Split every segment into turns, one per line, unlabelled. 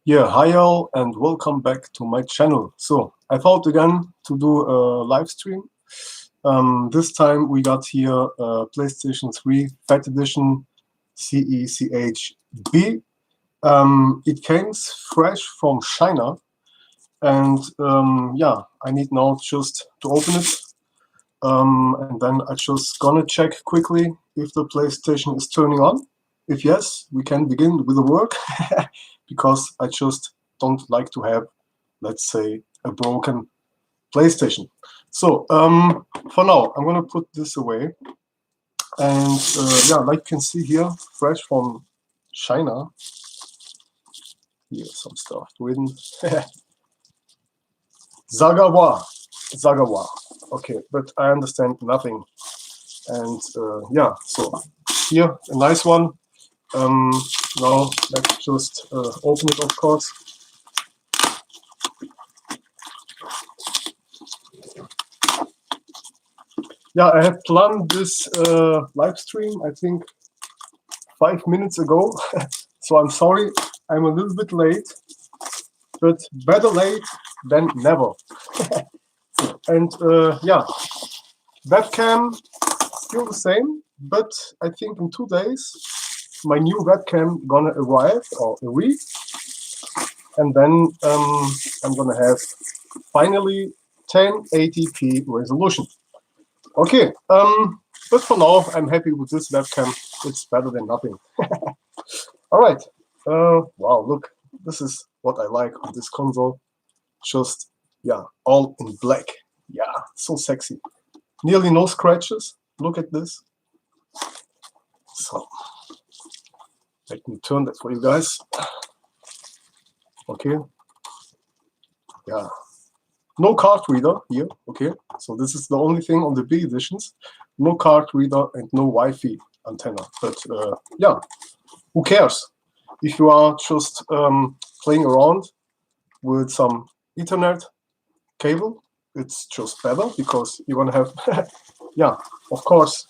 Yeah, hi all, and welcome back to my channel. So I thought again to do a live stream. This time we got here PlayStation 3 Fat Edition CECHB. It came fresh from China, and yeah, I need now just to open it. And then I just gonna check quickly if the PlayStation is turning on. If yes, we can begin with the work, because I just don't like to have, let's say, a broken PlayStation. So for now, I'm gonna put this away. And yeah, like you can see here, fresh from China. Here's some stuff written. Zagawa. Zagawa. Okay, but I understand nothing. And yeah, so here, a nice one. Now let's just open it, of course. Yeah, I have planned this live stream, I think, 5 minutes ago. So I'm sorry, I'm a little bit late, but better late than never. And yeah, webcam still the same, but I think in 2 days my new webcam gonna arrive or arrive, and then I'm gonna have finally 1080p resolution. Okay, but for now I'm happy with this webcam. It's better than nothing. All right. Wow, look, this is what I like on this console. Just, yeah, all in black. Yeah, so sexy. Nearly no scratches. Look at this. So, let me turn that for you guys. Okay. Yeah. No card reader here. Okay. So this is the only thing on the B editions. No card reader and no Wi-Fi antenna. But yeah, who cares? If you are just playing around with some Ethernet cable, it's just better because you're gonna have, yeah, of course,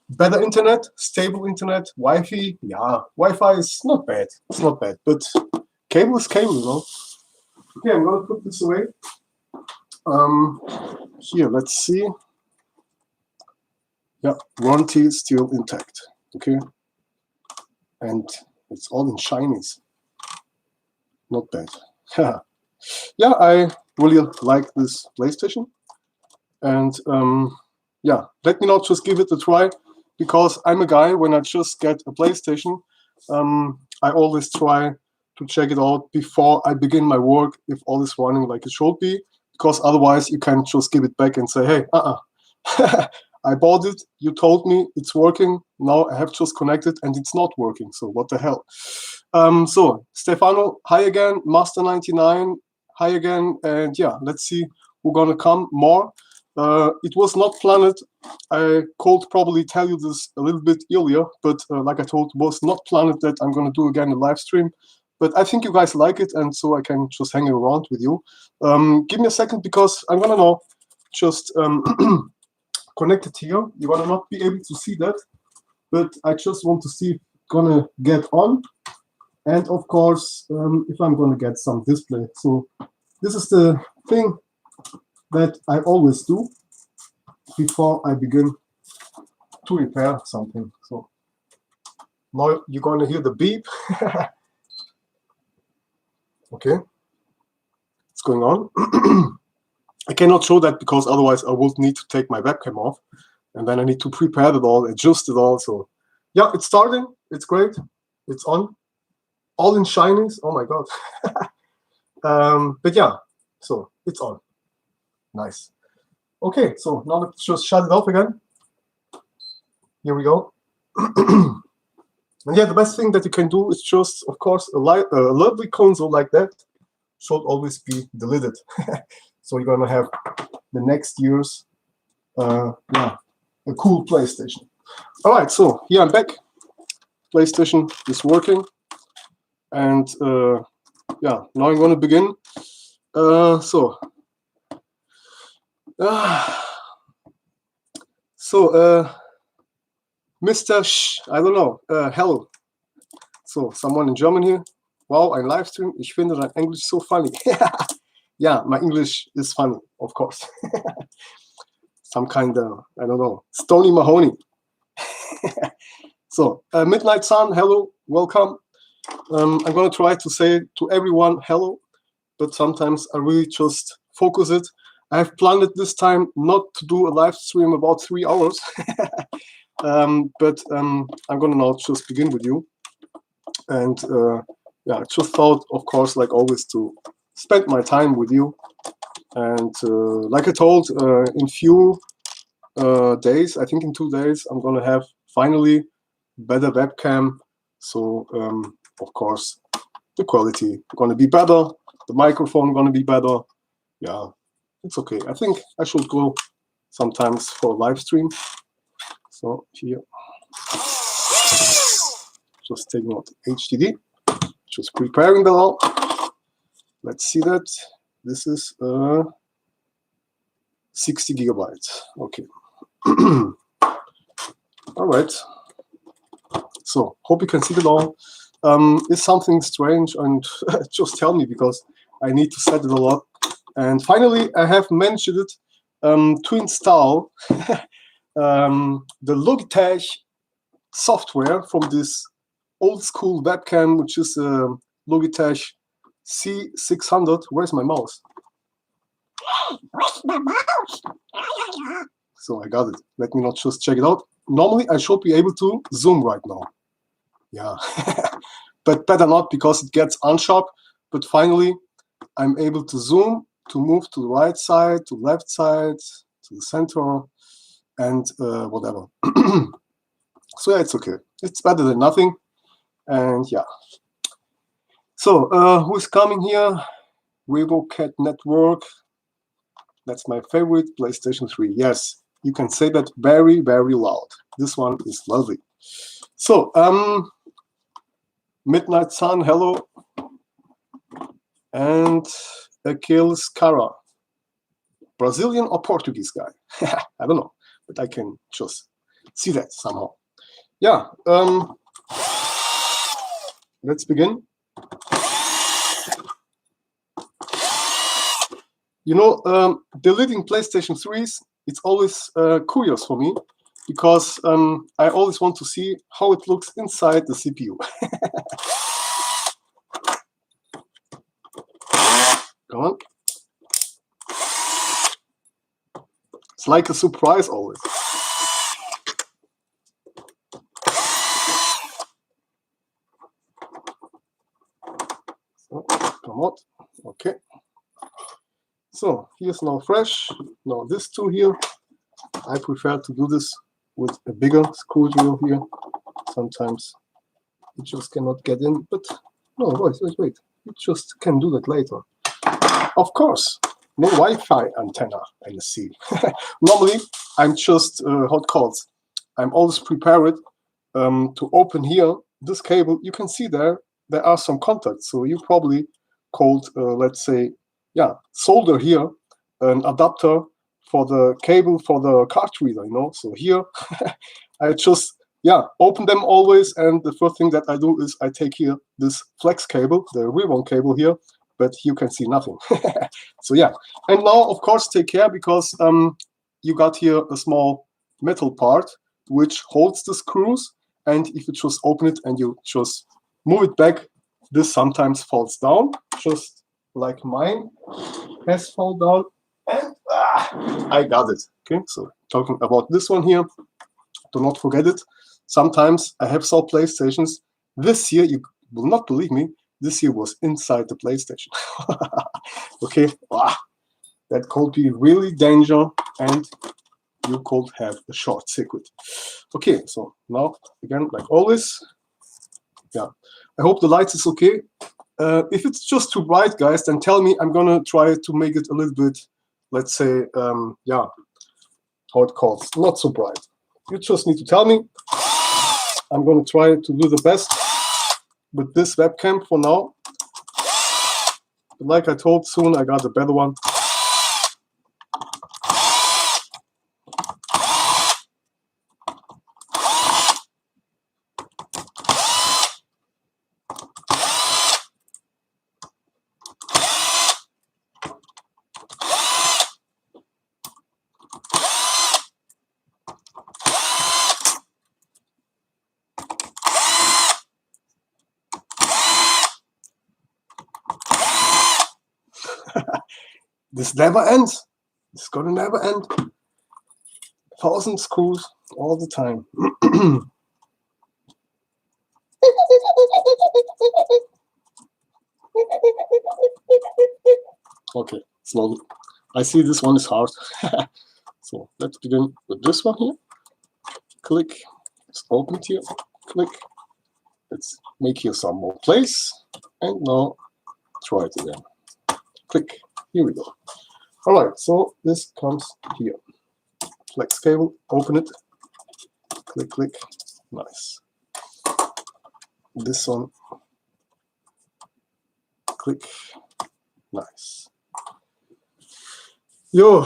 better internet, stable internet, Wi-Fi. Yeah, Wi-Fi is not bad. It's not bad, but cable is cable, you know. Okay, I'm gonna put this away. Here, let's see. Yeah, warranty is still intact. Okay, and it's all in Chinese. Not bad. Yeah, I really like this PlayStation, and yeah, let me not just give it a try, because I'm a guy, when I just get a PlayStation, I always try to check it out before I begin my work, if all is running like it should be, because otherwise you can just give it back and say, hey, I bought it, you told me it's working, now I have just connected and it's not working, so what the hell. So, Stefano, hi again, Master99, hi again, and yeah, let's see who's gonna come more. It was not planned. I could probably tell you this a little bit earlier, but like I told, it was not planned that I'm gonna do again a live stream. But I think you guys like it, and so I can just hang around with you. Give me a second, because I'm gonna now just connect it here. You're gonna not be able to see that, but I just want to see if it's gonna get on. And of course, if I'm gonna get some display. So this is the thing that I always do before I begin to repair something. So now you're gonna hear the beep. Okay, it's going on. I cannot show that because otherwise I would need to take my webcam off, and then I need to prepare it all, adjust it all. So yeah, it's starting. It's great. It's on. All in Chinese. Oh my god. But yeah, so it's on. Nice. Okay, so now let's just shut it off again. Here we go. And yeah, the best thing that you can do is just, of course, a lovely console like that should always be deleted. So you're gonna have the next year's, yeah, a cool PlayStation. All right, so here I'm back. PlayStation is working, and yeah, now I'm gonna begin. So Mr. I don't know, Hell. So someone in German here. wow, ein Livestream, ich finde dein Englisch so funny. Yeah, my English is funny, of course. Some kind of, I don't know, Stony Mahoney. So, Midnight Sun, hello, welcome. I'm going to try to say to everyone hello, but sometimes I really just focus it. I have planned it this time not to do a live stream about 3 hours, but I'm going to now just begin with you. And yeah, I just thought, of course, like always, to spend my time with you. And like I told, in few days, I think in 2 days, I'm going to have finally better webcam. So, of course, the quality going to be better, the microphone going to be better. Yeah, it's okay. I think I should go sometimes for a live stream. So here, just taking out HDD, just preparing the all. Let's see that. This is 60 gigabytes. Okay. All right. So hope you can see it all. Is something strange, and just tell me, because I need to set it all up. And finally, I have mentioned it to install the Logitech software from this old school webcam, which is Logitech C600. Where's my mouse?
Where's my mouse?
So I got it. Let me not just check it out. Normally, I should be able to zoom right now. Yeah, but better not, because it gets unsharp. But finally, I'm able to zoom, to move to the right side, to the left side, to the center, and whatever. So yeah, it's okay. It's better than nothing. And yeah. So who's coming here? Weibo Cat Network. That's my favorite PlayStation 3. Yes, you can say that very, very loud. This one is lovely. So, Midnight Sun, hello. And Akil Scara. Brazilian or Portuguese guy? I don't know, but I can just see that somehow. Yeah, let's begin. You know, deleting PlayStation 3s, it's always curious for me, because I always want to see how it looks inside the CPU. Come on. It's like a surprise always. So, come on. Okay. So here's now fresh. Now this two here. I prefer to do this with a bigger screwdriver here. Sometimes you just cannot get in, but no, wait. You just can do that later. Of course, no Wi-Fi antenna, NSC. Normally, I'm just hot calls. I'm always prepared to open here this cable. You can see there are some contacts. So you probably called, let's say, yeah, solder here an adapter for the cable for the card reader, you know. So here, I just, yeah, open them always. And the first thing that I do is I take here this flex cable, the ribbon cable here, but you can see nothing. So yeah, and now, of course, take care, because you got here a small metal part which holds the screws. And if you just open it and you just move it back, this sometimes falls down, just like mine has fallen down. And I got it. Okay, so talking about this one here, do not forget it. Sometimes I have sold PlayStations. This year, you will not believe me, this year was inside the PlayStation. Okay, that could be really danger, and you could have a short circuit. Okay, so now again, like always, yeah. I hope the light is okay. If it's just too bright, guys, then tell me. I'm gonna try to make it a little bit, let's say, yeah, how it calls, not so bright. You just need to tell me. I'm gonna try to do the best with this webcam for now. But like I told, soon I got a better one. This never ends. It's gonna never end. 1,000 screws all the time. Okay, slowly. I see this one is hard. So let's begin with this one here. Click. It's opened here. Click. Let's make here some more place. And now try it again. Click. Here we go. All right, so this comes here. Flex cable, open it. Click, click. Nice. This one. Click. Nice. Yo,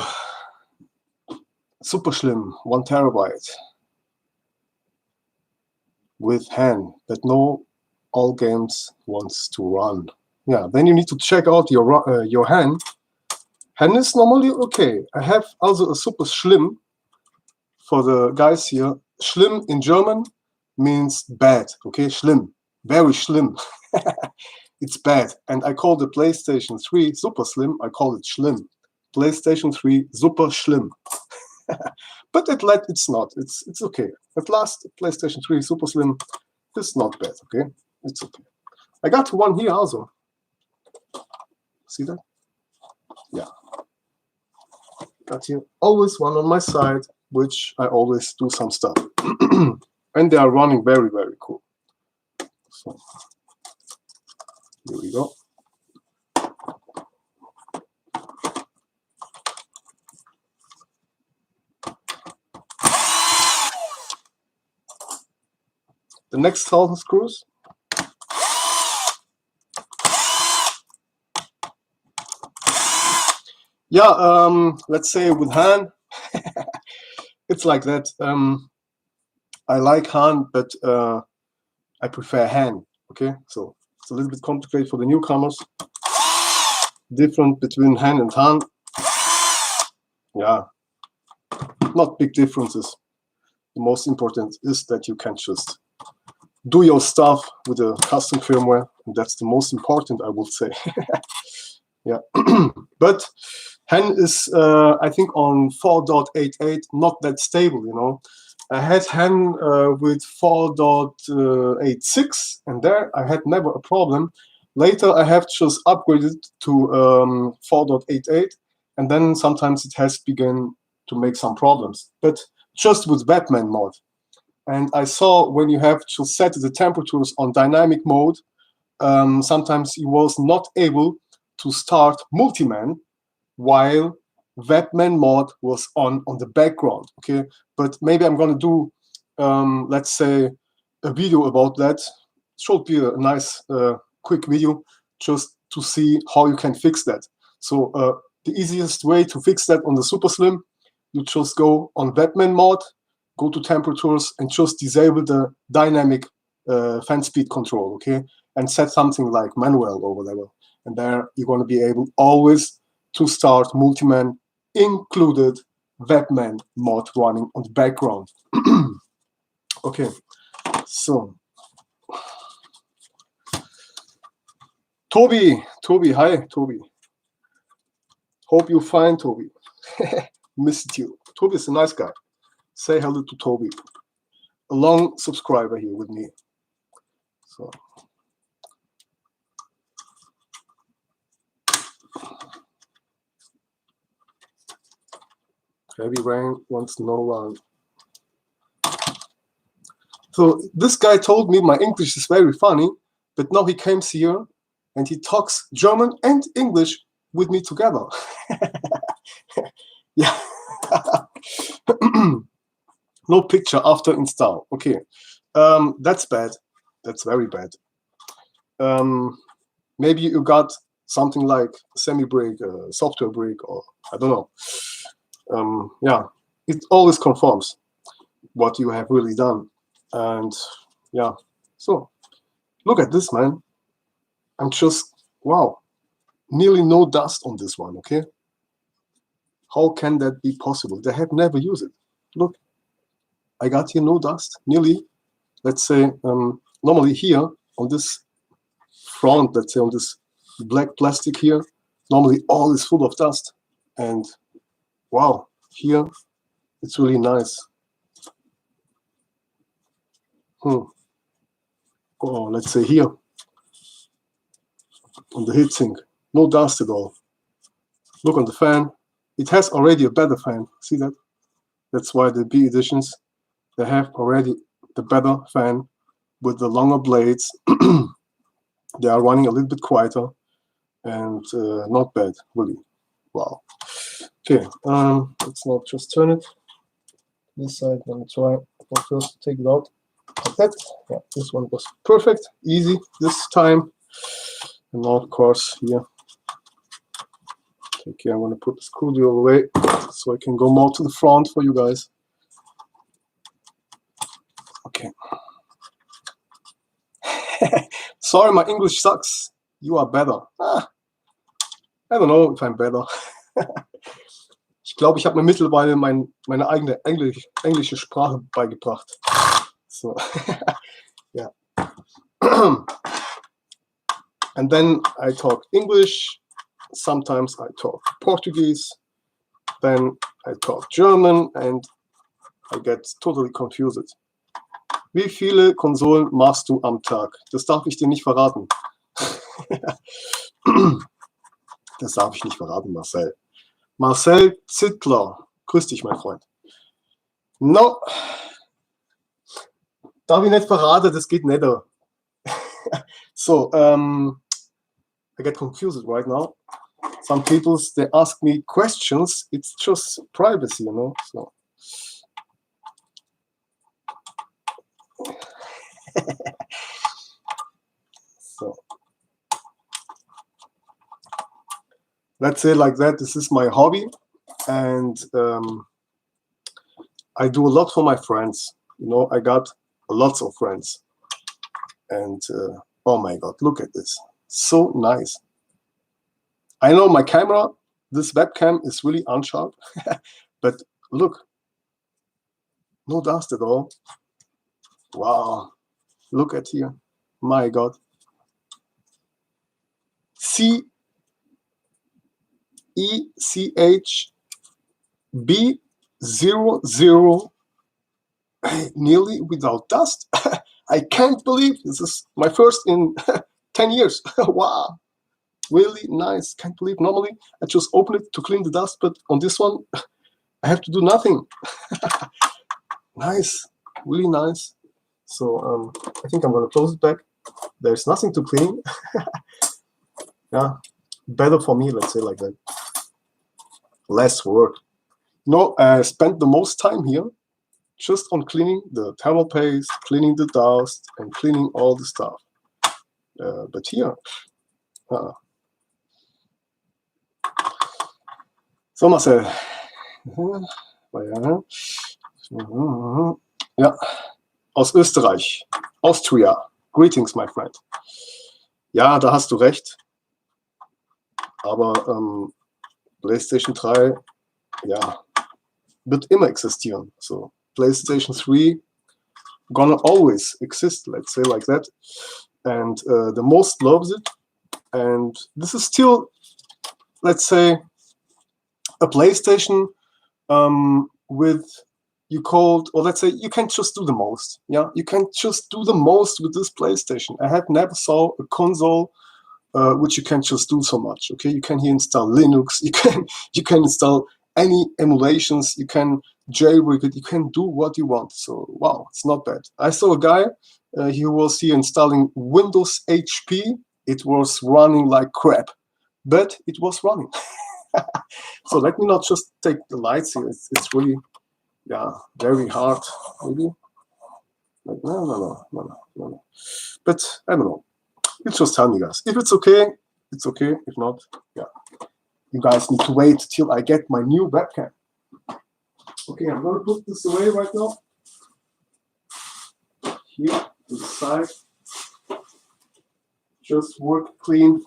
super slim, 1 terabyte with HAN that no all games wants to run. Yeah, then you need to check out your HAN. HAN is normally okay. I have also a super slim for the guys here. Schlimm in German means bad. Okay, schlimm, very schlimm. It's bad, and I call the PlayStation 3 super slim. I call it schlimm. PlayStation 3 super schlimm. But it's not. It's okay. At last, PlayStation 3 super slim is not bad. Okay, it's okay. I got one here also. See that? Yeah. Got here always one on my side, which I always do some stuff, and they are running very, very cool. So here we go. The next 1,000 screws. Yeah, let's say with HAN, it's like that. I like HAN, but I prefer HAN. Okay, so it's a little bit complicated for the newcomers. Different between HAN and HAN. Yeah, not big differences. The most important is that you can just do your stuff with a custom firmware, and that's the most important, I would say. Yeah, but HAN is, I think, on 4.88, not that stable, you know. I had HAN with 4.86, and there I had never a problem. Later, I have just upgraded to 4.88, and then sometimes it has begun to make some problems, but just with Webman mod. And I saw when you have to set the temperatures on dynamic mode, sometimes he was not able to start multiman while Webman mod was on the background. Okay, but maybe I'm gonna do, let's say, a video about that. It should be a nice quick video just to see how you can fix that. So the easiest way to fix that on the Super Slim, you just go on Webman mod, go to temperatures, and just disable the dynamic fan speed control, okay? And set something like manual or whatever. And there you're going to be able always to start multiman, included Webman mod running on the background. Okay, so Toby, hi, Toby. Hope you fine, Toby. Missed you. Toby is a nice guy. Say hello to Toby, a long subscriber here with me. So. Heavy rain wants no run. So this guy told me my English is very funny, but now he comes here and he talks German and English with me together. Yeah. No picture after install. Okay, that's bad. That's very bad. Maybe you got something like semi-break, software break, or I don't know. Yeah, it always confirms what you have really done. And yeah, so look at this, man. I'm just, wow, nearly no dust on this one, okay? How can that be possible? They have never used it. Look, I got here no dust, nearly, let's say, normally here on this front, let's say on this black plastic here, normally all is full of dust. And wow, here it's really nice. Oh, let's say here on the heatsink, no dust at all. Look on the fan. It has already a better fan. See that? That's why the B editions, they have already the better fan with the longer blades. They are running a little bit quieter and not bad, really. Wow. Okay, let's not just turn it this side. Let me try first take it out like that. Yeah, this one was perfect, easy this time. And now, of course, here. Okay, I'm going to put the screwdriver away so I can go more to the front for you guys. Okay. Sorry, my English sucks. You are better. I don't know if I'm better. Ich glaube, ich habe mir mittlerweile meine eigene englische Sprache beigebracht. So, yeah. And then I talk English. Sometimes I talk Portuguese. Then I talk German and I get totally confused. Wie viele Konsolen machst du am Tag? Das darf ich dir nicht verraten. Das darf ich nicht verraten, Marcel. Marcel Zittler. Grüß dich, mein Freund. No. Darf ich nicht verraten, das geht nicht. So, I get confused right now. Some people, they ask me questions. It's just privacy, you know. So. So. Let's say like that. This is my hobby, and I do a lot for my friends. You know, I got lots of friends, and oh my God, look at this. So nice. I know my camera, this webcam is really unsharp, but look, no dust at all. Wow, look at here, my God. CECHB00, nearly without dust. I can't believe this is my first in 10 years. Wow. Really nice. Can't believe normally I just open it to clean the dust, but on this one I have to do nothing. Nice, really nice. So I think I'm gonna close it back. There's nothing to clean. Yeah, better for me, let's say like that. Less work. No, I spent the most time here just on cleaning the thermal paste, cleaning the dust, and cleaning all the stuff. But here, so Marcel, ja, aus Österreich, Austria. Greetings, my friend. Ja, da hast du recht. Aber PlayStation 3, ja, wird immer existieren. So, PlayStation 3 gonna always exist, let's say like that. And the most loves it. And this is still, let's say, a PlayStation with you called, or let's say you can just do the most. Yeah, you can just do the most with this PlayStation. I have never saw a console which you can just do so much. Okay, you can here install Linux. You can install any emulations. You can jailbreak it. You can do what you want. So wow, it's not bad. I saw a guy. He was here installing Windows HP. It was running like crap, but it was running. So let me not just take the lights here. It's really, yeah, very hard. Maybe. Like, no. But I don't know. You just tell me, guys. If it's okay, it's okay. If not, yeah. You guys need to wait till I get my new webcam. Okay, I'm gonna put this away right now. Here to the side. Just work clean.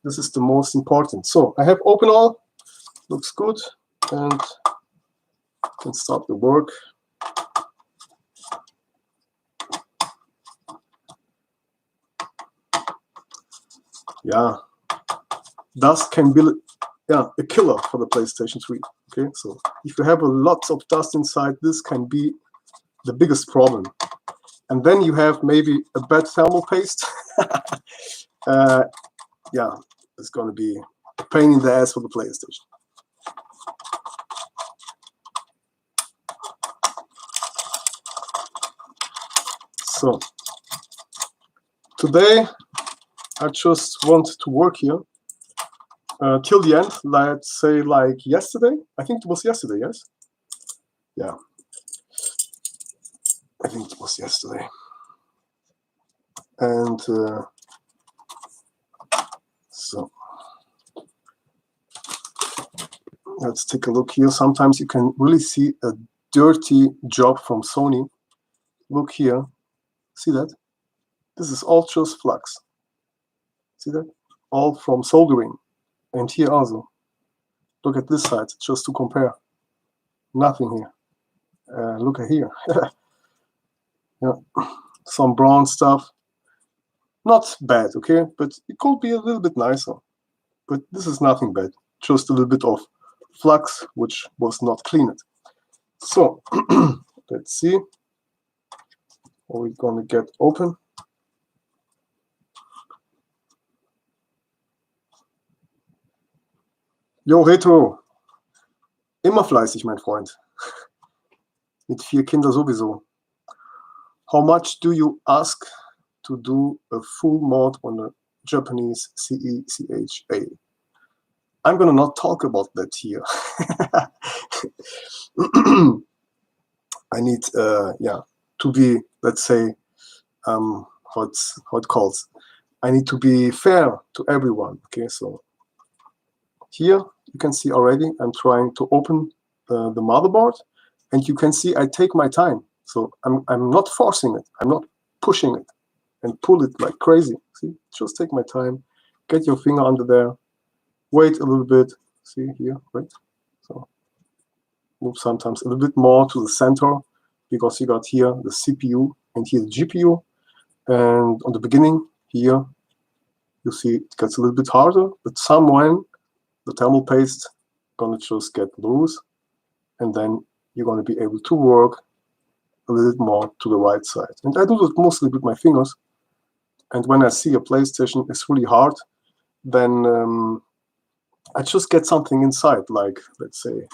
This is the most important. So I have open all. Looks good. And can start the work. Yeah, dust can yeah, a killer for the PlayStation 3. Okay, so if you have a lot of dust inside, this can be the biggest problem. And then you have maybe a bad thermal paste. Yeah, it's going to be a pain in the ass for the PlayStation. So today I just want to work here till the end. Let's say like yesterday. I think it was yesterday, yes? Yeah, I think it was yesterday. And so let's take a look here. Sometimes you can really see a dirty job from Sony. Look here. See that? This is all just flux. See that? All from soldering. And here also. Look at this side, just to compare. Nothing here. Look at here. Yeah. Some brown stuff. Not bad, okay? But it could be a little bit nicer. But this is nothing bad. Just a little bit of flux, which was not cleaned. So, let's see. Are we going to get open? Jo, Retro. Immer fleißig, mein Freund. Mit 4 Kindern sowieso. How much do you ask to do a full mod on a Japanese CE/CHA? I'm gonna not talk about that here. I need, yeah, to be, let's say, how it calls. I need to be fair to everyone. Okay, so here you can see already I'm trying to open the motherboard, and you can see I take my time. So I'm not forcing it. I'm not pushing it and pull it like crazy. See, just take my time. Get your finger under there. Wait a little bit. See here, right? So move sometimes a little bit more to the center, because you got here the CPU and here the GPU. And on the beginning here, you see it gets a little bit harder, but somewhere the thermal paste gonna just get loose, and then you're gonna be able to work a little bit more to the right side. And I do that mostly with my fingers. And when I see a PlayStation is really hard, then I just get something inside, like, let's say,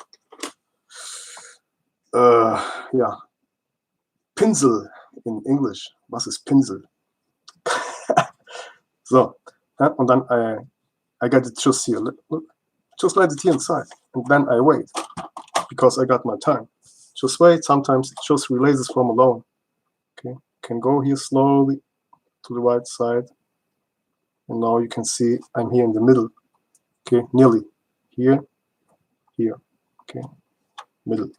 yeah, Pinsel in English. Was ist Pinsel? So, and then I get it just here. Look, just let it here inside, and then I wait, because I got my time. Just wait. Sometimes it just releases from alone. Okay, can go here slowly to the right side, and now you can see I'm here in the middle. Okay, nearly here, here. Okay, middle.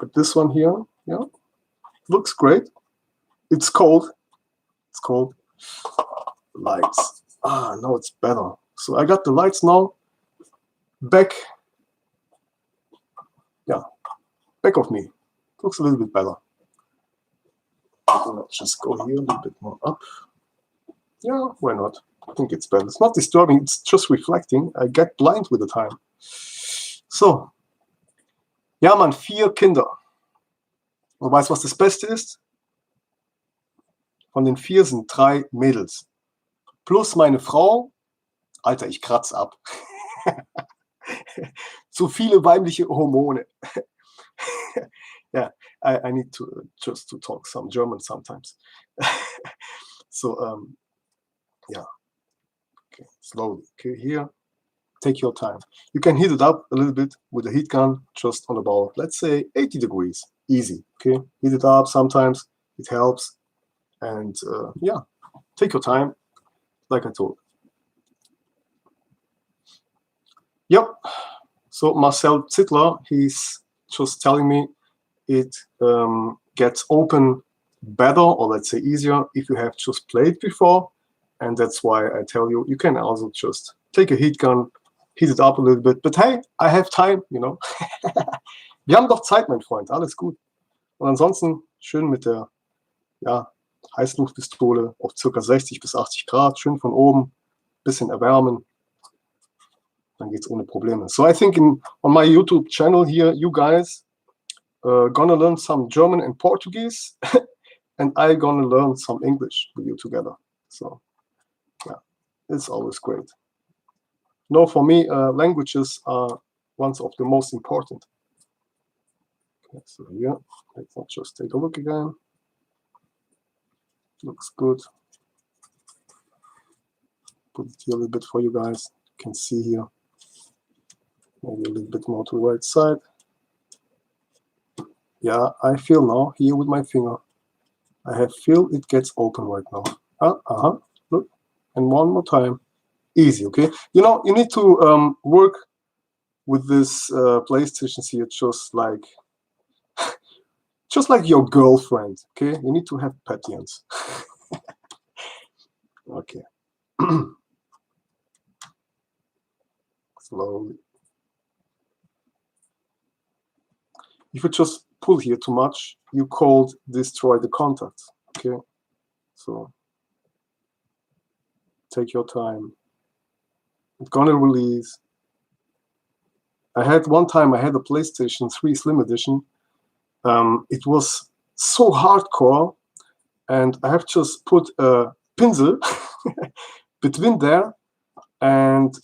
But this one here, yeah, looks great. It's cold. It's cold. Lights. Ah, no, it's better. So I got the lights now back. Yeah, back of me. Looks a little bit better. Let's just go here a little bit more up. Yeah, why not? I think it's better. It's not disturbing. It's just reflecting. I get blind with the time. So, ja, Mann, 4 Kinder. Und weißt du, was das Beste ist? Von den 4 sind 3 Mädels. Plus meine Frau. Alter, ich kratz ab. Zu viele weibliche Hormone. Yeah, I need to just to talk some German sometimes. So, yeah. Okay, slowly. Okay, here. Take your time. You can heat it up a little bit with a heat gun, just on about, let's say, 80 degrees. Easy. Okay, heat it up. Sometimes it helps. And yeah, take your time, like I told. Yep. So Marcel Zittler, he's just telling me it gets open better, or let's say easier, if you have just played before. And that's why I tell you, you can also just take a heat gun, heat it up a little bit. But hey, I have time, you know. Wir haben doch Zeit, mein Freund, alles gut. Und ansonsten schön mit der, ja, Heißluftpistole auf ca. 60 bis 80 Grad, schön von oben, bisschen erwärmen. Dann geht's ohne Probleme. So I think on my YouTube channel here, you guys gonna learn some German and Portuguese, and I gonna learn some English with you together. So yeah, it's always great. No, for me, languages are ones of the most important. Okay, so here, let's not just take a look again. Looks good. Put it here a little bit for you guys. You can see here. Maybe a little bit more to the right side. Yeah, I feel now here with my finger. I feel it gets open right now. Look, and one more time. Easy, okay? You know, you need to work with this PlayStations here just like your girlfriend, okay? You need to have patience. Okay. Slowly. If you just pull here too much, you could destroy the contact, okay? So take your time. It's gonna release. One time I had a PlayStation 3 Slim Edition. It was so hardcore, and I have just put a pencil between there, and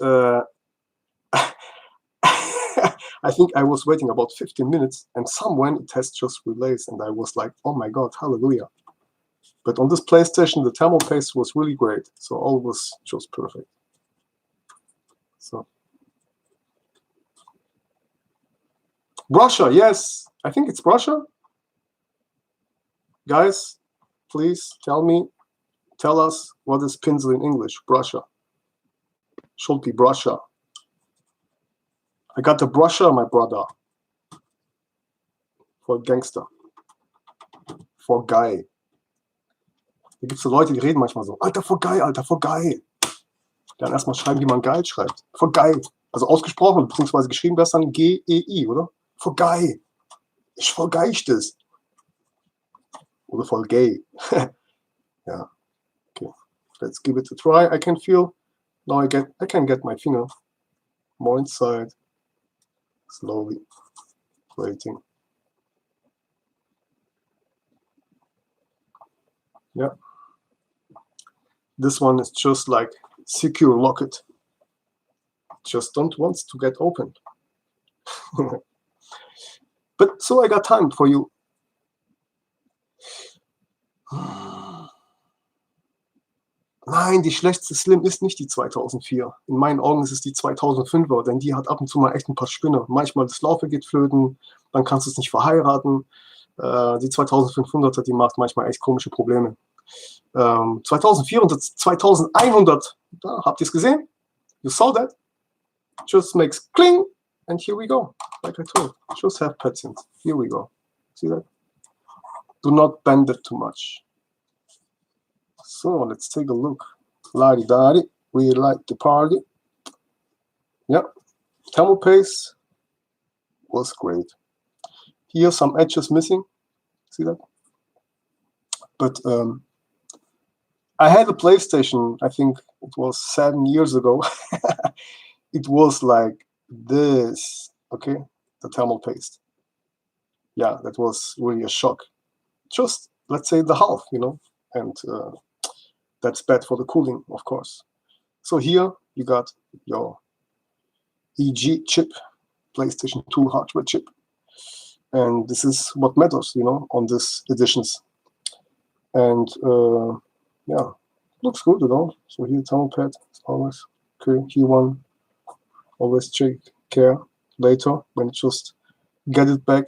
I think I was waiting about 15 minutes, and somewhere it has just released, and I was like, oh my god, hallelujah. But on this PlayStation, the thermal paste was really great, so all was just perfect. So Russia, yes, I think it's Russia. Guys, please tell us what is pencil in English. Brusher. Should be brusher. I got the brusher, my brother. For Gangster. For Guy. Da gibt es so Leute, die reden manchmal so, Alter, for Guy, Alter, for Guy. Dann erstmal schreiben, wie man Guy schreibt. For Guy. Also ausgesprochen, beziehungsweise geschrieben wäre es dann G-E-I, oder? For Guy. Ich vergeich das. Oder voll gay. Yeah. Okay. Let's give it a try. I can feel. Now I can get my finger more inside. Slowly. Waiting. Yeah. This one is just like secure locket. Just don't want to get open. But so I got time for you. Nein, die schlechteste Slim ist nicht die 2004. In meinen Augen ist es die 2005er, denn die hat ab und zu mal echt ein paar Spinner. Manchmal das Laufwerk geht flöten, dann kannst du es nicht verheiraten. Die 2500er, die macht manchmal echt komische Probleme. 2400, 2100, da habt ihr es gesehen? You saw that? Just makes cling, and here we go. Like I told, just have patience. Here we go. See that? Do not bend it too much. So let's take a look. La-di-da-di. We like the party. Yeah. Thermal paste was great. Here some edges missing. See that? But I had a PlayStation, I think it was 7 years ago. It was like this, okay? The thermal paste. Yeah, that was really a shock. Just, let's say, the half, you know? And that's bad for the cooling, of course. So here you got your EG chip, PlayStation 2 hardware chip. And this is what matters, you know, on these editions. And yeah, looks good, you know. So here thermal pad is always okay. Here one, always take care later when you just get it back.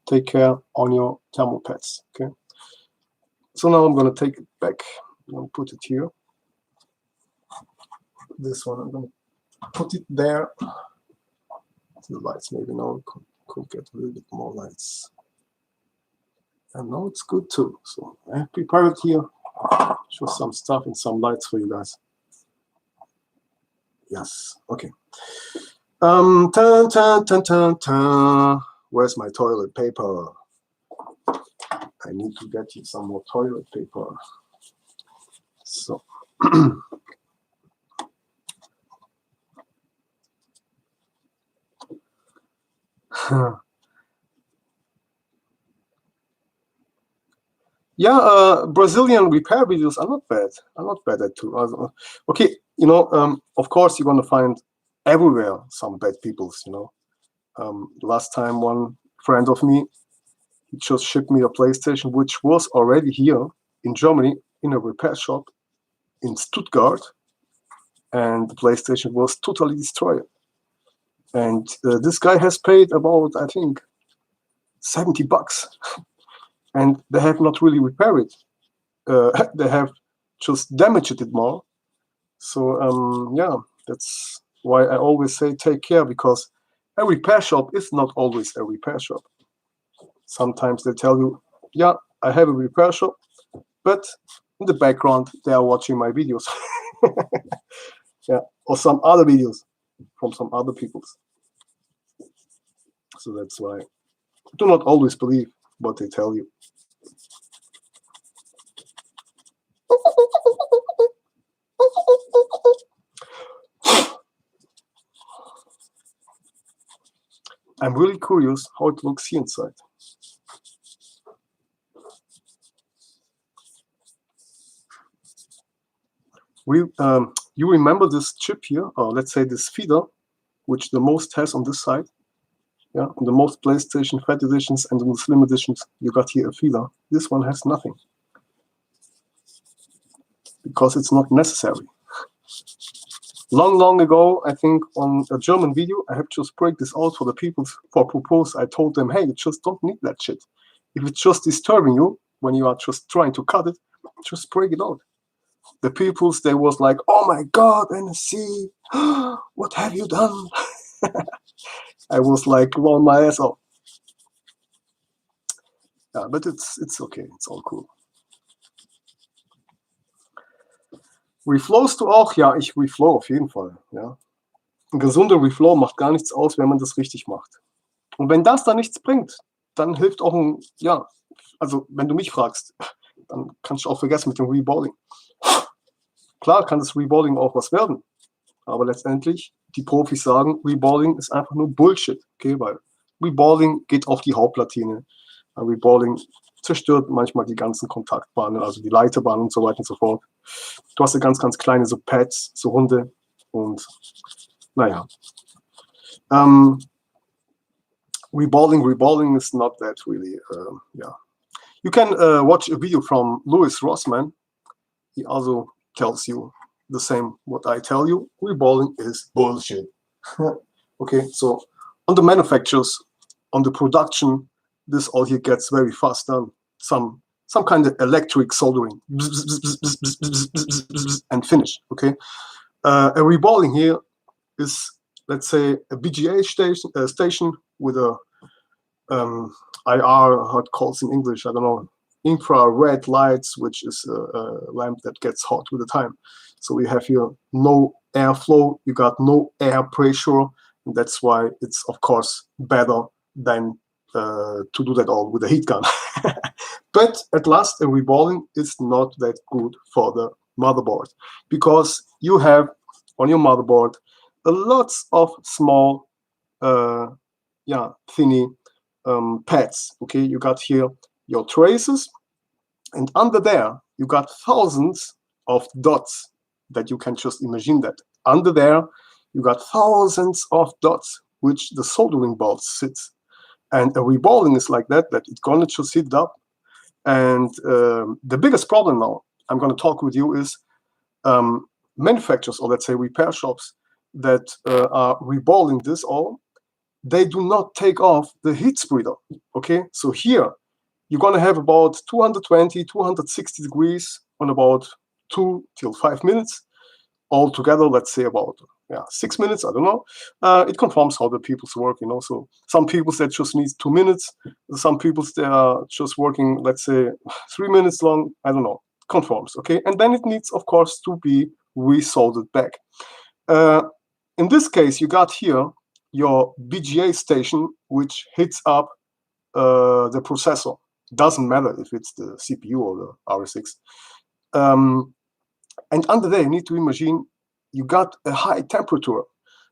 Take care on your thermal pads, okay? So now I'm gonna take it back. I'm gonna put it here. This one I'm gonna put it there. The lights maybe now could get a little bit more lights. And now it's good too. So I have prepared here just some stuff and some lights for you guys. Yes, okay. Where's my toilet paper? I need to get you some more toilet paper. So Yeah, Brazilian repair videos are not bad. Are not bad at too. Okay, of course you're gonna find everywhere some bad peoples. Last time one friend of me, he just shipped me a PlayStation which was already here in Germany in a repair shop in Stuttgart, and the PlayStation was totally destroyed. And this guy has paid about, I think, $70, and they have not really repaired it. They have just damaged it more. So yeah, that's why I always say take care, because a repair shop is not always a repair shop. Sometimes they tell you, yeah, I have a repair shop, but in the background they are watching my videos. Yeah, or some other videos from some other people's. So that's why do not always believe what they tell you. I'm really curious how it looks here inside. You remember this chip here, or let's say this feeder, which the most has on this side? Yeah, on the most PlayStation Fat editions and on the Slim editions, you got here a feeder. This one has nothing, because it's not necessary. Long ago, I think on a German video, I have just break this out for the people for propose. I told them, hey, you just don't need that shit. If it's just disturbing you when you are just trying to cut it, just break it out. The peoples, they was like, oh my God, NSC, what have you done? I was like, blowing my ass off. Ja, but it's okay, it's all cool. Reflowst du auch? Ja, ich reflow auf jeden Fall. Ja. Ein gesunder Reflow macht gar nichts aus, wenn man das richtig macht. Und wenn das dann nichts bringt, dann hilft auch ja, also wenn du mich fragst, dann kannst du auch vergessen mit dem Reballing. Klar kann das Reballing auch was werden, aber letztendlich, die Profis sagen, Reballing ist einfach nur Bullshit, okay, weil Reballing geht auf die Hauptplatine. Reballing zerstört manchmal die ganzen Kontaktbahnen, also die Leiterbahnen und so weiter und so fort. Du hast ja ganz kleine so Pads, so Hunde und naja. Reballing is not that really, yeah. You can watch a video from Louis Rossmann. He also tells you the same what I tell you. Reballing is bullshit. Okay, so on the manufacturers, on the production, this all here gets very fast done. Some kind of electric soldering and finish. Okay, a reballing here is, let's say, a BGA station with a IR, how it calls in English, I don't know, infrared lights, which is a lamp that gets hot with the time. So we have here no airflow, you got no air pressure, and that's why it's of course better than to do that all with a heat gun. But at last, a reballing is not that good for the motherboard, because you have on your motherboard lots of small thinny pads. Okay, you got here your traces, and under there you got thousands of dots that you can just imagine that under there you got thousands of dots which the soldering bolt sits. And a reballing is like that it's gonna just hit up. And the biggest problem now I'm going to talk with you is manufacturers, or let's say repair shops that are reballing this all, they do not take off the heat spreader. Okay, so here you're going to have about 220, 260 degrees on about 2 till 5 minutes. Altogether, let's say about 6 minutes, I don't know. It confirms how the people's work, So some people that just needs 2 minutes, some people they are just working, let's say 3 minutes long, I don't know. Conforms, okay? And then it needs, of course, to be resoldered back. In this case, you got here your BGA station, which hits up the processor. Doesn't matter if it's the CPU or the RSX. And under there, you need to imagine you got a high temperature.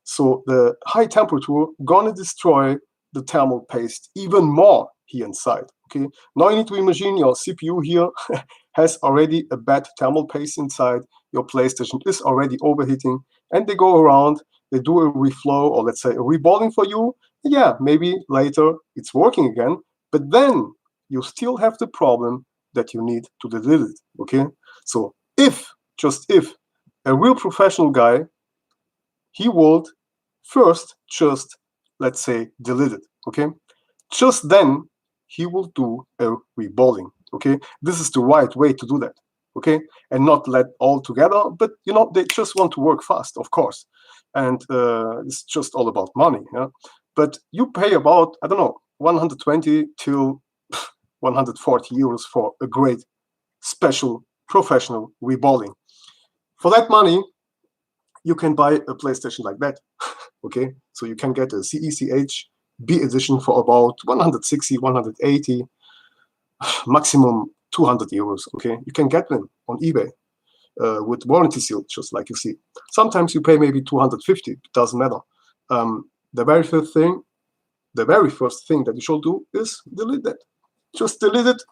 So the high temperature gonna destroy the thermal paste even more here inside. Okay, now you need to imagine your CPU here has already a bad thermal paste inside. Your PlayStation is already overheating, and they go around, they do a reflow, or let's say a reballing for you. Yeah, maybe later it's working again, but then you still have the problem that you need to delete it. Okay, so just if a real professional guy, he would first just, let's say, delete it. Okay, just then he will do a reballing. Okay, this is the right way to do that. Okay, and not let all together, but they just want to work fast, of course, and it's just all about money. Yeah, but you pay about, I don't know, 120 to 140 euros for a great special professional reballing. For that money, you can buy a PlayStation like that. Okay, so you can get a CECH B edition for about 160, 180, maximum 200 euros. Okay, you can get them on eBay with warranty seal, just like you see. Sometimes you pay maybe 250. It doesn't matter. The very first thing that you should do is delete that. Just delete it.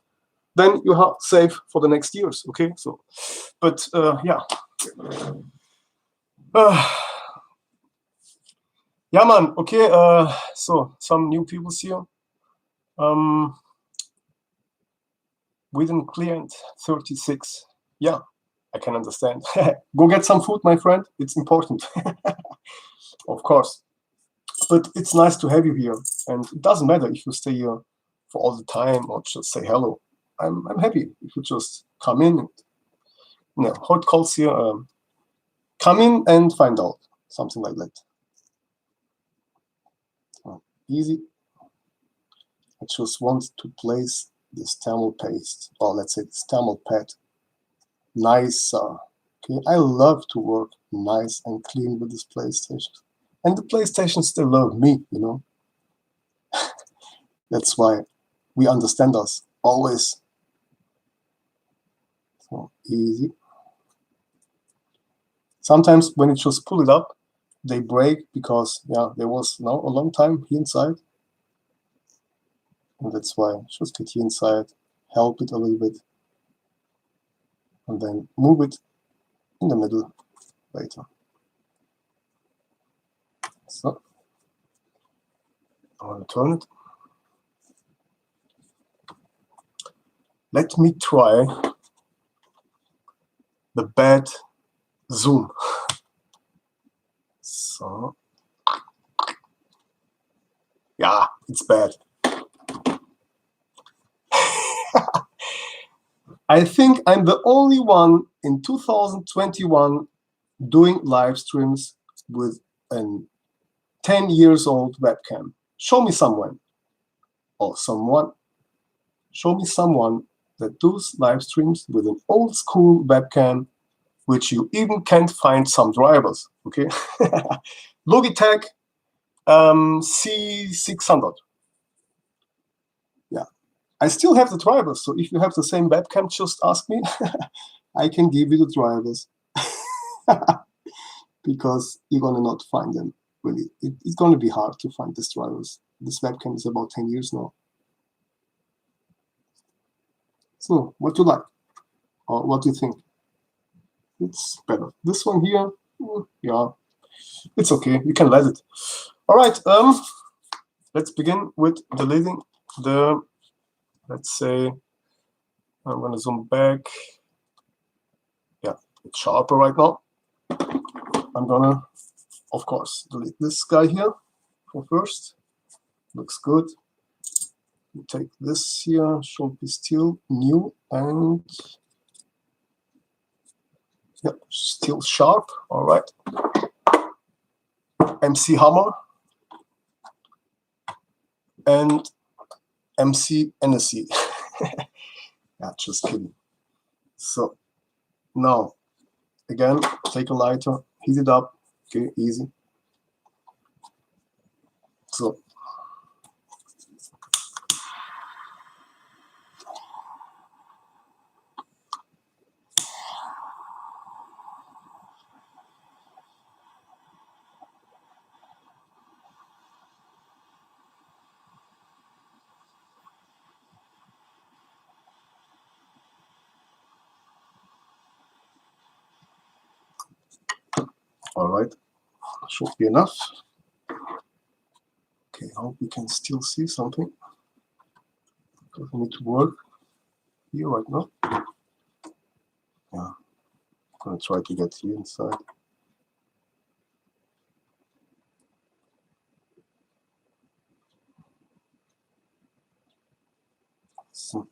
Then you are safe for the next years. Okay, so, but yeah. Yeah, man. Okay. So some new people here. Within client 36. Yeah, I can understand. Go get some food, my friend. It's important. Of course. But it's nice to have you here. And it doesn't matter if you stay here for all the time or just say hello. I'm happy if you just come in and how it calls here. Come in and find out. Something like that. Easy. I just want to place this thermal paste, or let's say this thermal pad, nicer. Okay, I love to work nice and clean with this PlayStation, and the PlayStation still love me. That's why we understand us always. So easy. Sometimes when you just pull it up, they break because there was now a long time here inside. And that's why just get here inside, help it a little bit, and then move it in the middle later. So I want to turn it. Let me try the bad zoom. So yeah, it's bad. I think I'm the only one in 2021 doing live streams with a 10 years old webcam. Show me someone or someone. Show me someone that does live streams with an old school webcam, which you even can't find some drivers. Okay, Logitech C600. Yeah, I still have the drivers. So if you have the same webcam, just ask me. I can give you the drivers. Because you're gonna not find them. Really, it's gonna be hard to find these drivers. This webcam is about 10 years now. So, what do you like? Or what do you think? It's better. This one here, yeah, it's okay. You can let it. All right. Let's begin with deleting the. Let's say I'm gonna zoom back. Yeah, it's sharper right now. I'm gonna, of course, delete this guy here for first. Looks good. We take this here, should be still new and yep, still sharp. All right. MC Hammer and MC NSC. Yeah, just kidding. So now again, take a lighter, heat it up. Okay, easy. So All right, should be enough. Okay, I hope we can still see something. Because I need to work here right now. Yeah, I'm gonna try to get here inside. So,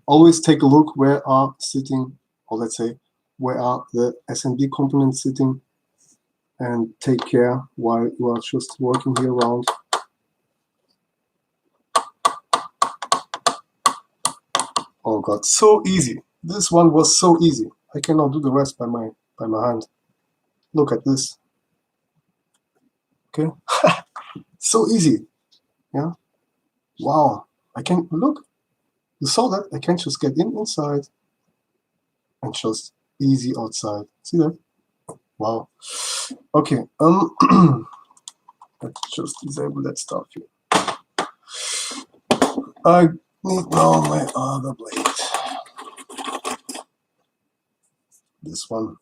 always take a look where are sitting, or let's say, where are the SMD components sitting, and take care while you are just working here around. Oh God, so easy. This one was so easy. I cannot do the rest by my hand. Look at this. Okay, so easy. Yeah. Wow. I can look. You saw that? I can just get inside and just easy outside. See that? Wow. Okay. Let's just disable that stuff here. I need now my other blade. This one.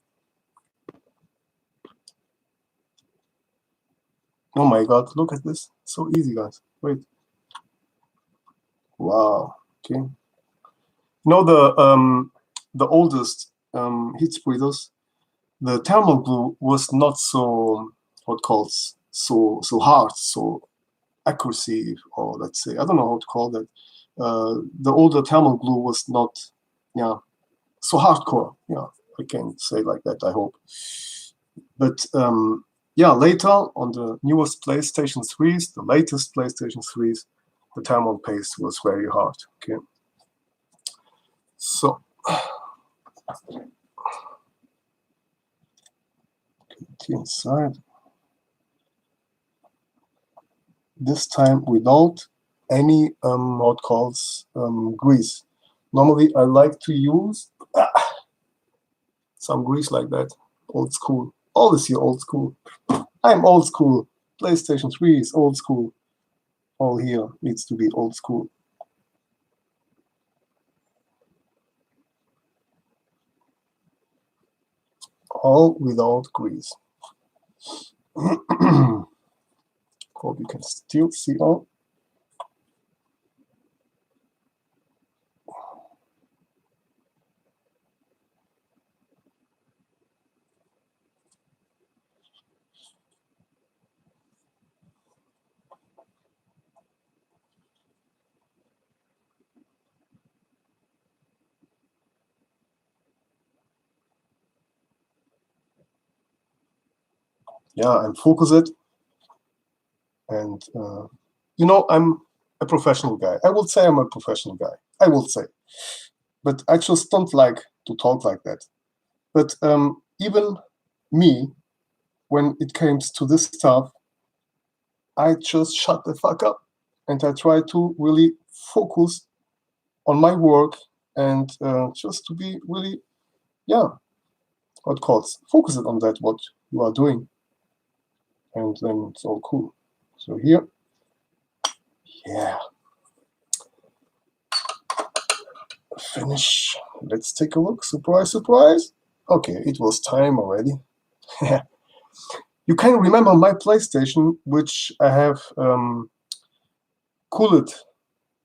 Oh my God! Look at this. So easy, guys. Wait. Wow. Okay. You know the oldest heat spreaders. The thermal glue was not so what calls so hard, so accuracy, or let's say I don't know how to call that. The older thermal glue was not, yeah, so hardcore. Yeah, I can say like that. I hope. But yeah, later on the newest PlayStation 3s, the latest PlayStation 3s, the thermal paste was very hard. Okay, so. Inside. This time without any what calls grease. Normally I like to use some grease like that. Old school. Always here old school. I'm old school. PlayStation 3 is old school. All here needs to be old school. All without grease. Hope you can still see all. Yeah, and focus it. And you know, I'm a professional guy. I would say I'm a professional guy. I would say, but I just don't like to talk like that. But even me, when it comes to this stuff, I just shut the fuck up, and I try to really focus on my work and just to be really, yeah, what calls focus it on that what you are doing, and then it's all cool. So here, yeah. Finish. Let's take a look. Surprise, surprise. Okay, it was time already. You can remember my PlayStation, which I have cooled,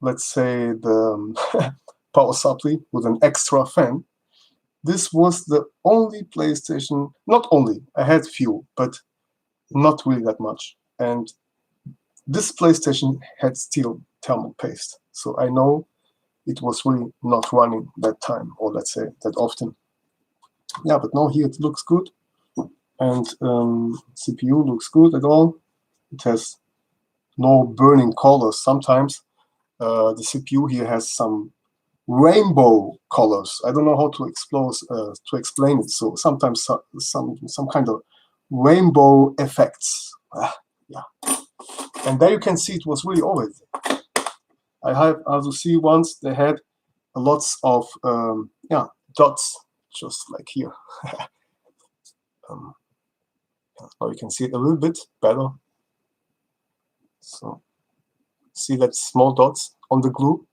let's say, the power supply with an extra fan. This was the only PlayStation, not only, I had few, but not really that much. And this PlayStation had still thermal paste. So I know it was really not running that time, or let's say that often. Yeah, but now here it looks good, and CPU looks good at all. It has no burning colors. Sometimes the CPU here has some rainbow colors. I don't know how to explain it. So sometimes some kind of rainbow effects. Yeah, and there you can see it was really always. I have also see once they had lots of yeah, dots, just like here. Now you can see it a little bit better. So see that small dots on the glue.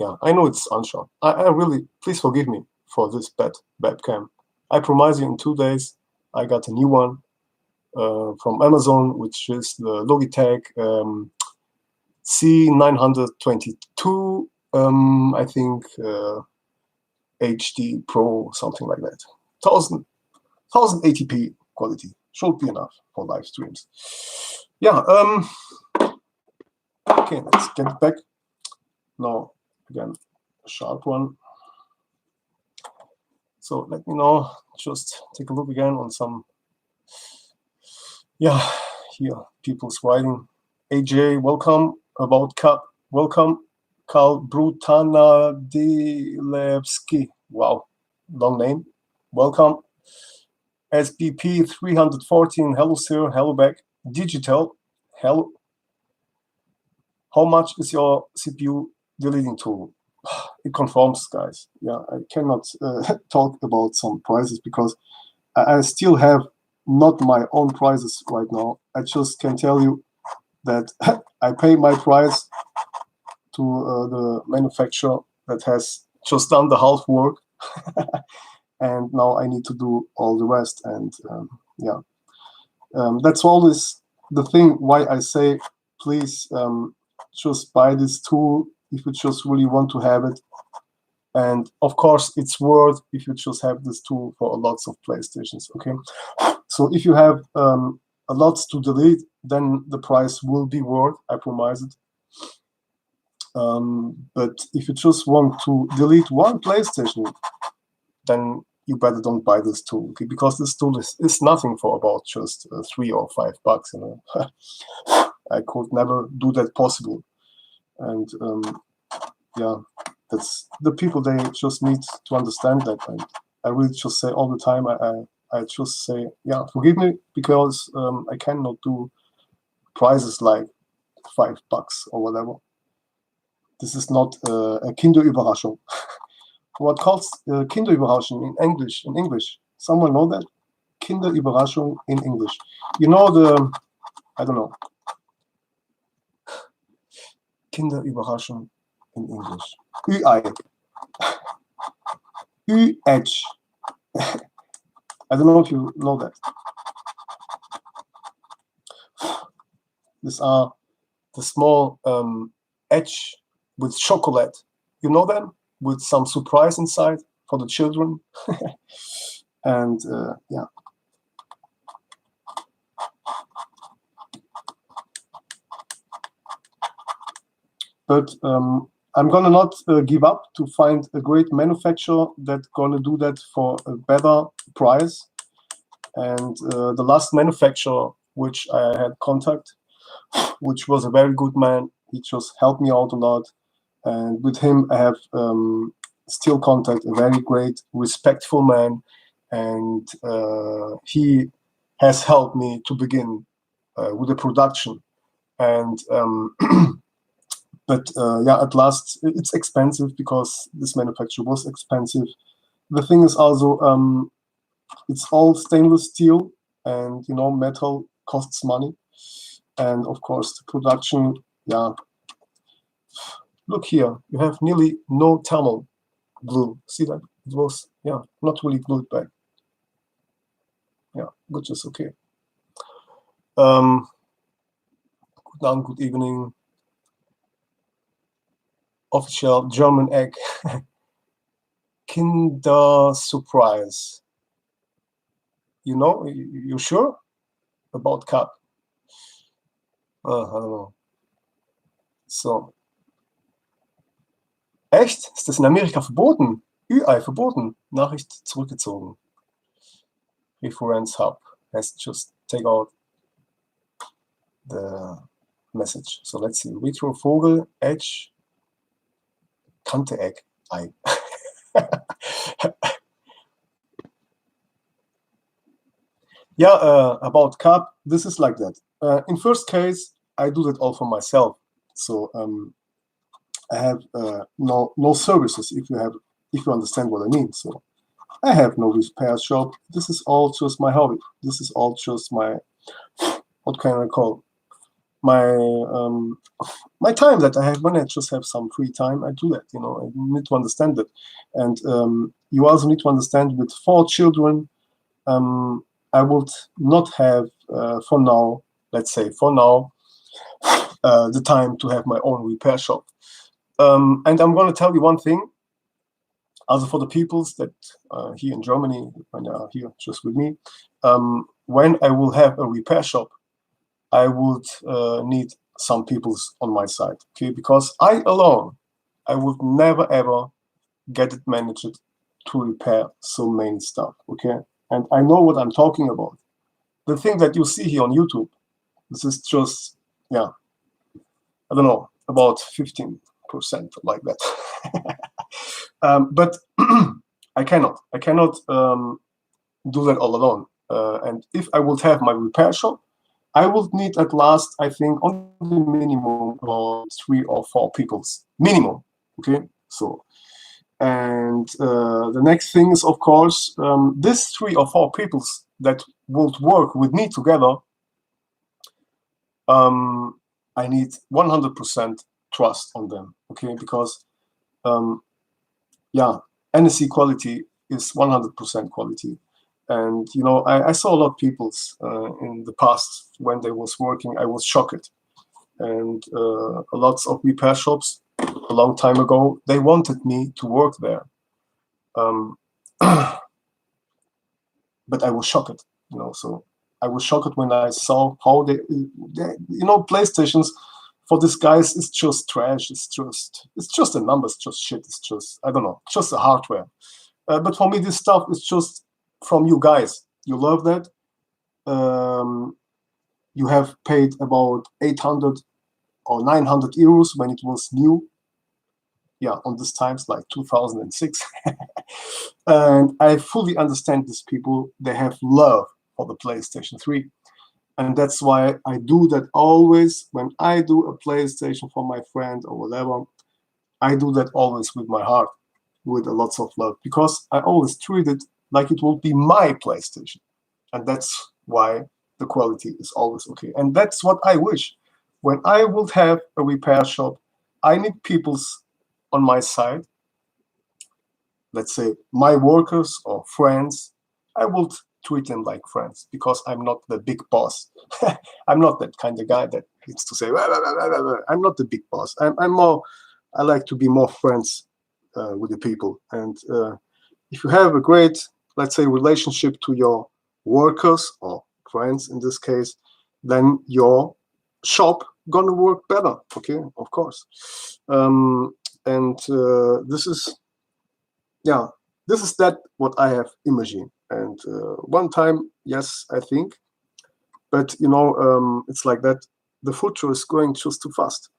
Yeah, I know it's unsharp. I really, please forgive me for this bad cam. I promise you, in 2 days, I got a new one from Amazon, which is the Logitech C922, I think HD Pro, something like that. 1080p quality should be enough for live streams. Yeah. Okay, let's get back. Now, again, a sharp one. So let me know, just take a look again on some, yeah, here, people's writing. AJ, welcome. About Cup, welcome. Karl Brutanadilewski, wow, long name, welcome. SBP 314, hello sir, hello back. Digital, hello. How much is your CPU deleting tool? It conforms, guys. Yeah, I cannot talk about some prices because I still have not my own prices right now. I just can tell you that I pay my price to the manufacturer that has just done the half work, and now I need to do all the rest. And yeah, that's always the thing why I say, please just buy this tool if you just really want to have it. And of course, it's worth if you just have this tool for lots of PlayStations. Okay, so if you have a lot to delete, then the price will be worth. I promise it. But if you just want to delete one PlayStation, then you better don't buy this tool, okay? Because this tool is nothing for about just $3 or $5. You know, I could never do that possible. And yeah, that's the people, they just need to understand that. And I really just say all the time, I just say, yeah, forgive me, because I cannot do prices like $5 or whatever. This is not a Kinderüberraschung. What calls Kinderüberraschung in English? In English, someone know that? Kinderüberraschung in English. You know the, I don't know. Kinderüberraschung in English. Ü-Ei. Ü-Edge. I don't know if you know that. These are the small edge with chocolate. You know them? With some surprise inside for the children. And yeah. But I'm gonna not give up to find a great manufacturer that's gonna do that for a better price. And the last manufacturer which I had contact, which was a very good man, he just helped me out a lot. And with him, I have still contact, a very great, respectful man. And he has helped me to begin with the production. And but yeah, at last, it's expensive because this manufacturer was expensive. The thing is also, it's all stainless steel, and you know, metal costs money. And of course, the production, yeah. Look here, you have nearly no thermal glue. See that? It was, yeah, not really glued back. Yeah, which is okay. Good night, good evening. Official German egg. Kinder surprise. You know, you sure about cup? I don't know. So. Echt? Ist das in Amerika verboten? Ü-Ei verboten. Nachricht zurückgezogen. Reference Hub has just take out the message. So let's see. Retro Vogel, Edge, Kante Egg, Ei. Yeah, about cup, this is like that. In first case, I do that all for myself. So I have no services, if you understand what I mean. So I have no repair shop. This is all just my hobby. This is all just my, what can I call, my my time that I have when I just have some free time. I do that. You know, I need to understand it. And you also need to understand with 4 children, I would not have, for now, let's say for now, the time to have my own repair shop. And I'm going to tell you one thing. Also for the peoples that here in Germany, when they are here just with me, when I will have a repair shop, I would need some peoples on my side, okay? Because I alone, I would never ever get it managed to repair so many stuff, okay? And I know what I'm talking about. The thing that you see here on YouTube, this is just, yeah, I don't know, about 15% like that. But I cannot do that all alone. And if I would have my repair shop, I would need at last, I think, on the minimum about 3 or 4 peoples, minimum, okay? So, and the next thing is, of course, this 3 or 4 peoples that would work with me together, I need 100% trust on them, okay? Because, yeah, NSC quality is 100% quality. And, you know, I saw a lot of people's in the past when they was working, I was shocked. And lots of repair shops a long time ago, they wanted me to work there. But I was shocked, you know, so I was shocked when I saw how they you know, PlayStations for these guys is just trash. It's just a number. It's just shit. It's just, I don't know, just a hardware. But for me, this stuff is just from you guys. You love that. You have paid about 800 or 900 euros when it was new. Yeah, on these times, like 2006. And I fully understand these people. They have love for the PlayStation 3. And that's why I do that always. When I do a PlayStation for my friend or whatever, I do that always with my heart, with a lots of love, because I always treat it like it will be my PlayStation. And that's why the quality is always okay. And that's what I wish. When I will have a repair shop, I need people's on my side, let's say my workers or friends. I would treat them like friends, because I'm not the big boss. I'm not that kind of guy that needs to say, "Blah, blah, blah, blah, blah." I'm not the big boss. I'm more, I like to be more friends with the people. And if you have a great, let's say, relationship to your workers or friends in this case, then your shop gonna work better, okay, of course. And this is, yeah, this is that what I have imagined. And one time, yes, I think, but you know, it's like that. The future is going just too fast.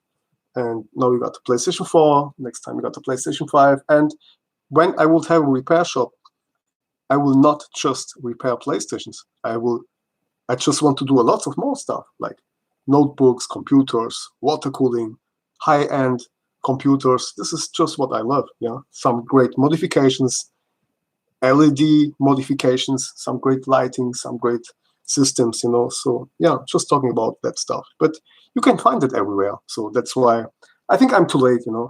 And now we got the PlayStation 4. Next time we got the PlayStation 5. And when I will have a repair shop, I will not just repair PlayStations. I just want to do a lot of more stuff, like notebooks, computers, water cooling, high-end computers. This is just what I love. Yeah, some great modifications, LED modifications, some great lighting, some great systems, you know. So yeah, just talking about that stuff. But you can find it everywhere. So that's why I think I'm too late, you know.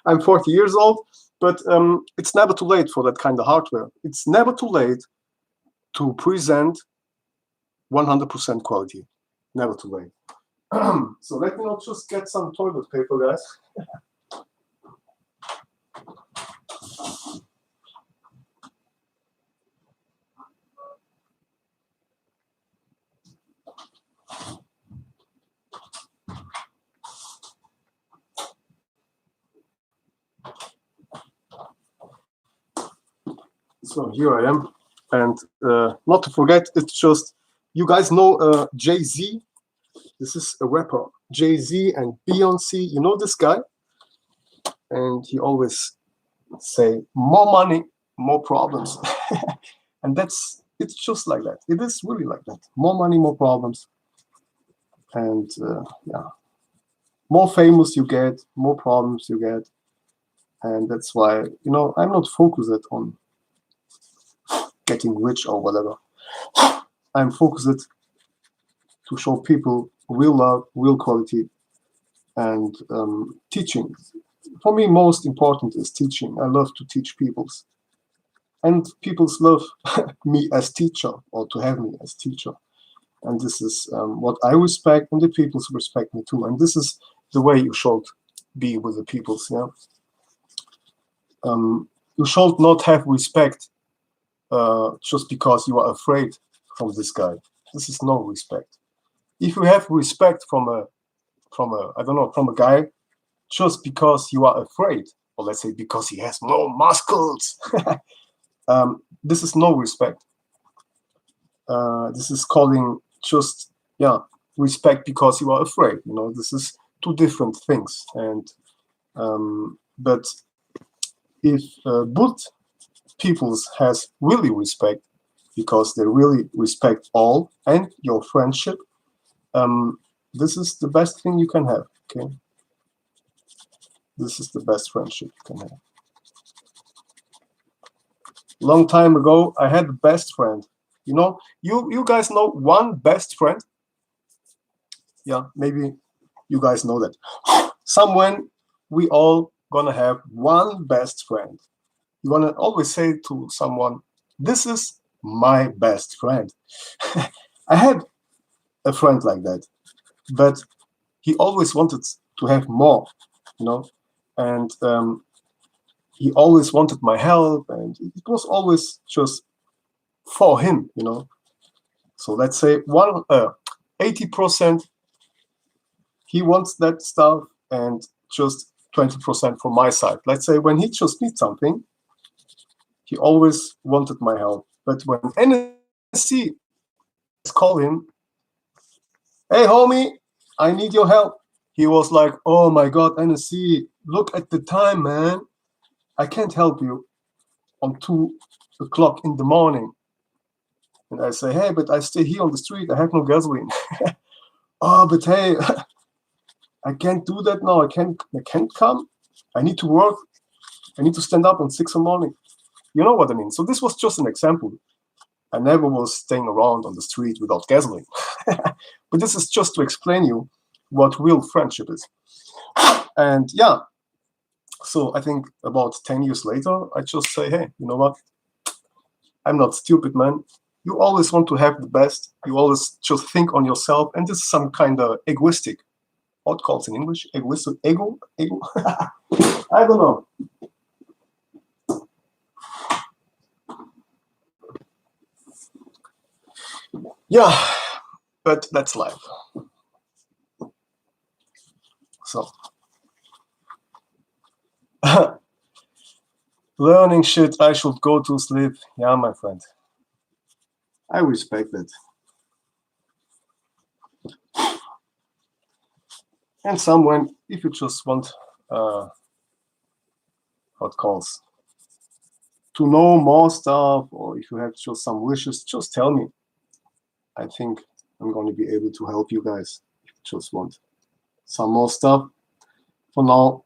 I'm 40 years old, but it's never too late for that kind of hardware. It's never too late to present 100% quality. Never too late. So let me not just get some toilet paper, guys. So here I am. And not to forget, it's just, you guys know Jay-Z? This is a rapper. Jay-Z and Beyonce, you know this guy? And he always say, more money, more problems. And it's just like that. It is really like that. More money, more problems. And yeah, more famous you get, more problems you get. And that's why, you know, I'm not focused on getting rich or whatever. I'm focused to show people real love, real quality, and teaching. For me, most important is teaching. I love to teach people. and people love me as teacher, or to have me as teacher. And this is what I respect, and the peoples respect me too. And this is the way you should be with the peoples. Yeah, you should not have respect just because you are afraid from this guy. This is no respect. If you have respect from a I don't know, from a guy just because you are afraid, or let's say because he has more muscles, this is no respect. This is calling just, yeah, respect because you are afraid. You know, this is two different things. And but if both peoples has really respect, because they really respect all and your friendship, this is the best thing you can have. Okay, this is the best friendship you can have. Long time ago, I had a best friend. You know, you guys know one best friend. Yeah, maybe you guys know that. Someone, we all gonna have one best friend. You're gonna always say to someone, "This is my best friend." I had a friend like that, but he always wanted to have more, you know, and he always wanted my help, and it was always just for him, you know. So let's say 80% he wants that stuff, and just 20% from my side. Let's say when he just needs something, he always wanted my help. But when NSC call him, "Hey homie, I need your help," he was like, "Oh my God, NSC, look at the time, man. I can't help you on 2 o'clock in the morning." And I say, "Hey, but I stay here on the street. I have no gasoline." "Oh, but hey, I can't do that now. I can't come. I need to work. I need to stand up on 6 in the morning." You know what I mean? So this was just an example. I never was staying around on the street without gasoline. But this is just to explain you what real friendship is. And yeah, so I think about 10 years later, I just say, "Hey, you know what? I'm not stupid, man. You always want to have the best. You always just think on yourself. And this is some kind of egoistic. What calls in English? Egoistic? Ego? I don't know. Yeah, but that's life." So, learning shit, I should go to sleep. Yeah, my friend. I respect that. And someone, if you just want, what calls, to know more stuff, or if you have just some wishes, just tell me. I think I'm going to be able to help you guys if you just want some more stuff. For now,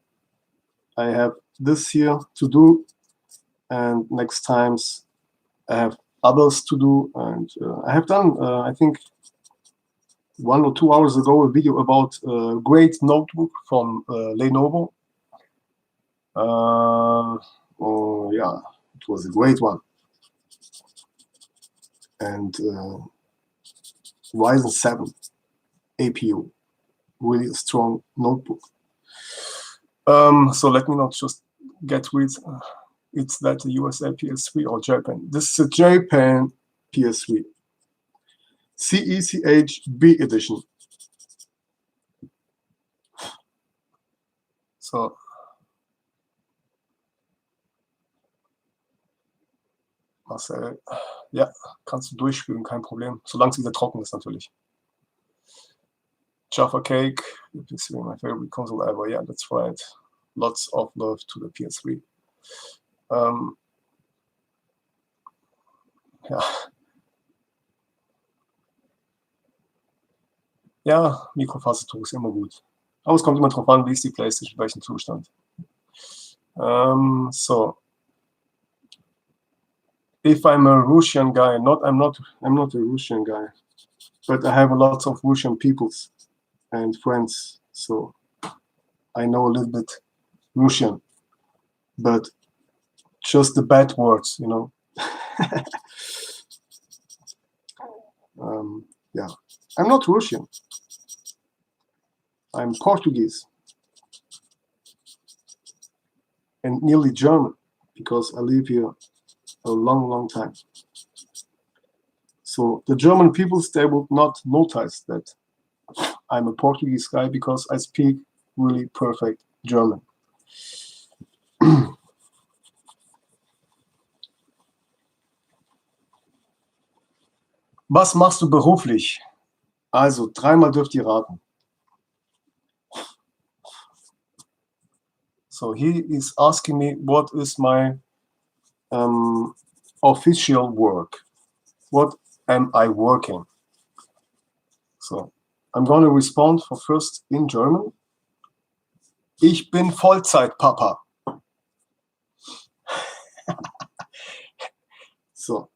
I have this here to do, and next times I have others to do. And I have done, I think, 1 or 2 hours ago, a video about a great notebook from Lenovo. Oh yeah, it was a great one. And Ryzen 7 APU, really a strong notebook. So let me not just get rid. It's that the USA PS3 or Japan. This is a Japan PS3. CECH-B edition. So. Marcel, ja, kannst du durchspülen, kein Problem. Solange es wieder trocken ist, natürlich. Jaffa Cake, the PS3, my favorite console ever. Yeah, that's right. Lots of love to the PS3. Ja. Ja, Mikrofasertuch ist immer gut. Aber es kommt immer drauf an, wie ist die PlayStation, welchen Zustand. So. If I'm a Russian guy, I'm not a Russian guy, but I have a lot of Russian peoples and friends, so I know a little bit Russian, but just the bad words, you know. Yeah, I'm not Russian. I'm Portuguese and nearly German because I live here a long, long time. So the German peoples, they would not notice that I'm a Portuguese guy because I speak really perfect German. Was machst du beruflich? Also, dreimal dürft ihr raten. So he is asking me what is my official work. What am I working? So I'm going to respond for first in German. Ich bin Vollzeitpapa. So,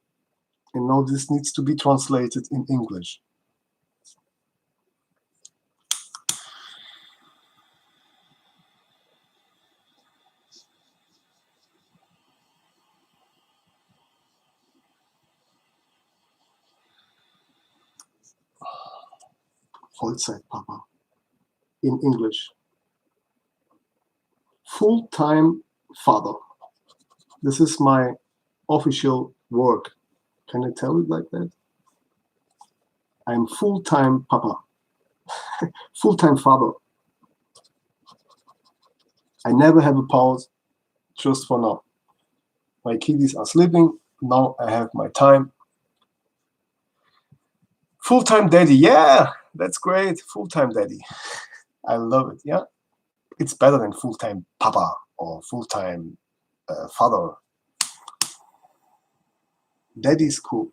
and now this needs to be translated in English. Vollzeitpapa in English. Full-time father. This is my official work. Can I tell it like that? I'm full-time papa. Full-time father. I never have a pause, just for now. My kiddies are sleeping. Now I have my time. Full-time daddy. Yeah, that's great. Full-time daddy. I love it. Yeah. It's better than full-time papa or full-time father. Daddy is cool.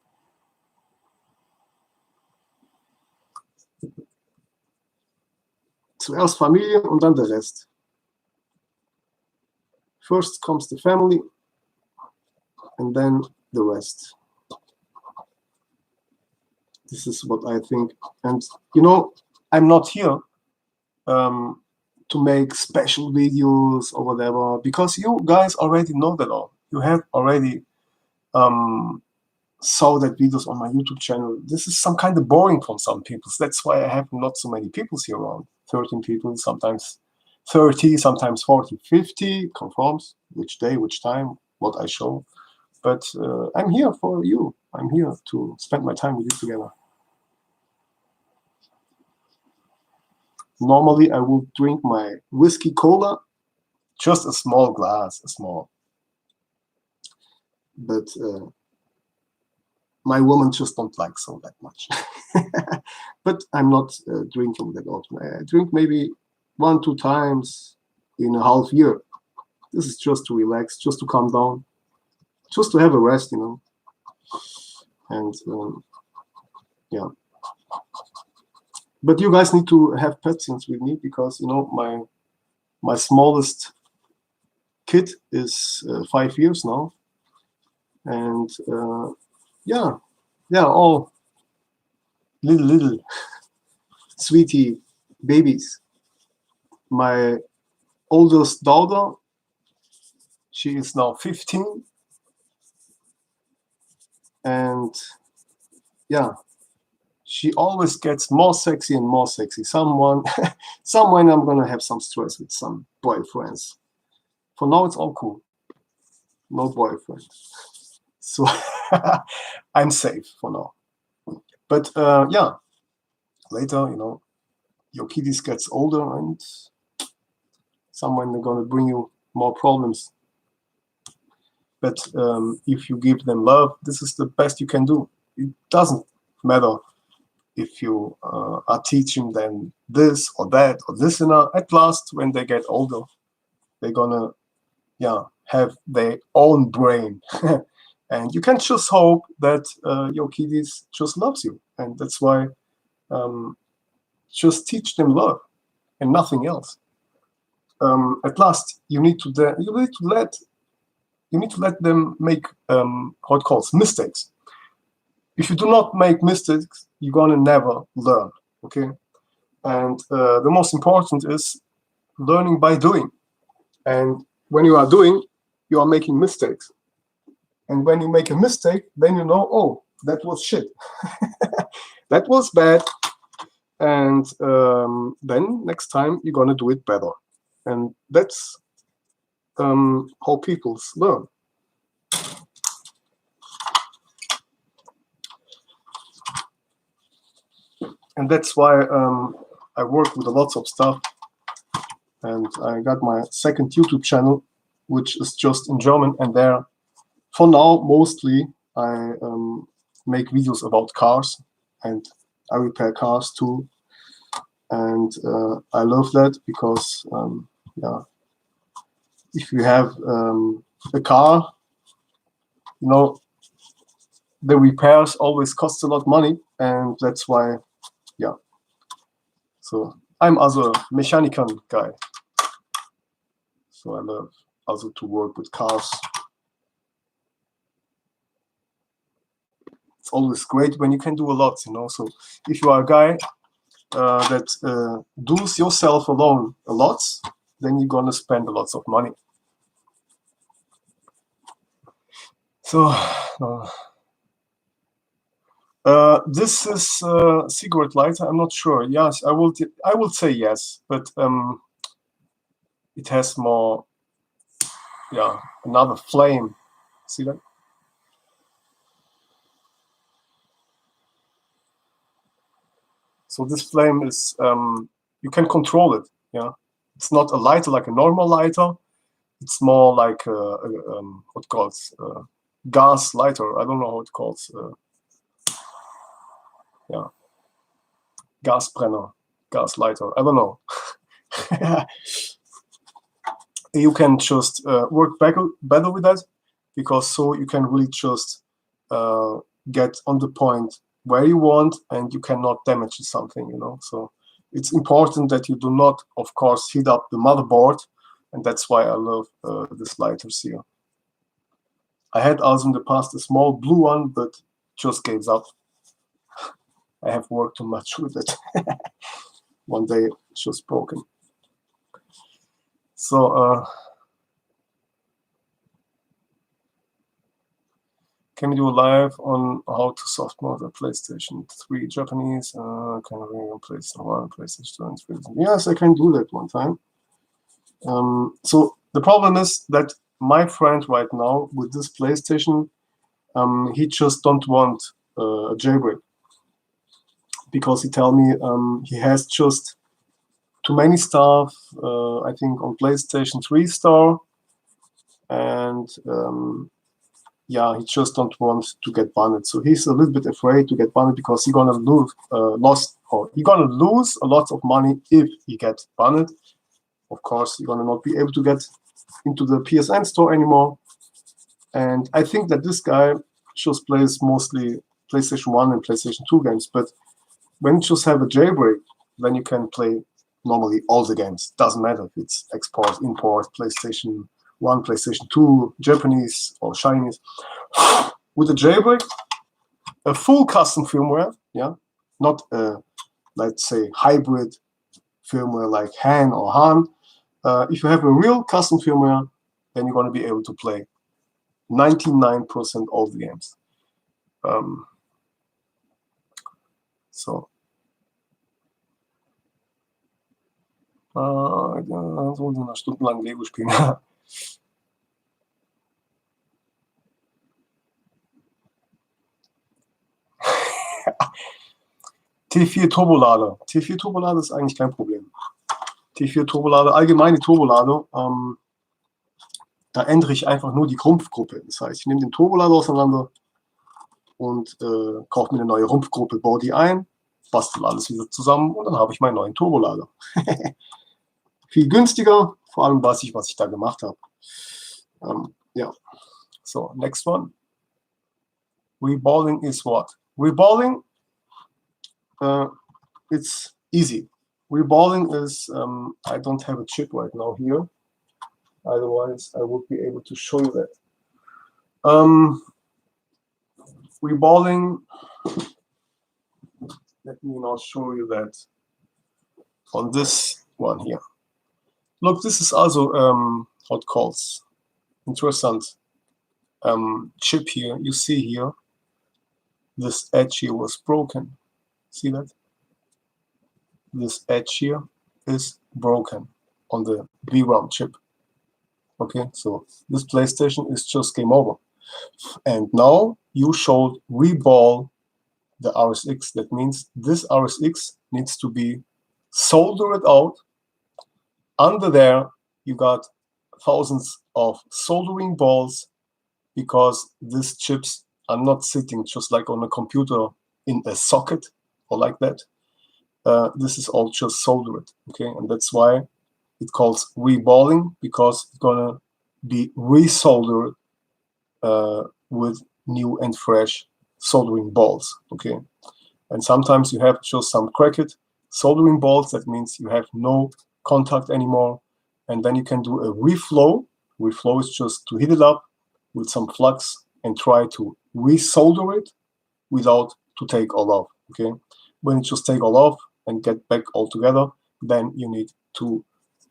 Zuerst Familie und dann der Rest. First comes the family and then the rest. This is what I think. And you know, I'm not here to make special videos or whatever, because you guys already know that all. You have already saw that videos on my YouTube channel. This is some kind of boring from some people. That's why I have not so many people here around. 13 people, sometimes 30, sometimes 40, 50, confirms which day, which time, what I show. But I'm here for you. I'm here to spend my time with you together. Normally, I would drink my whiskey cola, just a small glass, a small. But my woman just don't like so that much. But I'm not drinking that often. I drink maybe 1-2 times in a half year. This is just to relax, just to calm down, just to have a rest, you know. And yeah. But you guys need to have patience with me because, you know, my smallest kid is 5 years now. And yeah, all little sweetie babies. My oldest daughter, she is now 15, and yeah, she always gets more sexy and more sexy. Someone I'm gonna have some stress with some boyfriends. For now, it's all cool. No boyfriend. So I'm safe for now. But yeah, later, you know, your kiddies gets older and someone they're gonna bring you more problems. But if you give them love, this is the best you can do. It doesn't matter if you are teaching them this or that or this, and at last, when they get older, they're gonna, yeah, have their own brain. And you can just hope that your kiddies just loves you, and that's why just teach them love and nothing else. At last, you need to let them make how it calls mistakes. If you do not make mistakes, you're gonna never learn. Okay, and the most important is learning by doing. And when you are doing, you are making mistakes. And when you make a mistake, then you know, oh, that was shit. That was bad. And then next time you're gonna do it better. And that's how people learn. And that's why I work with a lot of stuff. And I got my second YouTube channel, which is just in German. And there, for now, mostly I make videos about cars, and I repair cars too. And I love that because, yeah, if you have a car, you know, the repairs always cost a lot of money, and that's why, yeah. So I'm also a mechanical guy. So I love also to work with cars. It's always great when you can do a lot, you know. So if you are a guy that does yourself alone a lot, then you're gonna spend a lot of money. So this is a cigarette lighter. I'm not sure. Yes, I will say yes, but it has more, yeah, another flame. See that? So this flame is you can control it. Yeah, it's not a lighter like a normal lighter. It's more like what calls gas lighter. I don't know how it calls. Yeah, gas brenner, gas lighter. I don't know. You can just work better with that, because so you can really just get on the point where you want, and you cannot damage something, you know. So it's important that you do not, of course, heat up the motherboard, and that's why I love this lighters here. I had also in the past a small blue one, but just gave up. I have worked too much with it. One day it's just broken. So can we do a live on how to soft mode a PlayStation 3 Japanese? Can I bring on PlayStation 1, PlayStation 2, and 3? Yes, I can do that one time. So the problem is that my friend right now with this PlayStation, he just don't want a jailbreak, because he tell me he has just too many stuff, I think, on PlayStation 3 store, and yeah, he just don't want to get banned. So he's a little bit afraid to get banned, because he's gonna lose a lot of money if he gets banned. Of course, you're gonna not be able to get into the PSN store anymore. And I think that this guy just plays mostly PlayStation 1 and PlayStation 2 games. But when you just have a jailbreak, then you can play normally all the games. Doesn't matter if it's export, import, PlayStation 1, PlayStation 2, Japanese or Chinese. With a jailbreak, a full custom firmware, yeah, not a, let's say, hybrid firmware like Han or Han. If you have a real custom firmware, then you're going to be able to play 99% of the games. So stundenlang Lego spielen. T4 Turbolader. T4 Turbolader ist eigentlich kein Problem. T4 Turbolader, allgemeine Turbolader, da ändere ich einfach nur die Rumpfgruppe. Das heißt, ich nehme den Turbolader auseinander und kaufe mir eine neue Rumpfgruppe, baue die ein, bastel alles wieder zusammen und dann habe ich meinen neuen Turbolader. Viel günstiger, vor allem weiß ich, was ich da gemacht habe. Ja, so, next one. Reballing is what? Reballing, it's easy. Reballing is, I don't have a chip right now here. Otherwise, I would be able to show you that. Reballing, let me now show you that on this one here. Look, this is also how it calls. Interessant. chip here, you see here, this edge here was broken. See that? This edge here is broken on the VRAM chip. Okay, so this PlayStation is just game over. And now you should reball the RSX. That means this RSX needs to be soldered out. Under there, you got thousands of soldering balls, because these chips are not sitting just like on a computer in a socket or like that. This is all just soldered, okay? And that's why it calls reballing, because it's gonna be resoldered with new and fresh soldering balls, okay? And sometimes you have just some cracked soldering balls. That means you have no contact anymore, and then you can do a reflow. Reflow is just to heat it up with some flux and try to resolder it without to take all off, okay? When it just take all off and get back all together, then you need to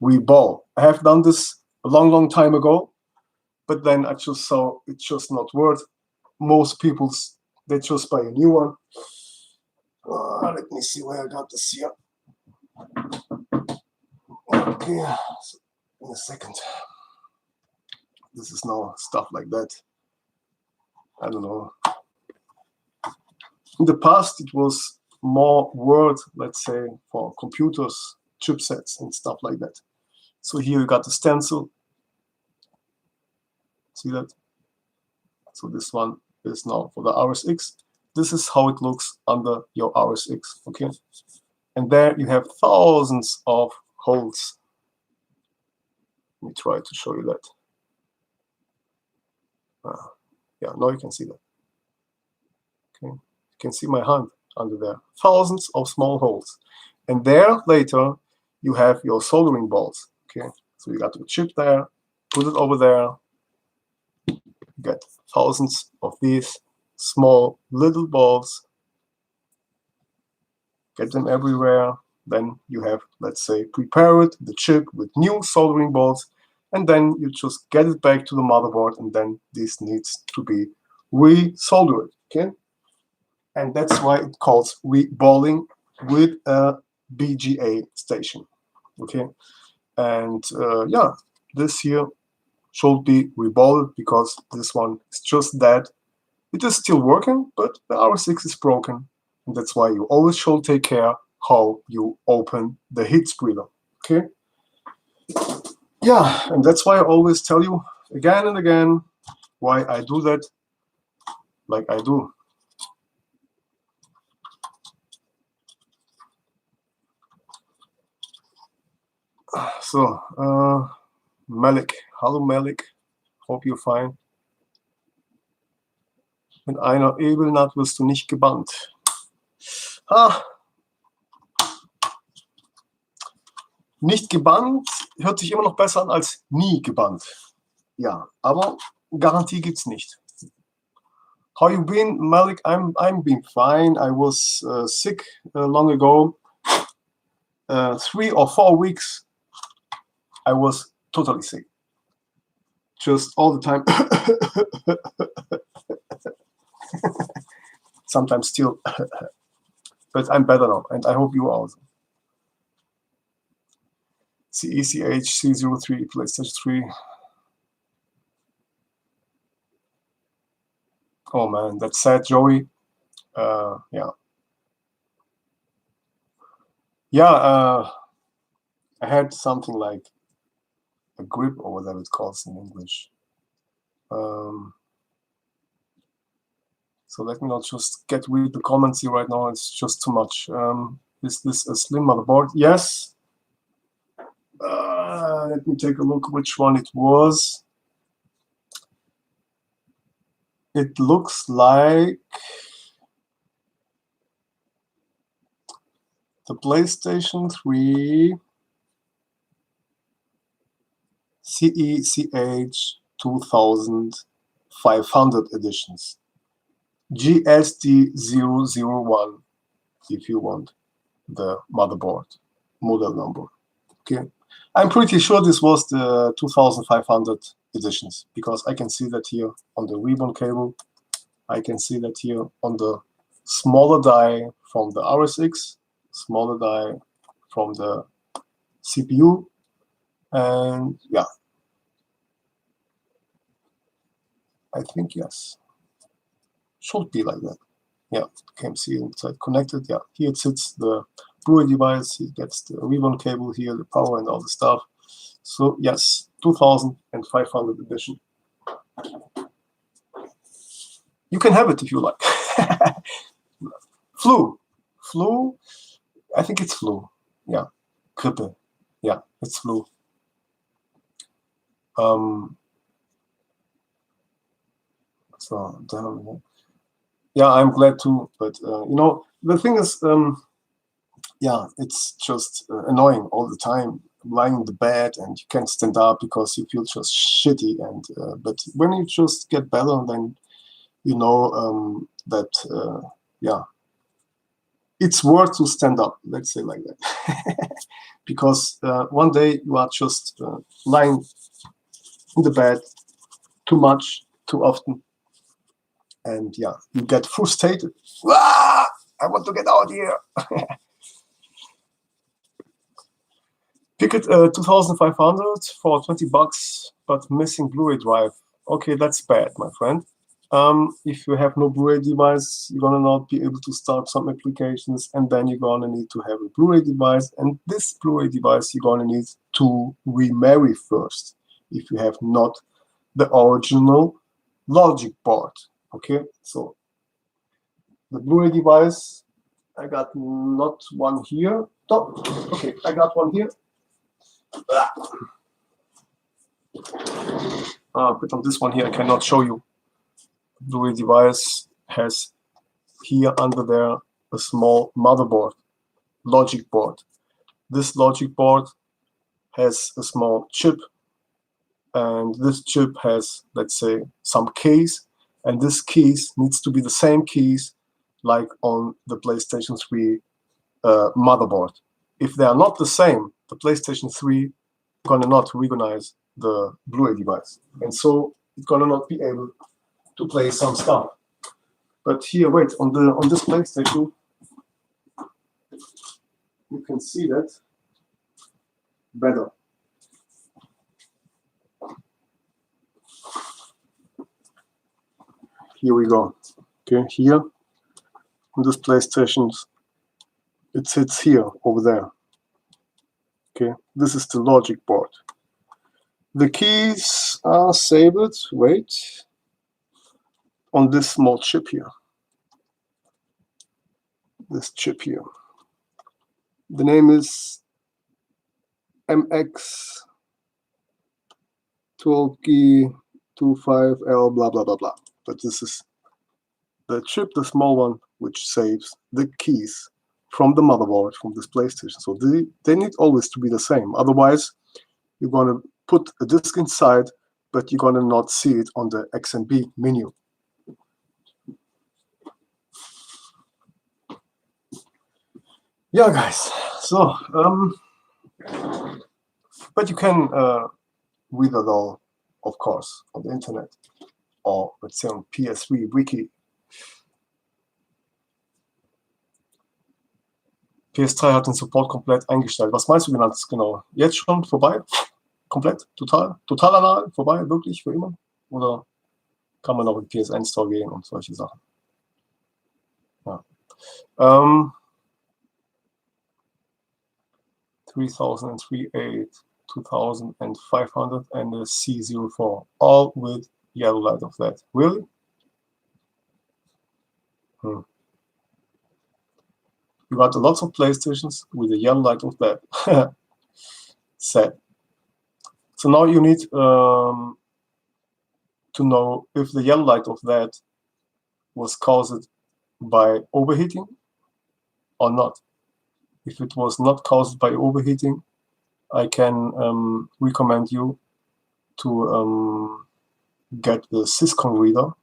reball. I have done this a long time ago, but then I just saw it's just not worth. Most people, they just buy a new one. Let me see where I got this here. Okay, so in a second. This is now stuff like that. I don't know. In the past, it was more worth, let's say, for computers, chipsets, and stuff like that. So here you got the stencil. See that? So this one is now for the RSX. This is how it looks under your RSX, okay? And there you have thousands of holes. Let me try to show you that. Yeah, now you can see that. Okay, you can see my hand under there. Thousands of small holes. And there later you have your soldering balls. Okay, so you got the chip there, put it over there. You get thousands of these small little balls. Get them everywhere. Then you have, let's say, prepared the chip with new soldering balls, and then you just get it back to the motherboard, and then this needs to be re-soldered, okay? And that's why it calls reballing with a BGA station, okay? And yeah, this here should be reballed, because this one is just dead. It is still working, but the RSX is broken, and that's why you always should take care how you open the heat spreader, okay? Yeah, and that's why I always tell you again and again why I do that like I do. So, Malik, hallo Malik, hope you're fine. Mit einer Ebelnaht wirst du nicht gebannt. Nicht gebannt hört sich immer noch besser an als nie gebannt. Ja, aber Garantie gibt's nicht. How you been, Malik? I'm been fine. I was sick long ago. 3 or 4 weeks I was totally sick. Just all the time. Sometimes still. But I'm better now, and I hope you are also. CECHC03, PlayStation 3. Oh man, that's sad, Joey. Yeah. Yeah, I had something like a grip, or whatever it calls in English. So let me not just read the comments here right now. It's just too much. Is this a slim motherboard? Yes. Let me take a look which one it was. It looks like the PlayStation 3 CECH 2500 editions. GSD001, if you want the motherboard model number. Okay, I'm pretty sure this was the 2500 editions, because I can see that here on the ribbon cable. I can see that here on the smaller die from the RSX, smaller die from the CPU, and yeah, I think yes, should be like that. Yeah, can see inside connected. Yeah, here it sits the Blu-ray device. It gets the ribbon cable here, the power and all the stuff. So yes, 2500 edition. You can have it if you like. Flu. I think it's flu. Yeah, Grippe. Yeah, it's flu. So yeah, I'm glad too. But you know, the thing is, yeah, it's just annoying all the time, lying in the bed and you can't stand up because you feel just shitty. And but when you just get better, then you know that yeah, it's worth to stand up. Let's say like that, because one day you are just lying in the bed too much, too often, and yeah, you get frustrated. Ah, I want to get out here. Pick it 2500 for 20 bucks, but missing Blu-ray drive. Okay, that's bad, my friend. If you have no Blu-ray device, you're gonna not be able to start some applications, and then you're gonna need to have a Blu-ray device, and this Blu-ray device you're gonna need to remarry first if you have not the original logic board. Okay, so the Blu-ray device, I got not one here. Oh, okay, I got one here. But on this one here, I cannot show you. Blu-ray device has here under there a small motherboard, logic board. This logic board has a small chip, and this chip has, let's say, some keys, and this keys needs to be the same keys like on the PlayStation 3 motherboard. If they are not the same, the PlayStation 3 gonna not recognize the Blu-ray device, and so it's gonna not be able to play some stuff. But here, wait, on this PlayStation, you can see that better. Here we go. Okay, here on this PlayStation, it sits here over there. Okay, this is the logic board. The keys are saved, wait, on this small chip here. This chip here. The name is MX12G25L blah blah blah blah. But this is the chip, the small one, which saves the keys from the motherboard, from this PlayStation. So they need always to be the same. Otherwise, you're going to put a disk inside, but you're going to not see it on the XMB menu. Yeah, guys. So, but you can read it all, of course, on the internet, or let's say on PS3 Wiki. PS3 hat den Support komplett eingestellt. Was meinst du genau? Jetzt schon vorbei? Komplett? Total anal? Vorbei? Wirklich? Für immer? Oder kann man auch in PSN Store gehen und solche Sachen? Ja. 3003, 2500 and the C04, all with yellow light of that. Really? You got lots of PlayStations with a yellow light of that. Sad. So now you need to know if the yellow light of that was caused by overheating or not. If it was not caused by overheating, I can recommend you to get the Syscon reader.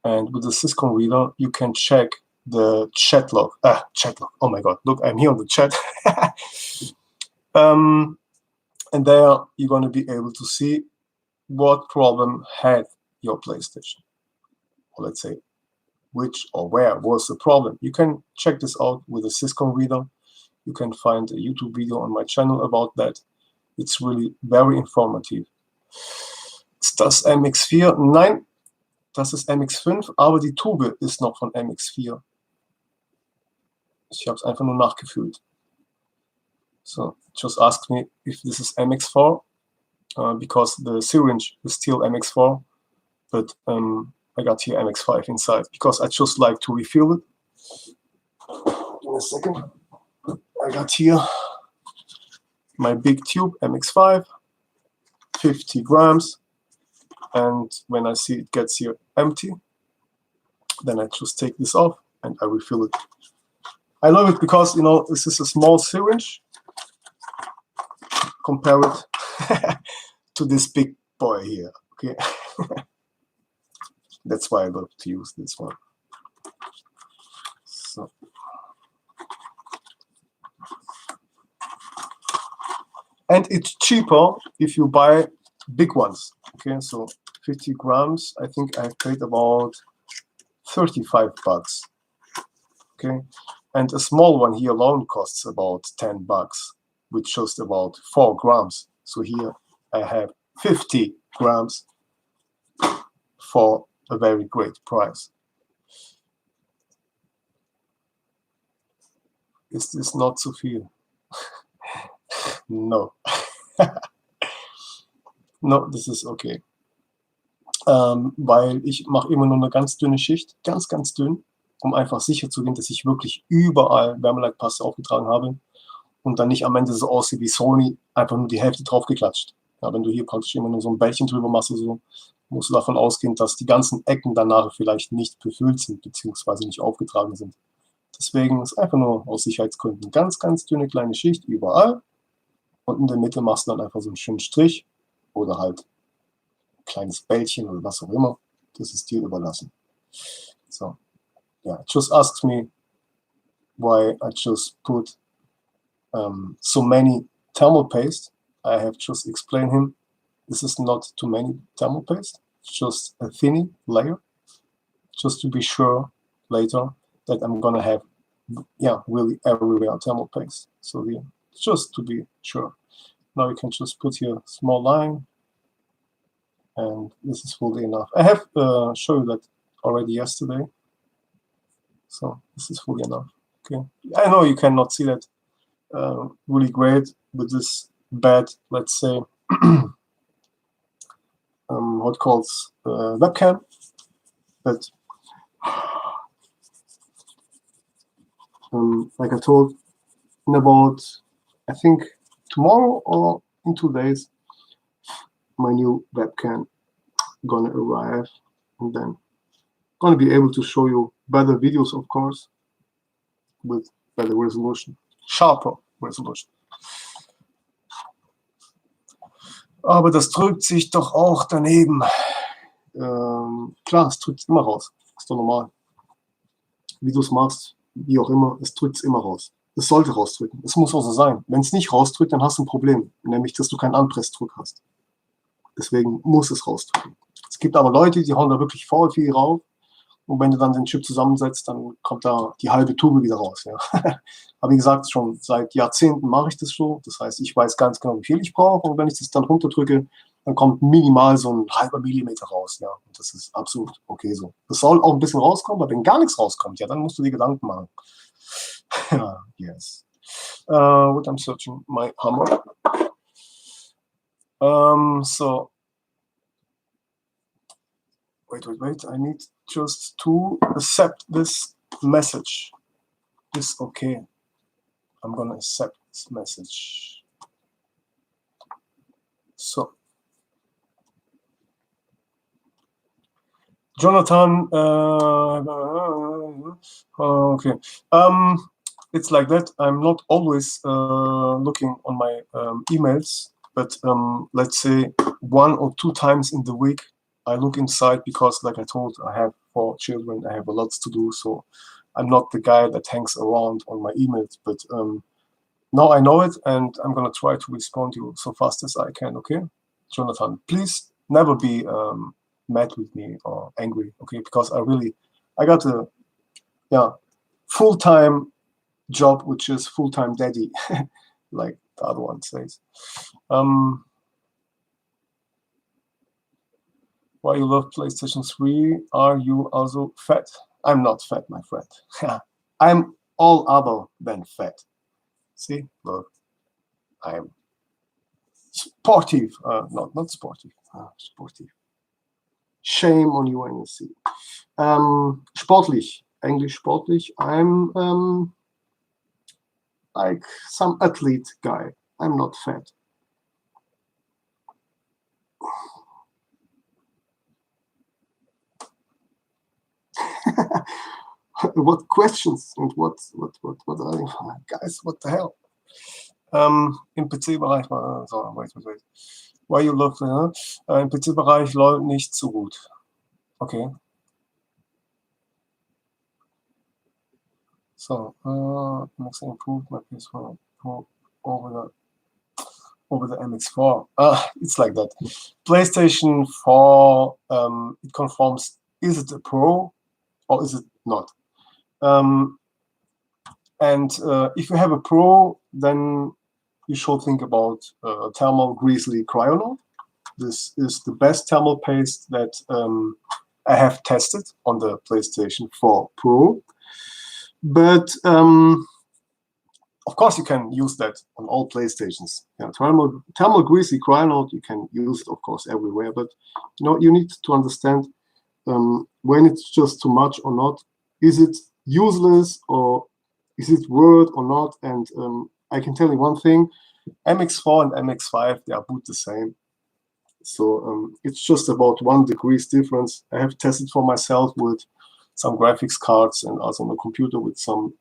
And with the Syscon reader, you can check the chat log. Chat log. Oh my God! Look, I'm here on the chat. And there you're going to be able to see what problem had your PlayStation, or let's say which or where was the problem. You can check this out with a Syscom reader. You can find a YouTube video on my channel about that. It's really very informativ. Ist das MX4? Nein, das ist MX5, aber die Tube ist noch von MX4. Ich habe es einfach nur nachgefüllt. So, just ask me if this is MX4, because the syringe is still MX4, but I got here MX5 inside, because I just like to refill it. Give me a second. I got here my big tube, MX5, 50 grams, and when I see it gets here empty, then I just take this off and I refill it. I love it because, you know, this is a small syringe. Compare it to this big boy here, okay? That's why I love to use this one. So. And it's cheaper if you buy big ones, okay? So 50 grams, I think I paid about 35 bucks, okay? And a small one here alone costs about 10 bucks, which just about 4 grams. So here I have 50 grams for a very great price. Is this not so viel? No. No, this is okay. Weil ich mache immer nur eine ganz dünne Schicht, ganz dünn, um einfach sicher zu gehen, dass ich wirklich überall Wärmeleitpaste aufgetragen habe und dann nicht am Ende so aussieht wie Sony, einfach nur die Hälfte draufgeklatscht. Ja, wenn du hier praktisch immer nur so ein Bällchen drüber machst, so, musst du davon ausgehen, dass die ganzen Ecken danach vielleicht nicht befüllt sind, beziehungsweise nicht aufgetragen sind. Deswegen ist einfach nur aus Sicherheitsgründen ganz dünne kleine Schicht überall. Und in der Mitte machst du dann einfach so einen schönen Strich oder halt ein kleines Bällchen oder was auch immer. Das ist dir überlassen. So, yeah, just asks me why I just put so many thermal paste. I have just explained him this is not too many thermal paste. It's just a thin layer, just to be sure later that I'm gonna have, yeah, really everywhere thermal paste. So here, just to be sure. Now you can just put here a small line, and this is fully enough. I have shown you that already yesterday, so this is fully enough. Okay, I know you cannot see that really great with this bad, let's say, what calls webcam, but like I told, in about, I think, tomorrow or in 2 days, my new webcam gonna arrive, and then gonna be able to show you better videos, of course, with better resolution, sharper resolution. Aber das drückt sich doch auch daneben. Klar, es drückt immer raus. Ist doch normal. Wie du es machst, wie auch immer, es drückt es immer raus. Es sollte rausdrücken. Es muss auch so sein. Wenn es nicht rausdrückt, dann hast du ein Problem. Nämlich, dass du keinen Anpressdruck hast. Deswegen muss es rausdrücken. Es gibt aber Leute, die hauen da wirklich voll viel rauf. Und wenn du dann den Chip zusammensetzt, dann kommt da die halbe Tube wieder raus. Ja. Aber wie gesagt, schon seit Jahrzehnten mache ich das so. Das heißt, ich weiß ganz genau, wie viel ich brauche. Und wenn ich das dann runterdrücke, dann kommt minimal so ein halber Millimeter raus. Ja. Und das ist absolut okay so. Das soll auch ein bisschen rauskommen, aber wenn gar nichts rauskommt, ja, dann musst du dir Gedanken machen. Yes. What I'm searching, my hammer. So, wait. I need just to accept this message. Is okay. I'm gonna accept this message. So, Jonathan, okay. It's like that. I'm not always looking on my emails, but let's say 1 or 2 times in the week, I look inside because, like I told, I have 4 children. I have a lot to do, so I'm not the guy that hangs around on my emails. But now I know it, and I'm gonna try to respond to you so fast as I can. Okay, Jonathan, please never be mad with me or angry, okay? Because I got a full-time job, which is full-time daddy, like the other one says. Why you love PlayStation 3? Are you also fat? I'm not fat, my friend. I'm all other than fat. See, look, I'm sportive. Not sportive. Sportive. Shame on you, NSC. Sportlich. English sportlich. I'm like some athlete guy. I'm not fat. What questions and what are you, guys? What the hell? Im PC-Bereich war so, wait. Why you love im PC-Bereich läuft nicht so gut. Okay. So next improved my PS4 over the MX4. It's like that. PlayStation 4 it conforms. Is it a Pro or is it not? And if you have a Pro, then you should think about thermal Grizzly Cryonaut. This is the best thermal paste that I have tested on the PlayStation 4 Pro. But of course, you can use that on all PlayStations. Yeah, thermal Grizzly Cryonaut, you can use it, of course, everywhere. But you need to understand when it's just too much or not. Is it useless or is it worth or not? And I can tell you one thing: MX4 and MX5, they are both the same. So it's just about 1 degree difference. I have tested for myself with some graphics cards and also on the computer with some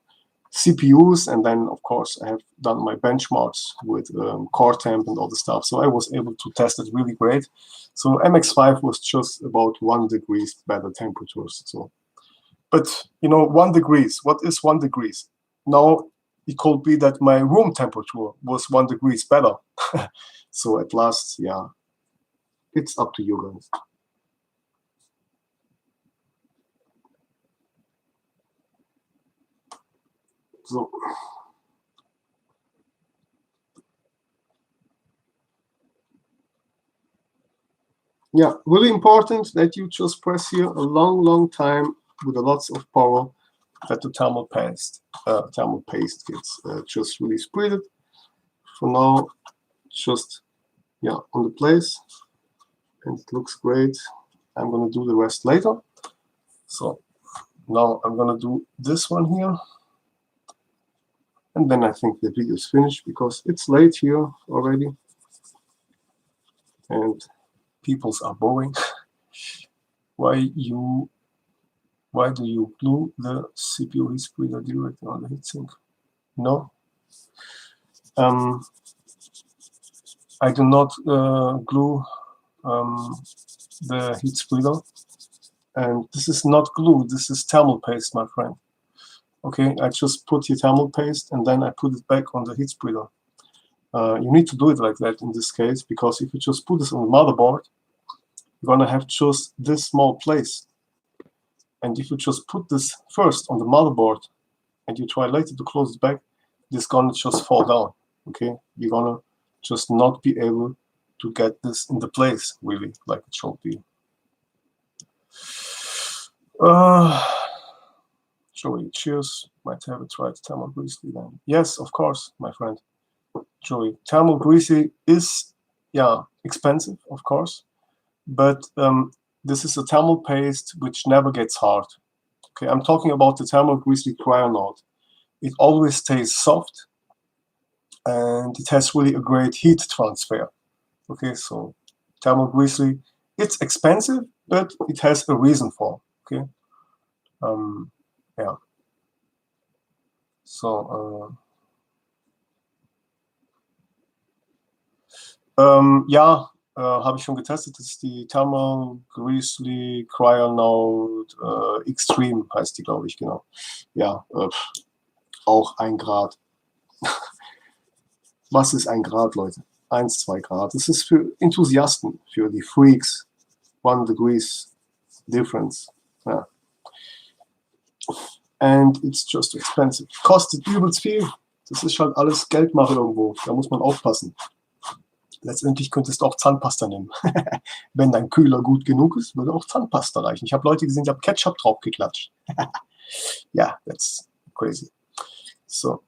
CPUs, and then of course I have done my benchmarks with core temp and all the stuff. So I was able to test it really great. So MX5 was just about 1 degree better temperatures. So, but 1 degree. What is 1 degree? Now it could be that my room temperature was 1 degree better. So at last, yeah, it's up to you guys. So, yeah, really important that you just press here a long time with a lots of power that the thermal paste gets just really spread. For now, just on the place, and it looks great. I'm gonna do the rest later. So now I'm gonna do this one here. And then I think the video is finished because it's late here already. And peoples are boring. Why do you glue the CPU heat spreader directly on the heatsink? No. I do not glue the heat spreader. And this is not glue, this is thermal paste, my friend. Okay, I just put the thermal paste and then I put it back on the heat spreader. You need to do it like that in this case, because if you just put this on the motherboard, you're gonna have just this small place. And if you just put this first on the motherboard and you try later to close it back, it's gonna just fall down. Okay, you're gonna just not be able to get this in the place really like it should be. Joey, cheers. Might have tried thermal greasy then. Yes, of course, my friend. Joey, thermal greasy is expensive, of course, but this is a thermal paste which never gets hard. Okay, I'm talking about the thermal greasy Cryonaut. It always stays soft and it has really a great heat transfer. Okay, so thermal greasy, it's expensive, but it has a reason for. Okay, yeah. So habe ich schon getestet. Das ist die Thermal Grizzly Cryonaut Extreme heißt die, glaube ich, genau. Ja, auch 1 Grad. Was ist 1 Grad, Leute? 1-2 Grad. Das ist für Enthusiasten, für die Freaks. 1 degrees difference. Ja. And it's just expensive. Kostet übelst viel. Das ist halt alles Geldmache irgendwo. Da muss man aufpassen. Letztendlich könntest du auch Zahnpasta nehmen. Wenn dein Kühler gut genug ist, würde auch Zahnpasta reichen. Ich habe Leute gesehen, die haben Ketchup drauf geklatscht. Yeah, that's crazy. So,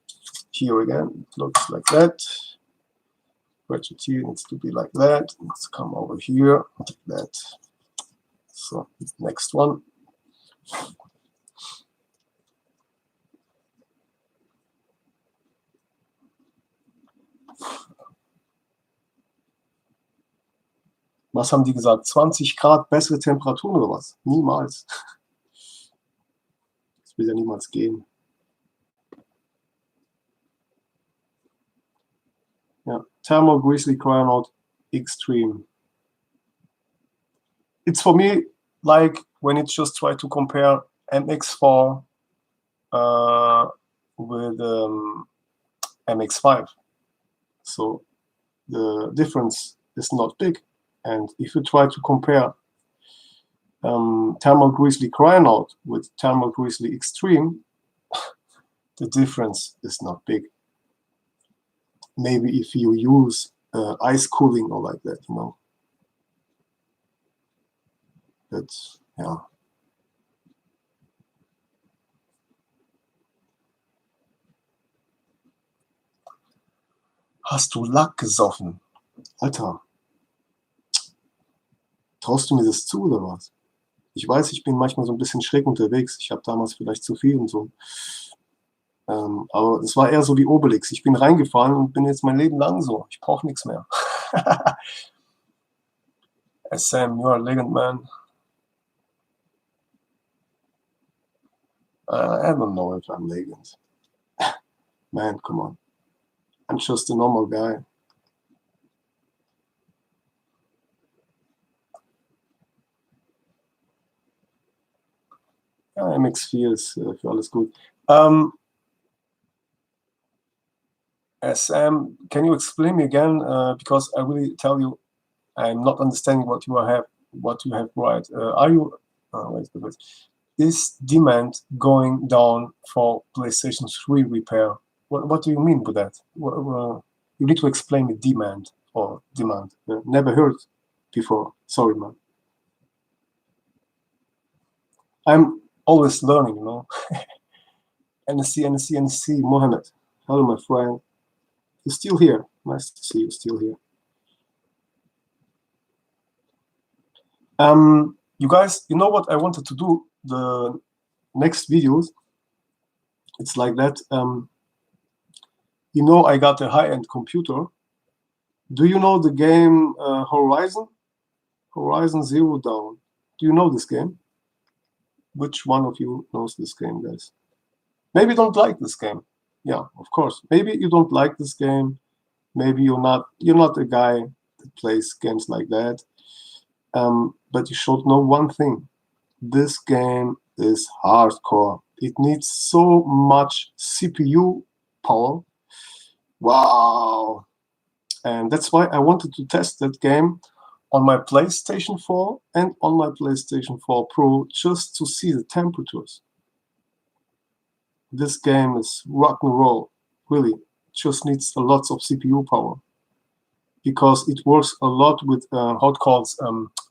here again, it looks like that. Ratchet here needs to be like that. Let's come over here, like that. So, next one. Was haben die gesagt? 20 Grad bessere Temperaturen oder was? Niemals. Das will ja niemals gehen. Yeah, Thermal Grizzly Cryonaut Extreme. It's for me like when it just try to compare MX4 with MX5. So the difference is not big. And if you try to compare Thermal Grizzly Cryonaut with Thermal Grizzly Extreme, the difference is not big. Maybe if you use ice cooling or like that, you know. But yeah. Hast du Lack gesoffen? Alter. Traust du mir das zu oder was? Ich weiß, ich bin manchmal so ein bisschen schräg unterwegs. Ich habe damals vielleicht zu viel und so. Aber es war eher so wie Obelix. Ich bin reingefallen und bin jetzt mein Leben lang so. Ich brauche nichts mehr. Sam, you're a legend, man. I don't know if I'm legend. Man, come on. I'm just a normal guy. Ja, MX4 ist für alles gut. Sam, can you explain me again? Because I really tell you, I'm not understanding what you have right. Are you? Wait. Is demand going down for PlayStation 3 repair? What do you mean by that? You need to explain me demand or demand. Never heard before. Sorry, man. I'm always learning, you know. NSC, Mohammed. Hello, my friend. You're still here. Nice to see you still here. You guys, you know what I wanted to do? The next videos, it's like that. You know, I got a high-end computer. Do you know the game Horizon? Horizon Zero Dawn. Do you know this game? Which one of you knows this game, guys? Maybe you don't like this game. Yeah, of course. Maybe you don't like this game. Maybe you're not a guy that plays games like that. But you should know one thing. This game is hardcore. It needs so much CPU power. Wow. And that's why I wanted to test that game on my PlayStation 4 and on my PlayStation 4 Pro just to see the temperatures. This game is rock and roll, really. Just needs a lot of CPU power because it works a lot with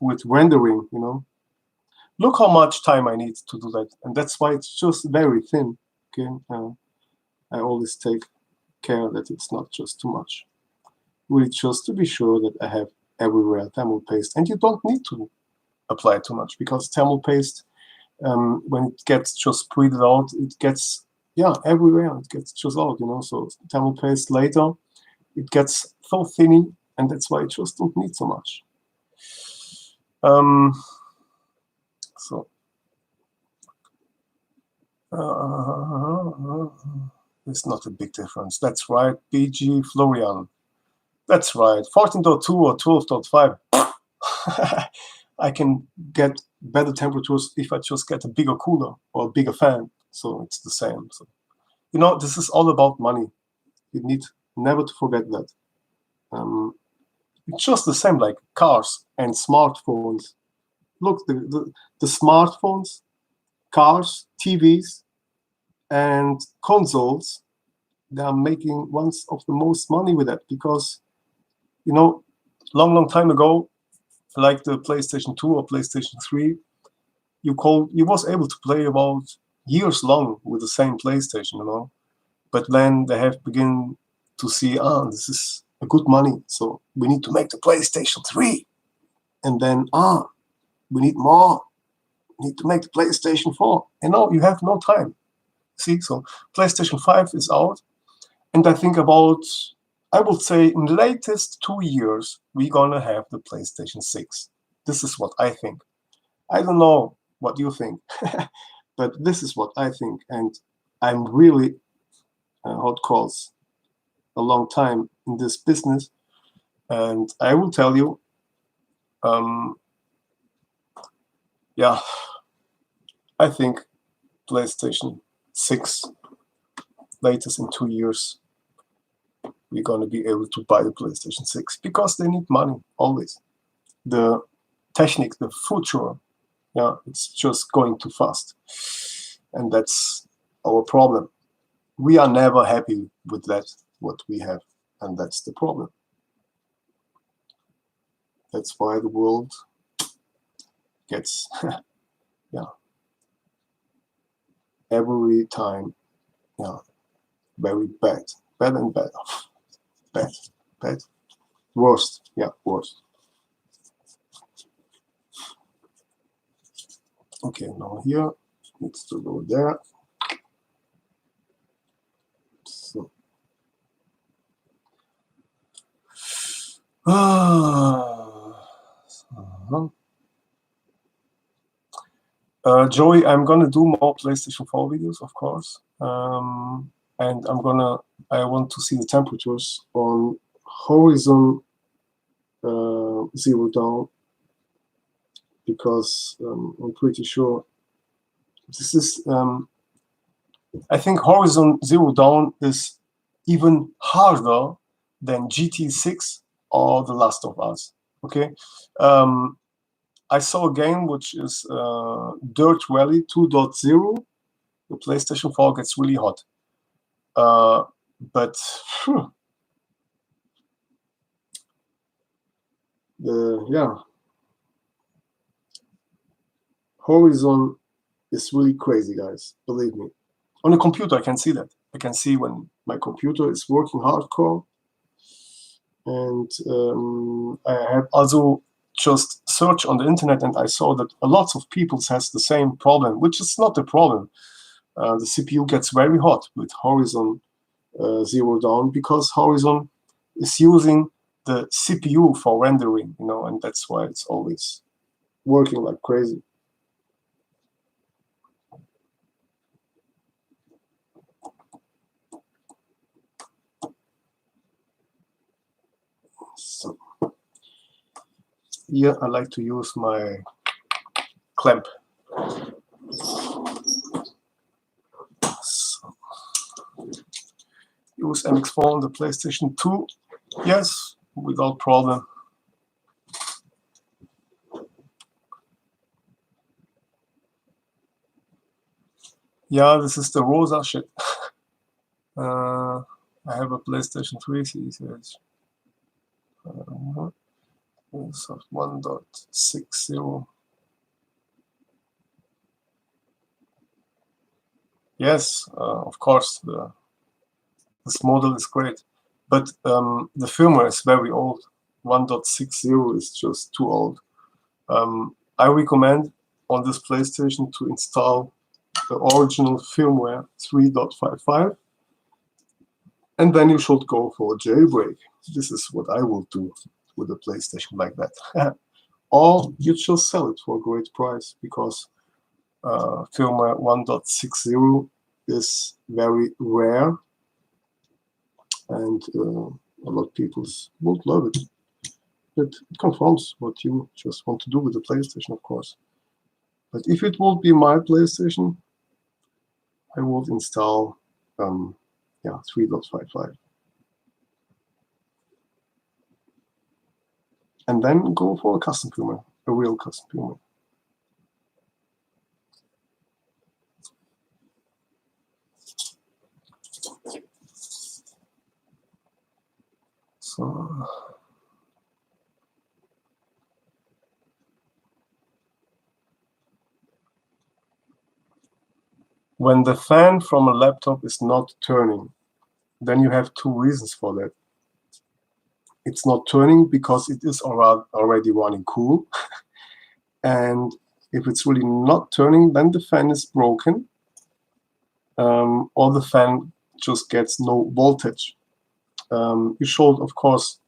with rendering, you know. Look how much time I need to do that, and that's why it's just very thin. Okay, I always take care that it's not just too much. Really, just to be sure that I have everywhere thermal paste, and you don't need to apply too much because thermal paste, when it gets just spread out, it gets everywhere. It gets just out, you know. So thermal paste later, it gets so thinny, and that's why I just don't need so much. So it's not a big difference. That's right, BG Florian. That's right, 14.2 or 12.5. I can get better temperatures if I just get a bigger cooler or a bigger fan. So it's the same. So, you know, this is all about money. You need never to forget that. It's just the same like cars and smartphones. Look, the smartphones, cars, TVs, and consoles, they are making one of the most money with that because, you know, long time ago, like the PlayStation 2 or PlayStation 3, you was able to play about years long with the same PlayStation, you know. But then they have begun to see, this is a good money, so we need to make the PlayStation 3. And then, we need more. We need to make the PlayStation 4. And now you have no time. See, so PlayStation 5 is out. And I think I would say in the latest 2 years, we're gonna have the PlayStation 6. This is what I think. I don't know what you think, but this is what I think. And I'm really, hot calls, a long time in this business. And I will tell you, yeah, I think PlayStation 6, latest in 2 years, we're going to be able to buy the PlayStation 6 because they need money always. The technique, the future, yeah, it's just going too fast. And that's our problem. We are never happy with that, what we have. And that's the problem. That's why the world gets, yeah, every time, yeah, very bad. Bad and bad. Bad. Worst. Yeah, worst. Okay, now here needs to go there. So, Joey, I'm gonna do more PlayStation 4 videos, of course, and I want to see the temperatures on Horizon Zero Dawn because I'm pretty sure this is. I think Horizon Zero Dawn is even harder than GT6 or The Last of Us. Okay, I saw a game which is Dirt Rally 2.0. The PlayStation 4 gets really hot, but yeah, Horizon is really crazy, guys. Believe me. On a computer, I can see that. I can see when my computer is working hardcore. And I have also just searched on the internet and I saw that a lot of people has the same problem, which is not a problem. The CPU gets very hot with Horizon Zero Dawn because Horizon is using the CPU for rendering, you know, and that's why it's always working like crazy. So here I like to use my clamp. So, use MX4 on the PlayStation 2. Yes, without problem. Yeah, this is the Rosa shit. I have a PlayStation 3, he says. Soft 1.60. Yes, of course, this model is great, but the firmware is very old. 1.60 is just too old. I recommend on this PlayStation to install the original firmware 3.55, and then you should go for a jailbreak. This is what I will do with a PlayStation like that. Or you just sell it for a great price because firmware 1.60 is very rare, and a lot of people won't love it. But it confirms what you just want to do with the PlayStation, of course. But if it would be my PlayStation, I would install 3.55. and then go for a custom firmware, a real custom firmware. So when the fan from a laptop is not turning, then you have two reasons for that. It's not turning because it is already running cool. And if it's really not turning, then the fan is broken, or the fan just gets no voltage. You should, of course,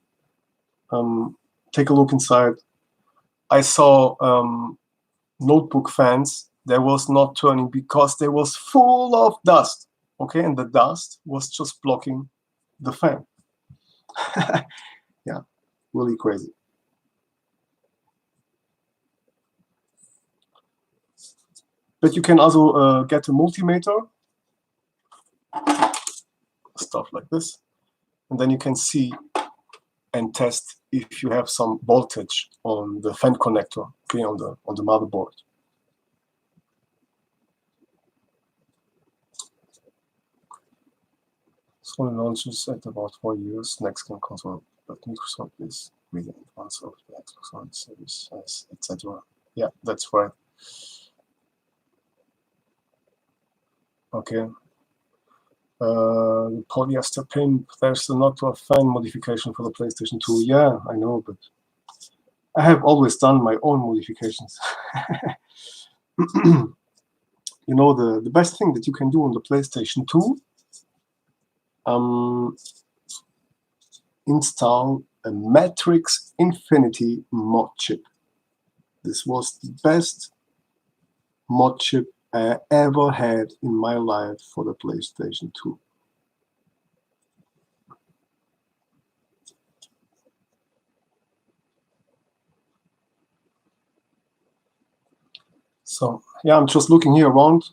take a look inside. I saw notebook fans that was not turning because they was full of dust. Okay, and the dust was just blocking the fan. Yeah, really crazy. But you can also get a multimeter, stuff like this, and then you can see and test if you have some voltage on the fan connector, okay, on the motherboard. Sony launches at about 4 years. Next gen console, but Microsoft is really advanced of the Xbox One Series S, etc. Yeah, that's right. Okay. Polyester pin. There's not a fan modification for the PlayStation 2. Yeah, I know, but I have always done my own modifications. You know, the best thing that you can do on the PlayStation 2, install a Matrix Infinity mod chip. This was the best mod chip I ever had in my life for the PlayStation 2. So yeah, I'm just looking here around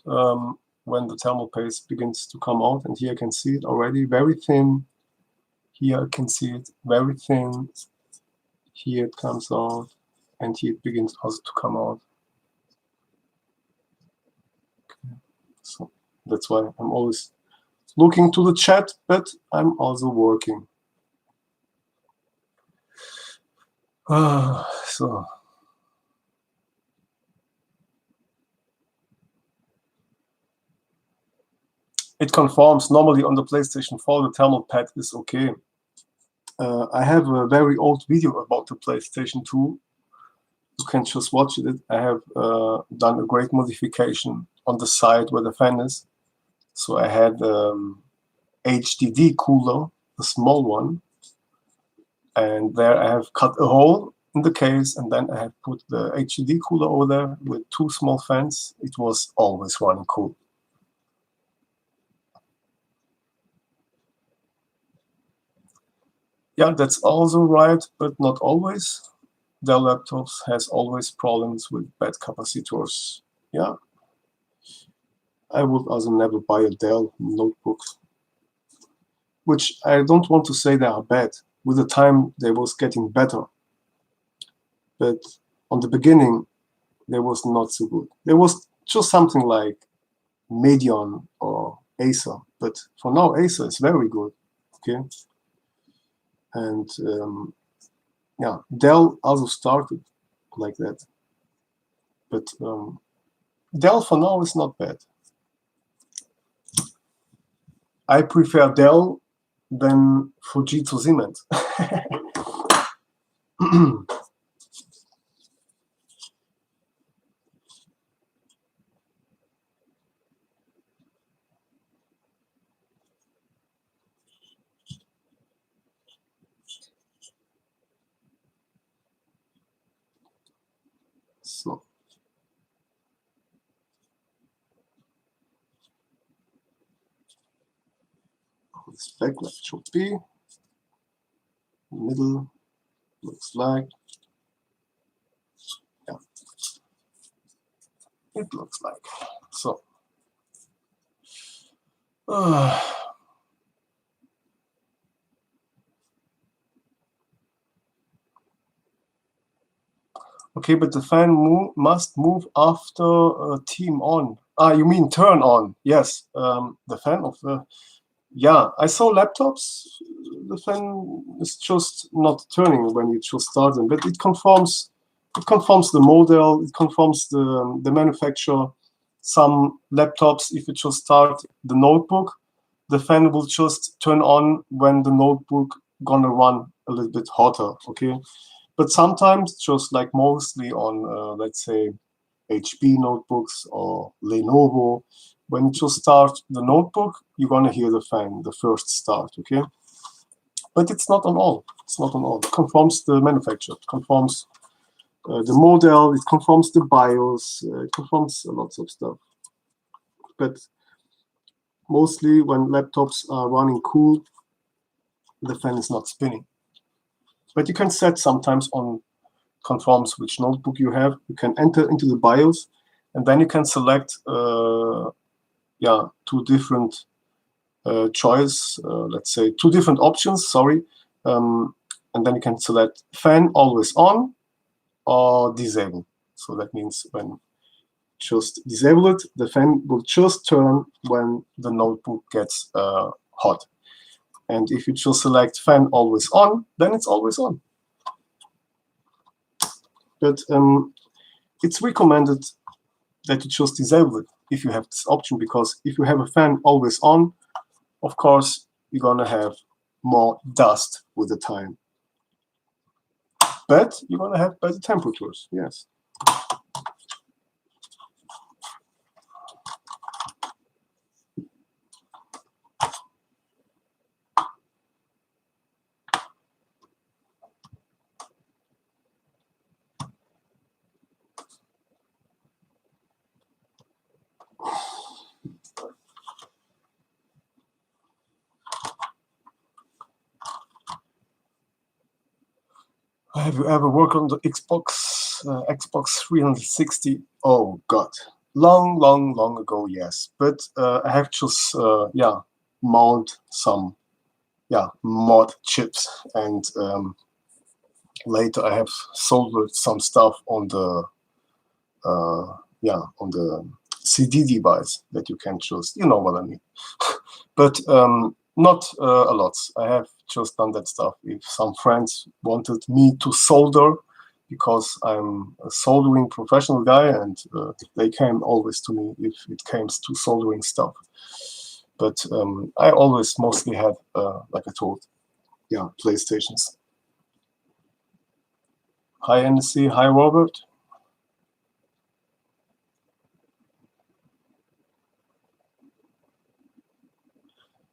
when the thermal paste begins to come out, and here I can see it already very thin. Here I can see it very thin. Here it comes out, and here it begins also to come out. Okay. So that's why I'm always looking to the chat, but I'm also working. So it conforms normally on the PlayStation 4. The thermal pad is okay. I have a very old video about the PlayStation 2. You can just watch it. I have done a great modification on the side where the fan is. So I had HDD cooler, a small one, and there I have cut a hole in the case, and then I have put the HDD cooler over there with two small fans. It was always running cool. Yeah, that's also right, but not always. Dell laptops has always problems with bad capacitors. Yeah, I would also never buy a Dell notebook, which I don't want to say they are bad. With the time, they was getting better. But on the beginning, they was not so good. There was just something like Medion or Acer. But for now, Acer is very good. Okay. And yeah, Dell also started like that. But Dell for now is not bad. I prefer Dell than Fujitsu Siemens. So this backlight should be middle, looks like, yeah, it looks like. So Okay, but the fan must move after team on. Ah, you mean turn on? Yes, the fan of the. Yeah, I saw laptops. The fan is just not turning when you just start them, but it conforms. It conforms the model. It conforms the manufacturer. Some laptops, if you just start the notebook, the fan will just turn on when the notebook gonna run a little bit hotter. Okay, but sometimes, just like mostly on let's say HP notebooks or Lenovo, when you just start the notebook, you're gonna hear the fan, the first start, okay? But it's not on all. It's not on all. It conforms the manufacturer, it conforms the model, it conforms the BIOS, it conforms lots of stuff. But mostly when laptops are running cool, the fan is not spinning. But you can set sometimes on conforms which notebook you have. You can enter into the BIOS, and then you can select two different choice, let's say two different options, sorry, and then you can select fan always on or disable. So that means when just disable it, the fan will just turn when the notebook gets hot. And if you just select fan always on, then it's always on. But it's recommended that you just disable it if you have this option, because if you have a fan always on, of course, you're gonna have more dust with the time. But you're gonna have better temperatures, yes. Have you ever worked on the Xbox 360? Oh God, long ago, yes. But I have just mount some mod chips, and later I have soldered some stuff on the on the CD device that you can choose. You know what I mean. But not a lot. I have just done that stuff. If some friends wanted me to solder, because I'm a soldering professional guy, and they came always to me if it came to soldering stuff. But I always mostly had, like I told, PlayStations. Hi NSC, hi Robert.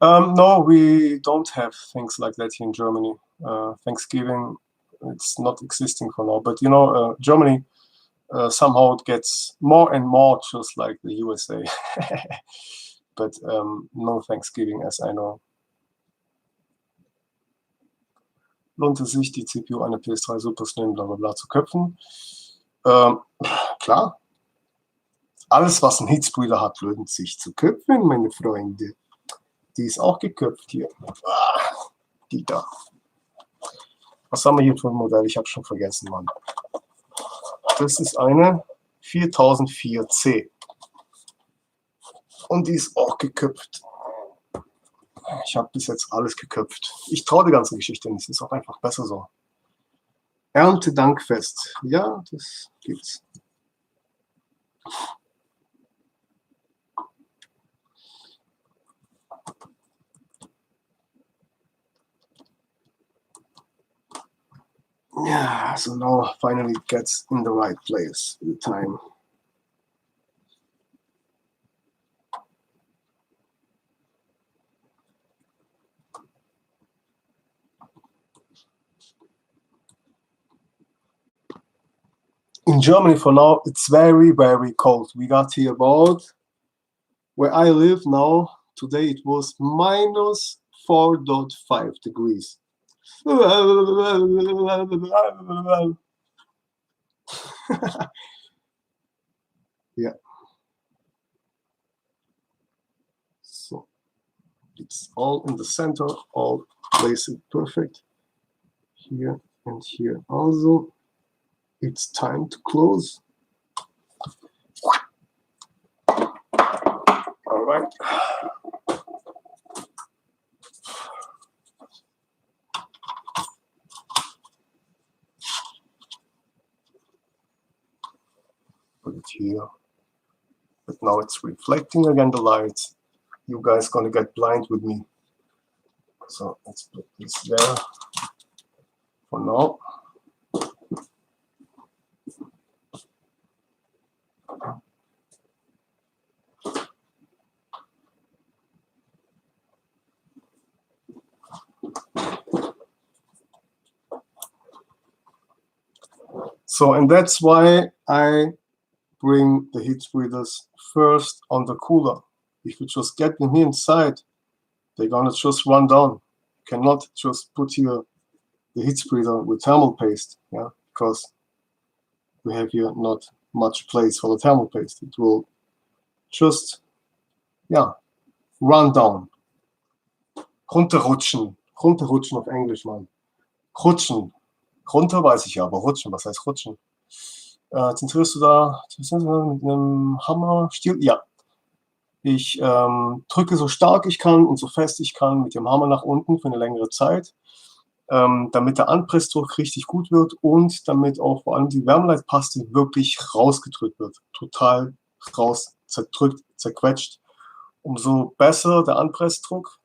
No, we don't have things like that here in Germany. Thanksgiving, it's not existing for now. But you know, Germany somehow it gets more and more just like the USA. But no Thanksgiving, as I know. Lohnt es sich, die CPU einer PS3 Super Slim bla bla bla zu köpfen? Klar. Alles, was einen Hitzbrüder hat, lohnt sich zu köpfen, meine Freunde. Die ist auch geköpft hier. Die da. Was haben wir hier für ein Modell? Ich habe schon vergessen, Mann. Das ist eine 4004C. Und die ist auch geköpft. Ich habe bis jetzt alles geköpft. Ich traue der ganzen Geschichte nicht. Es ist auch einfach besser so. Erntedankfest. Ja, das gibt's. Yeah, so now finally it gets in the right place with the time. In Germany for now, it's very cold. We got here about, where I live now, today it was minus 4.5 degrees. Yeah. So it's all in the center, all placed perfect. Here and here also. it's time to close. All right. Put it here. But now it's reflecting again the light. You guys gonna get blind with me. So let's put this there for now. So, and that's why I bring the heat spreaders first on the cooler. If you just get them here inside, they're gonna just run down. You cannot just put here the heat spreader with thermal paste, yeah, because we have here not much place for the thermal paste. It will just, yeah, run down. Runterrutschen. Runterrutschen auf Englisch, Mann. Rutschen. Runter weiß ich ja, aber rutschen, was heißt rutschen? Zentrierst du da mit einem Hammerstiel? Ja. Ich drücke so stark ich kann und so fest ich kann mit dem Hammer nach unten für eine längere Zeit, damit der Anpressdruck richtig gut wird und damit auch vor allem die Wärmeleitpaste wirklich rausgedrückt wird. Total raus, zerdrückt, zerquetscht. Umso besser der Anpressdruck,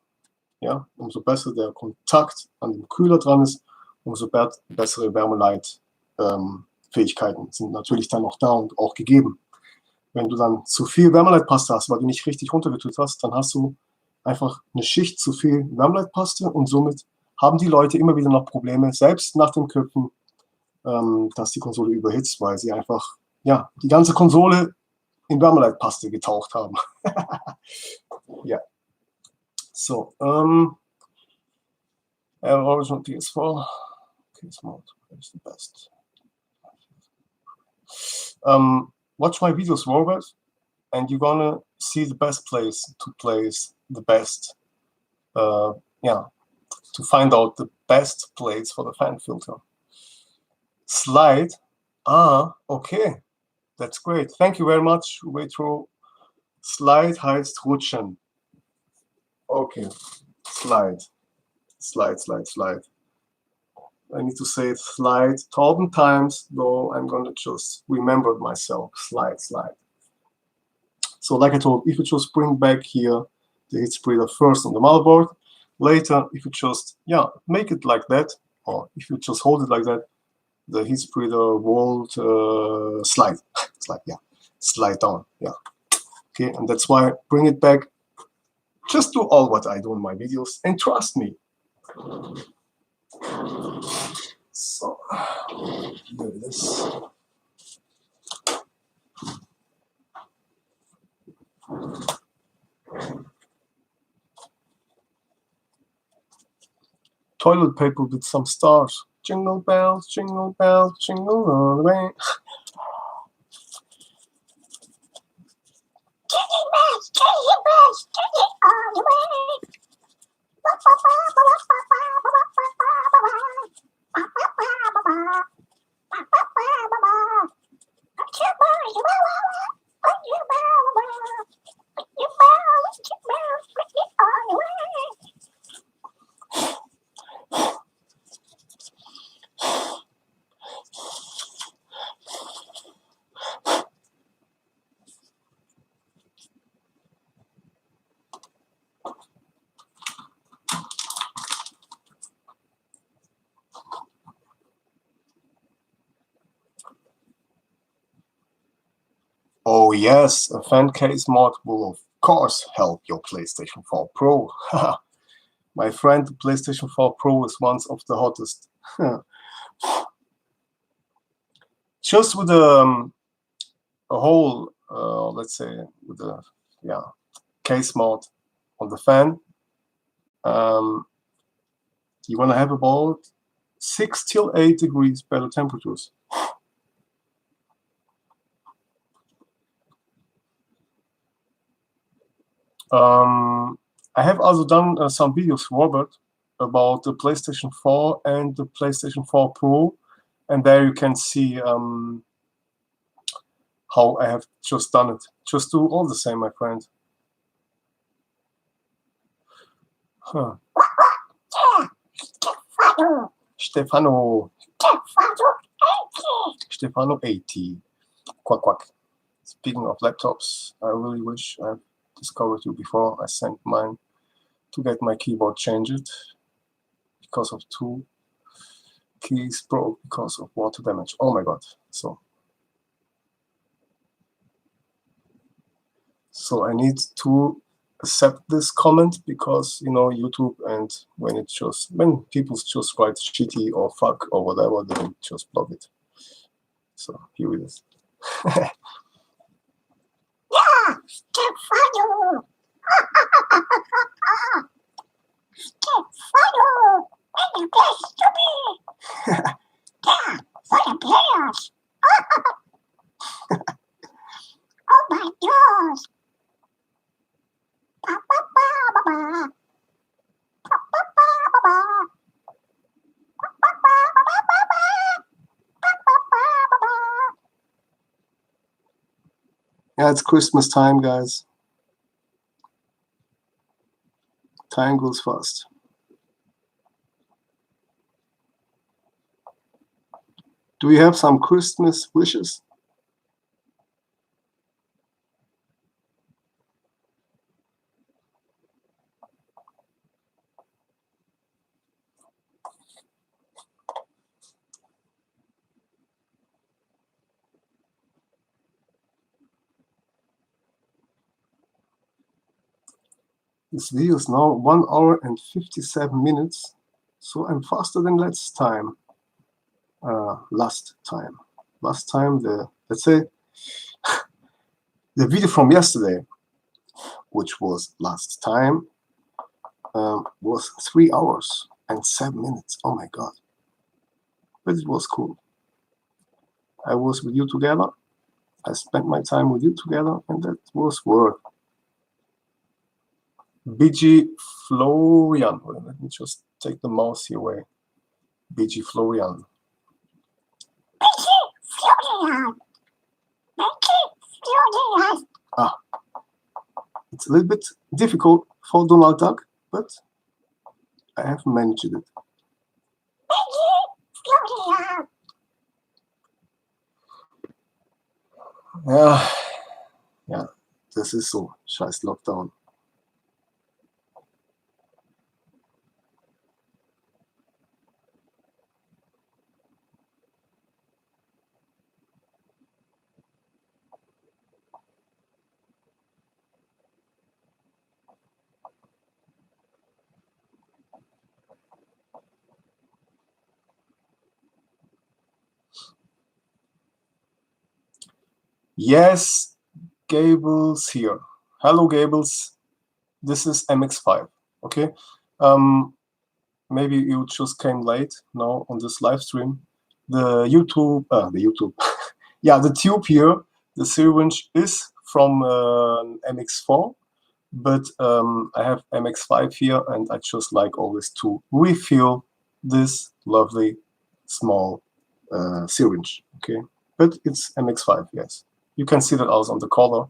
ja, umso besser der Kontakt an dem Kühler dran ist, umso bessere Wärmeleitfähigkeiten sind natürlich dann auch da und auch gegeben. Wenn du dann zu viel Wärmeleitpaste hast, weil du nicht richtig runtergedrückt hast, dann hast du einfach eine Schicht zu viel Wärmeleitpaste und somit haben die Leute immer wieder noch Probleme, selbst nach dem Köpfen, dass die Konsole überhitzt, weil sie einfach, ja, die ganze Konsole in Wärmeleitpaste getaucht haben. Ja. So, original PS4. Case mode is the best. Watch my videos, Robert, and you're gonna see the best place to place the best, yeah, to find out the best place for the fan filter. Slide, okay, that's great. Thank you very much, Retro. Slide heißt rutschen. Okay, slide. I need to say slide 1,000 times, though I'm going to just remember it myself. Slide. So like I told, if you just bring back here the heat spreader first on the motherboard, later if you just, yeah, make it like that, or if you just hold it like that, the heat spreader will slide down, yeah. Okay, and that's why bring it back. Just do all what I do in my videos, and trust me. So, do this. Toilet paper with some stars. Jingle bells, jingle all the way.
Jingle bells, all the way.
Oh yes, a fan case mod will of course help your PlayStation 4 Pro. My friend, the PlayStation 4 Pro is one of the hottest. Just with a whole, let's say, with a case mod on the fan, you want to have about 6 till 8 degrees better temperatures. I have also done some videos, Robert, about the PlayStation 4 and the PlayStation 4 Pro And there you can see how I have just done it. Just do all the same, my friend. Huh. Stefano. Stefano 80. Quack quack. Speaking of laptops, I really wish I discovered you before I sent mine to get my keyboard changed because of 2 keys broke because of water damage. Oh my god. So I need to accept this comment because, you know, YouTube, and when people just write shitty or fuck or whatever, they just block it. So here it is.
Yeah, Stefano. Stefano, and the best to be. Yeah, for the players. Oh my gosh. Ba ba ba ba ba. Ba ba ba ba ba. Ba ba ba ba ba ba. Ba ba ba ba ba.
Yeah, it's Christmas time, guys. Time goes fast. Do we have some Christmas wishes? This video is now 1 hour and 57 minutes, so I'm faster than last time. Last time, let's say, the video from yesterday, which was last time, was 3 hours and 7 minutes. Oh my god. But it was cool. I was with you together. I spent my time with you together, and that was worth. BG Florian. Wait, let me just take the mouse here away. BG Florian. Ah, it's a little bit difficult for Donald Duck, but I have managed it. Ja, das ist so. Scheiß Lockdown. Yes, Gables here. Hello, Gables. This is MX5. Okay. Maybe you just came late now on this live stream. The YouTube, yeah, the tube here, the syringe is from MX4, but I have MX5 here, and I just like always to refill this lovely small syringe. Okay, but it's MX5, yes. You can see that also on the color.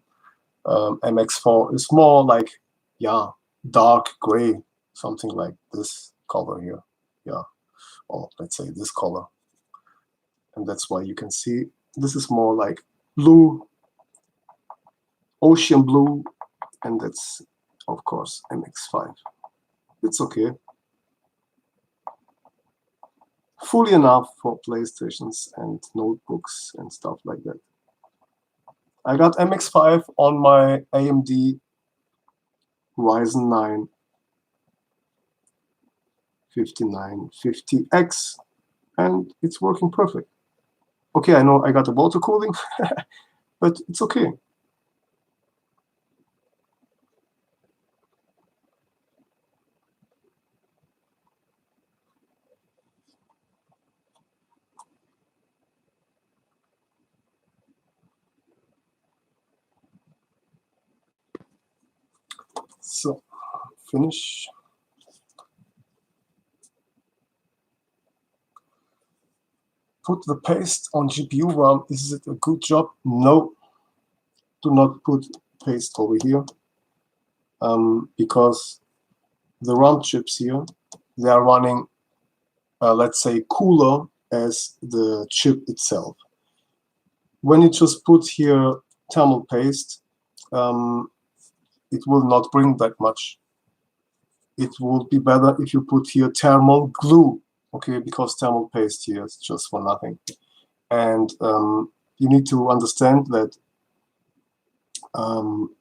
MX4 is more like, yeah, dark gray, something like this color here, yeah, or let's say this color, and that's why you can see this is more like blue, ocean blue, and that's of course MX5. It's okay, fully enough for PlayStations and notebooks and stuff like that. I got MX5 on my AMD Ryzen 9 5950X, and it's working perfect. Okay, I know I got the water cooling, but it's okay. So, finish. put the paste on GPU RAM. Is it a good job? No. Do not put paste over here, because the RAM chips here, they are running, let's say, cooler as the chip itself. When you just put here thermal paste, it will not bring that much. It would be better if you put here thermal glue, okay, because thermal paste here is just for nothing. And you need to understand that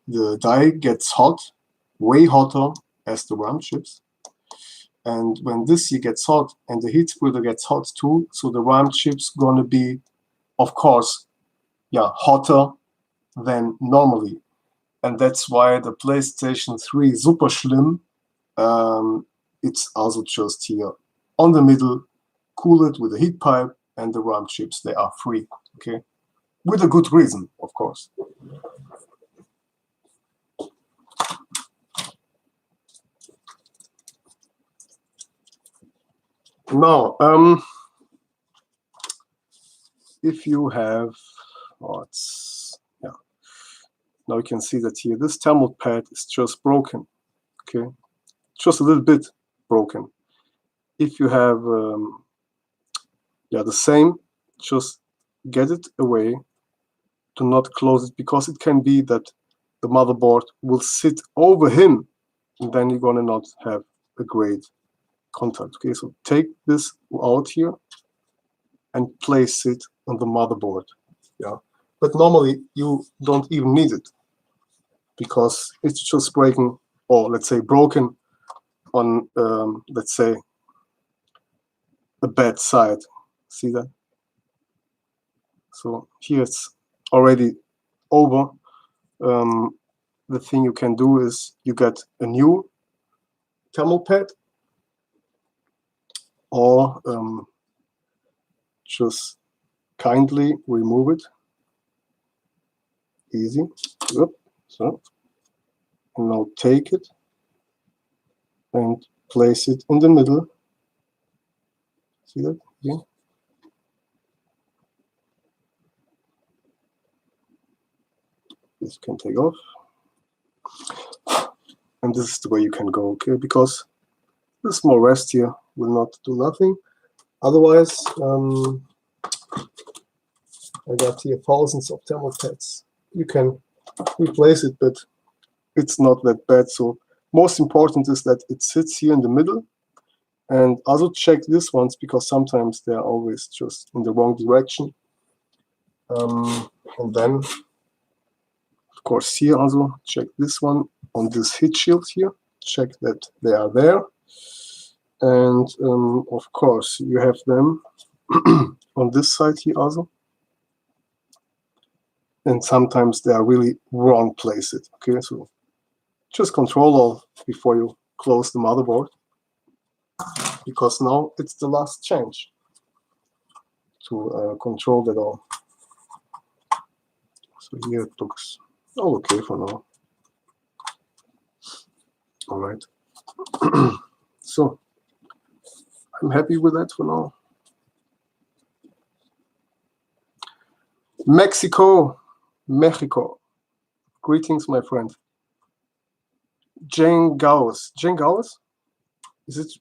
the die gets hot, way hotter as the RAM chips. And when this here gets hot and the heat splitter gets hot too, so the RAM chip's gonna be, of course, yeah, hotter than normally. And that's why the PlayStation 3 Super Slim, it's also just here on the middle, cool it with a heat pipe, and the RAM chips, they are free, okay? With a good reason, of course. Now, if you have, now you can see that here, this thermal pad is just broken, okay? Just a little bit broken. If you have, the same, just get it away. Do not close it, because it can be that the motherboard will sit over him, and then you're gonna not have a great contact. Okay, so take this out here and place it on the motherboard. Yeah, but normally you don't even need it, because it's just breaking, or let's say broken on, let's say, a bad side. See that? So here it's already over. The thing you can do is you get a new thermal pad, or just kindly remove it. Easy. Yep. So now take it and place it in the middle. See that? Yeah. This can take off. And this is the way you can go, okay? Because the small rest here will not do nothing. Otherwise, I got here thousands of thermal pads. You can replace it, but it's not that bad. So most important is that it sits here in the middle. And also check this ones, because sometimes they're always just in the wrong direction. And then, of course, here also check this one on this heat shield here. Check that they are there. And of course, you have them on this side here also. And sometimes they are really wrong placed. Okay, so just control all before you close the motherboard, because now it's the last change to control that all. So here it looks all okay for now. All right. So I'm happy with that for now. Mexico. Greetings, my friend. Jane Gauss. Jane Gauss? Is it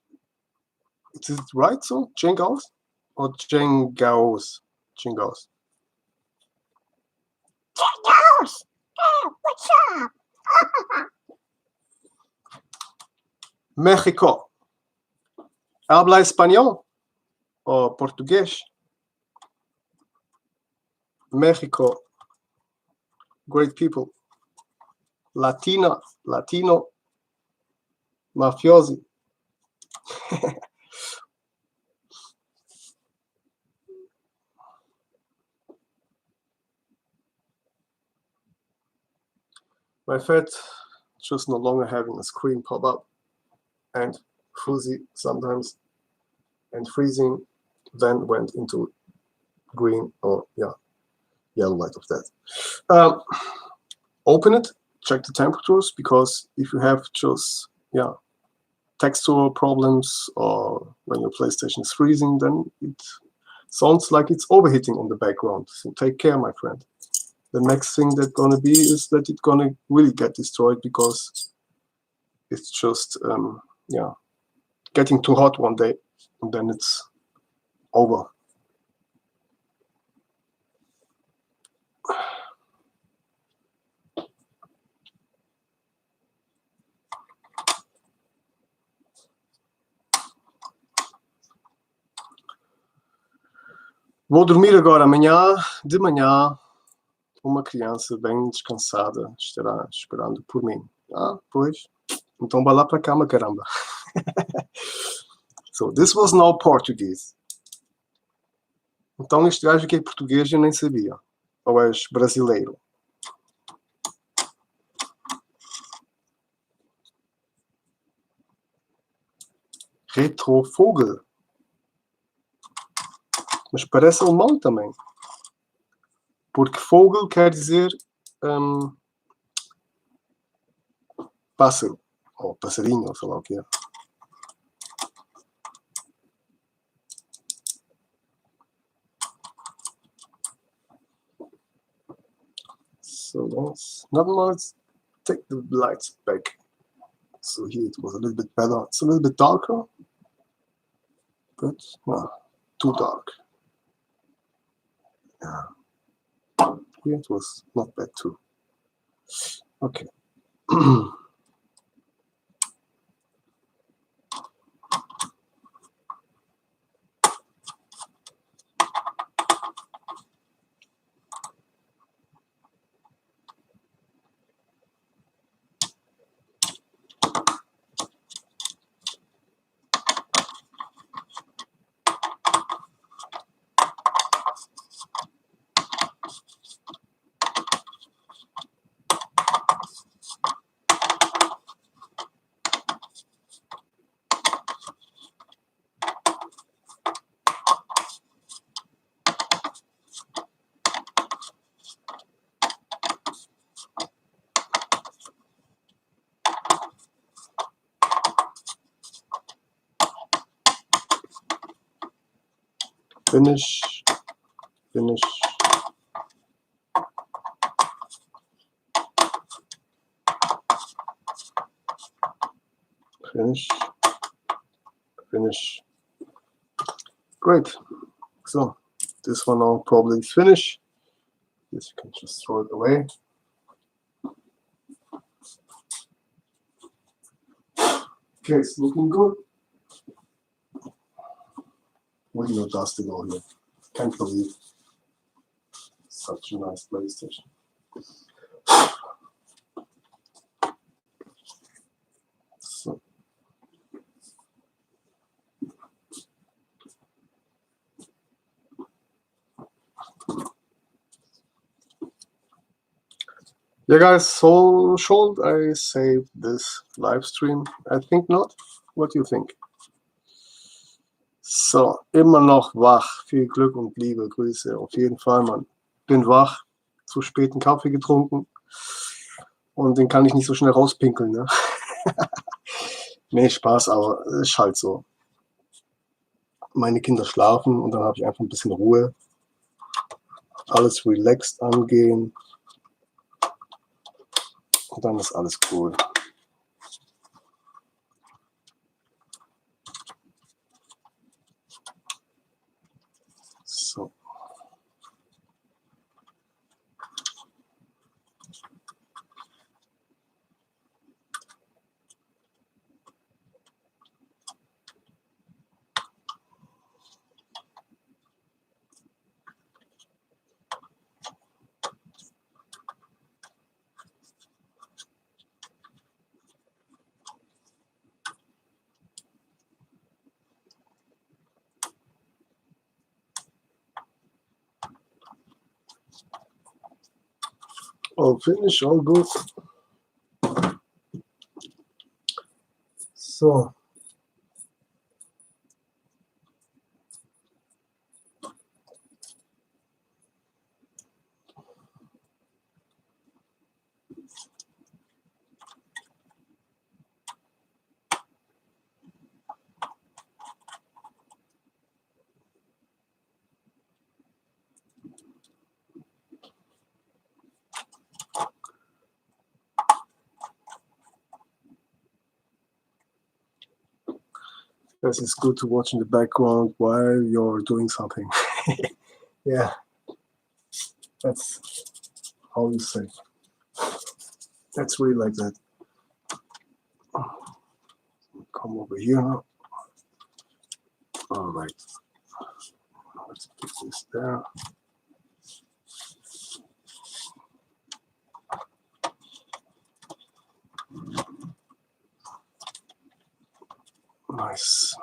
right so? Jane Gauss? Or Jane Gauss? Jane Gauss.
Ghost! Hey, what's up?
México. Habla español o portugués? Mexico. Great people. Latino, mafiosi. My FAT just no longer having a screen pop up and fuzzy sometimes, and freezing, then went into green or yellow light of that. Open it, check the temperatures, because if you have just texture problems, or when your PlayStation is freezing, then it's Sounds like it's overheating on the background. So take care, my friend. The next thing that's gonna be is that it's gonna really get destroyed because it's just yeah, getting too hot one day, and then it's over. Vou dormir agora. Amanhã de manhã, uma criança bem descansada estará esperando por mim. Ah, pois. Então vai lá para a cama, caramba. So, this was now Portuguese. Então este gajo que é português eu nem sabia. Ou és brasileiro? Retrovogel. Mas parece alemão também. Porque Vogel quer dizer pássaro. Ou passarinho, ou sei lá o que é. So let's take the lights back. So here it was a little bit better. It's a little bit darker, but no, too dark. Yeah. Here it was not bad too. Okay. Finish. Finish. Finish. Finish. Great. So this one now probably is finished. This you can just throw it away. Okay, it's looking good. Window dusted all here. Can't believe such a nice PlayStation. So. Yeah, guys, so should I save this live stream? I think not. What do you think? So, immer noch wach. Viel Glück und liebe Grüße. Auf jeden Fall, Mann. Bin wach. Zu spät einen Kaffee getrunken. Und den kann ich nicht so schnell rauspinkeln, ne? Nee, Spaß, aber es ist halt so. Meine Kinder schlafen und dann habe ich einfach ein bisschen Ruhe. Alles relaxed angehen. Und dann ist alles cool. So. All finished, all good. So. Because it's good to watch in the background while you're doing something. Yeah, that's how you say. That's really like that. Come over here now. All right. Let's put this there. Nice.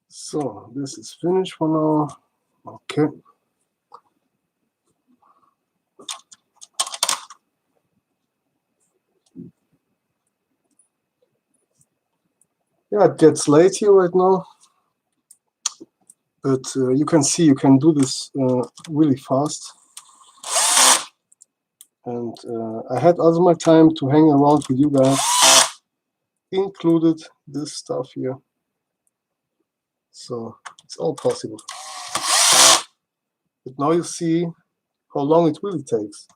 So this is finished for now. Okay. Yeah, it gets late here right now, but you can see you can do this really fast. And I had also my time to hang around with you guys, included this stuff here. So it's all possible. But now you see how long it really takes.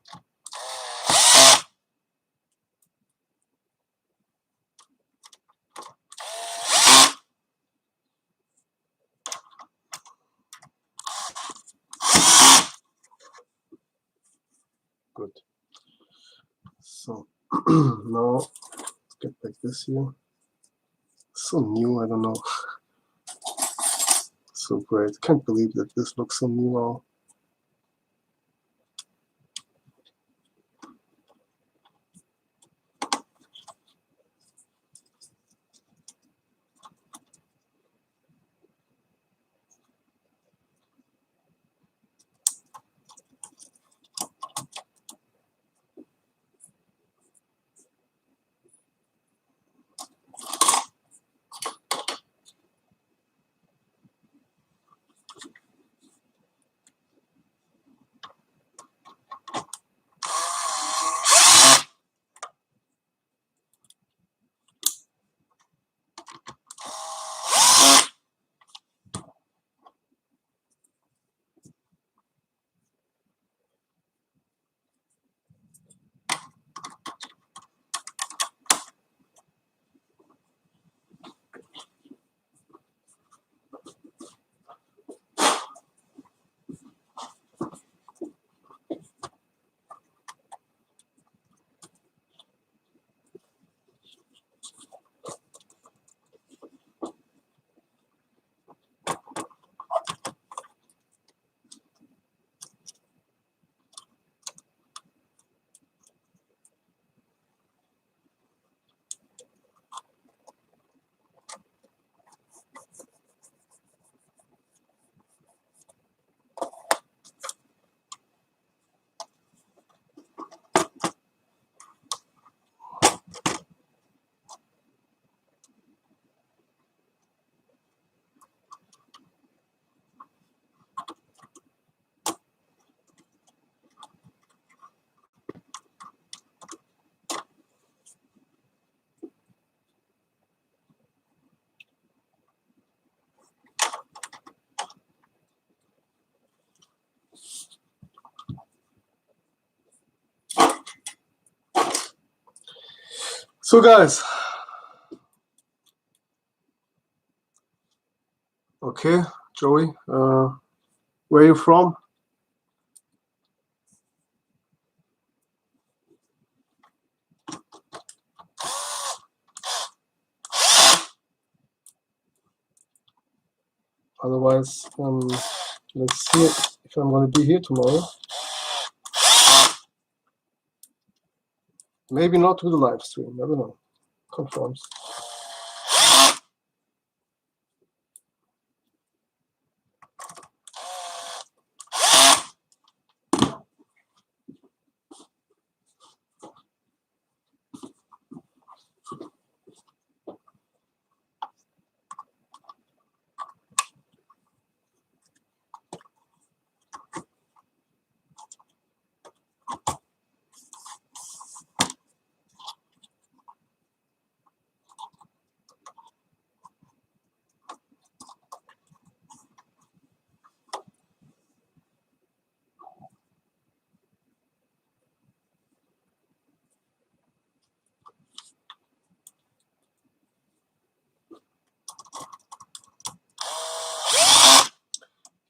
Good. So now let's get back this here. So new, I don't know. So great. Can't believe that this looks so new now. So guys, okay, Joey, where are you from? Otherwise, let's see if I'm going to be here tomorrow. Maybe not with the live stream, I don't know. Confirms.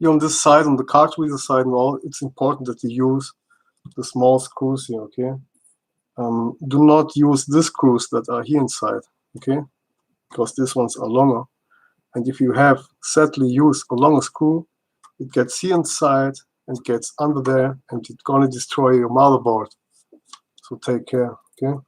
here on this side, on the card reader side and all, it's important that you use the small screws here, okay? Do not use the screws that are here inside, okay? Because these ones are longer. And if you have sadly used a longer screw, it gets here inside and gets under there, and it's gonna destroy your motherboard. So take care, okay?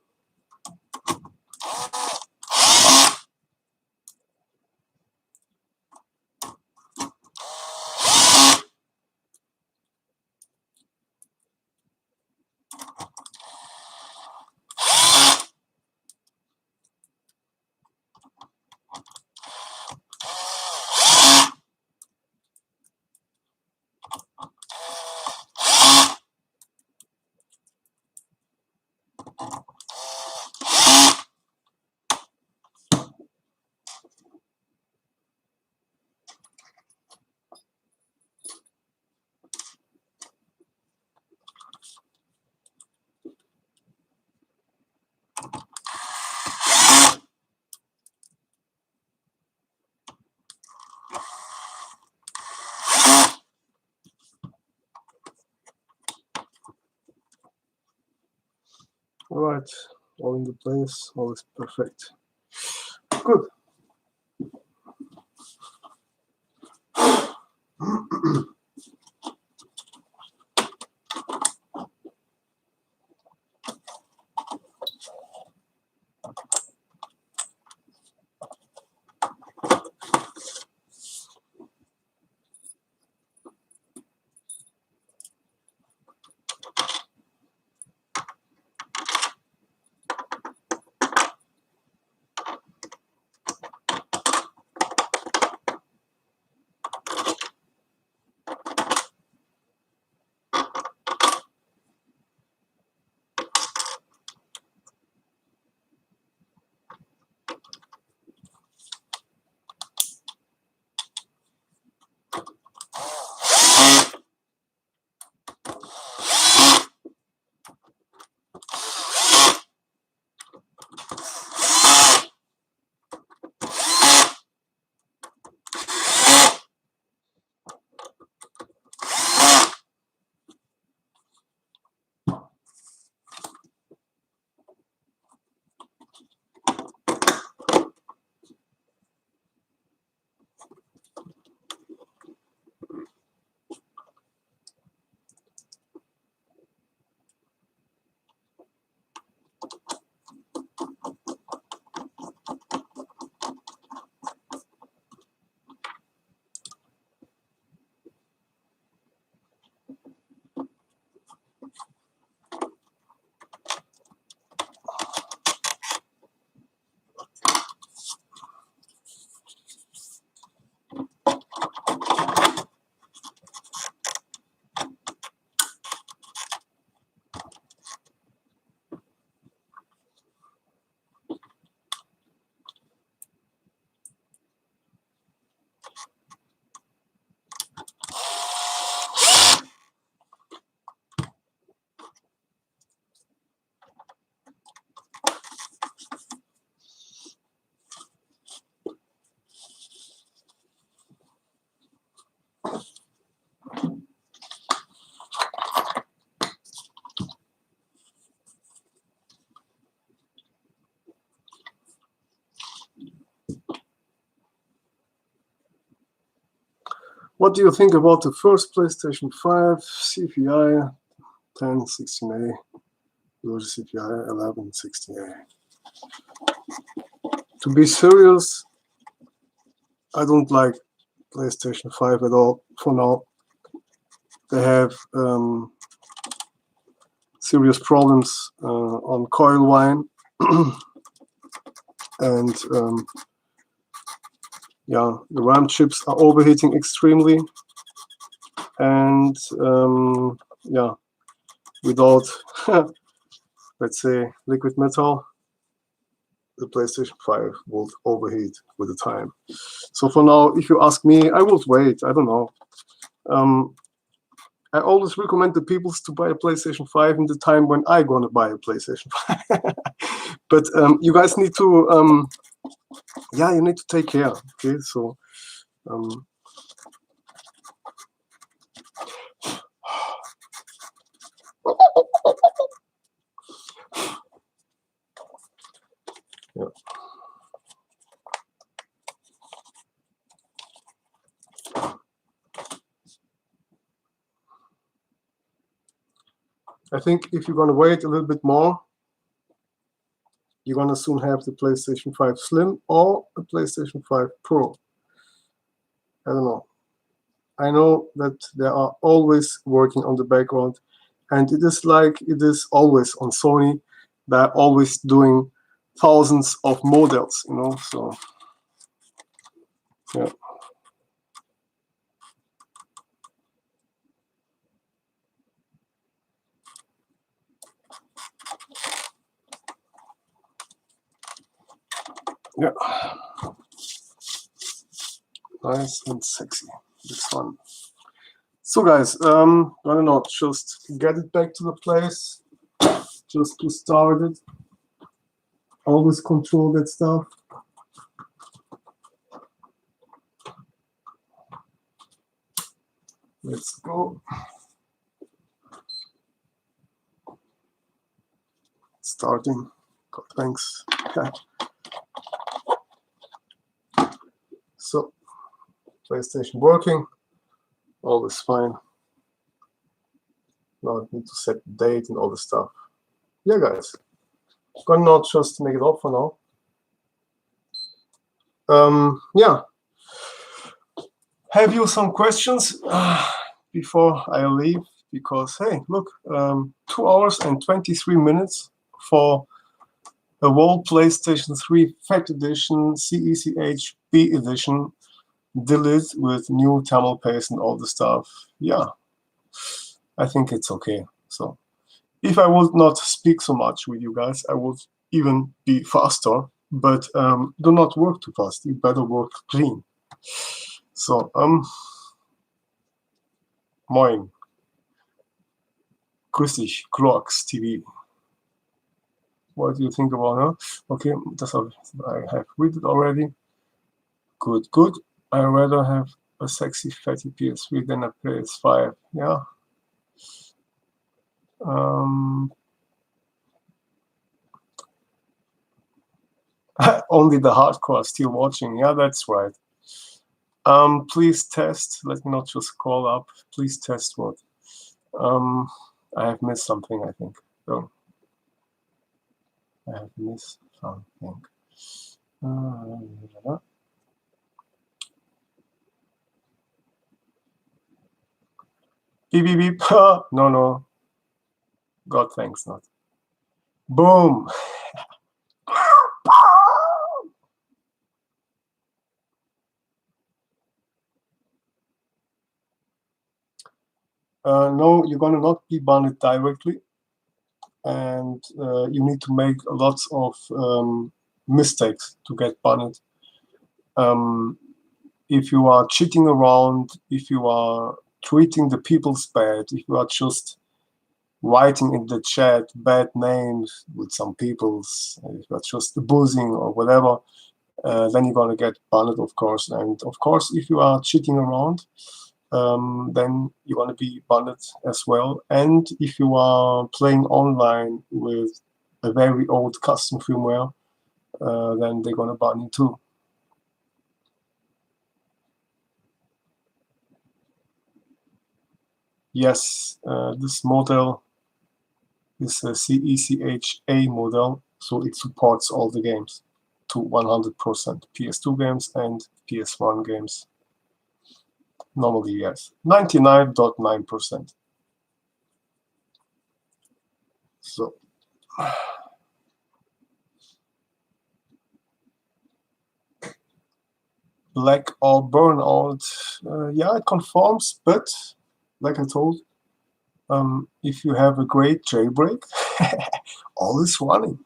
All right, all in the place, all is perfect. Good. What do you think about the first PlayStation 5 CPI 1016A versus CPI 1160A? To be serious, I don't like PlayStation 5 at all for now. They have serious problems on coil wine and yeah, the RAM chips are overheating extremely, and yeah, without let's say liquid metal, the PlayStation 5 will overheat with the time. So for now, if you ask me, I will wait. I don't know. I always recommend the people to buy a PlayStation 5 in the time when I'm gonna buy a PlayStation 5. But you guys need to, yeah, you need to take care. Okay, so Yeah. I think if you're going to wait a little bit more, you're going to soon have the PlayStation 5 Slim or a PlayStation 5 Pro. I don't know. I know that they are always working on the background, and it is like it is always on Sony. They're always doing thousands of models, you know, so yeah. Yeah. Nice and sexy, this one. So guys, why not just get it back to the place, just to start it. Always control that stuff. Let's go. Starting. God, thanks. So, PlayStation working. All is fine. Now I need to set the date and all the stuff. Yeah, guys. Gonna not just make it off for now. Yeah. Have you some questions before I leave? Because hey, look, 2 hours and 23 minutes for a whole PlayStation 3 Fat Edition, CECH B Edition, Delide with new Tamil paste and all the stuff. Yeah, I think it's okay. So, if I would not speak so much with you guys, I would even be faster. But do not work too fast. You better work clean. So, moin. Grüß dich, Clocks TV. What do you think about her? Okay, that's all. I have read it already. Good, good. I rather have a sexy fatty PS3 than a PS5. Yeah. Only the hardcore are still watching. Yeah, that's right. Please test. Let me not just call up. Please test what? I have missed something, I think. So, I have missed something. Beep, beep, beep. No, no. God thanks not. Boom. No, you're gonna not be banned directly, and you need to make lots of mistakes to get banned. If you are cheating around, if you are treating the people's bad, if you are just writing in the chat bad names with some people's, if you are just abusing or whatever, then you're gonna get banned, of course. And of course, if you are cheating around, then you're going to be banned as well. And if you are playing online with a very old custom firmware, then they're going to ban you too. Yes, this model is a CECH-A model, so it supports all the games to 100%, PS2 games and PS1 games. Normally, yes, 99.9%. So, black or burnout, yeah, it conforms, but like I told, if you have a great jailbreak, all is running.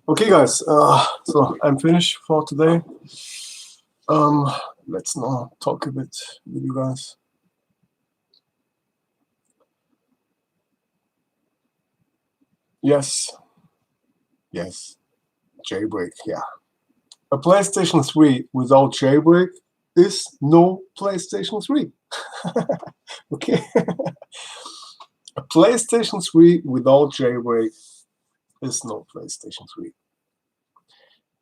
Okay, guys, so I'm finished for today. Let's now talk a bit with you guys. Yes. Yes. Jailbreak, yeah. A PlayStation 3 without jailbreak is no PlayStation 3. Okay. A PlayStation 3 without jailbreak is no PlayStation 3.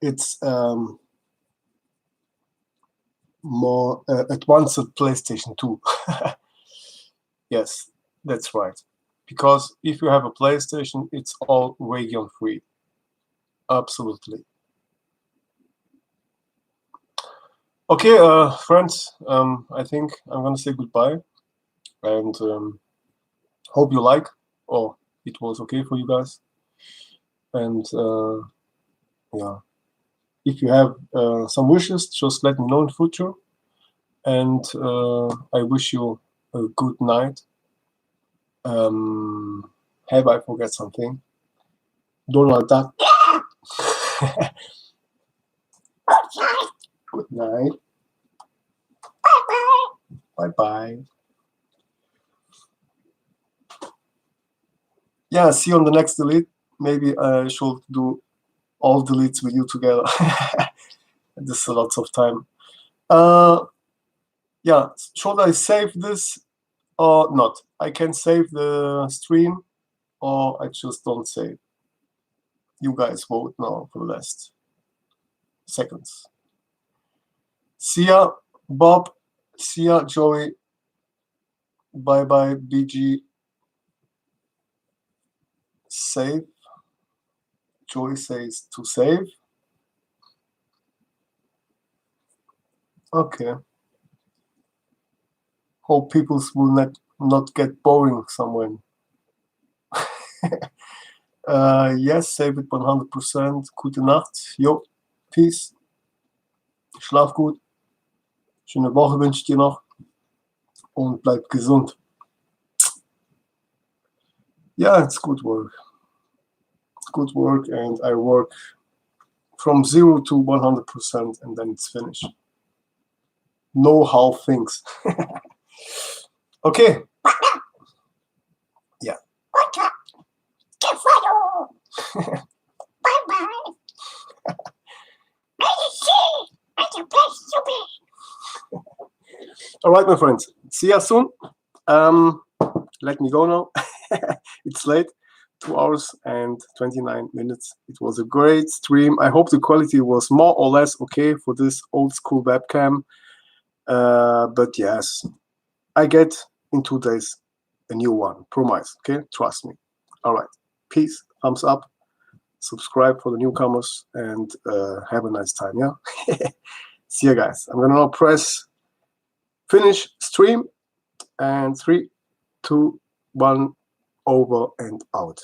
It's more advanced PlayStation 2. Yes, that's right. Because if you have a PlayStation, it's all region free. Absolutely. Okay, friends, I think I'm gonna say goodbye, and hope you like, or it was okay for you guys. And yeah, if you have some wishes, just let me know in the future. And I wish you a good night. Have I forget something? Donald Duck. Good night. Bye bye. Yeah, see you on the next delete. Maybe I should do all deletes with you together. This is lots of time. Yeah, should I save this or not? I can save the stream, or I just don't save. You guys vote now for the last seconds. See ya, Bob. See ya, Joey. Bye bye, BG. Save. Joey says to save. Okay. Hope people will not get boring somewhere. Yes, save it 100%. Gute Nacht. Jo, peace. Schlaf gut. Schöne Woche wünsche ich dir noch. Und bleib gesund. Yeah, it's good work. It's good work, and I work from 0 to 100%, and then it's finished. Know how things. Okay. Yeah. All right, my friends. See you soon. Let me go now. It's late. 2 hours and 29 minutes. It was a great stream. I hope the quality was more or less okay for this old school webcam. But yes, I get in 2 days a new one. Promise. Okay, trust me. All right. Peace. Thumbs up. Subscribe for the newcomers, and have a nice time. Yeah. See you guys. I'm gonna now press finish stream, and 3, 2, 1, over and out.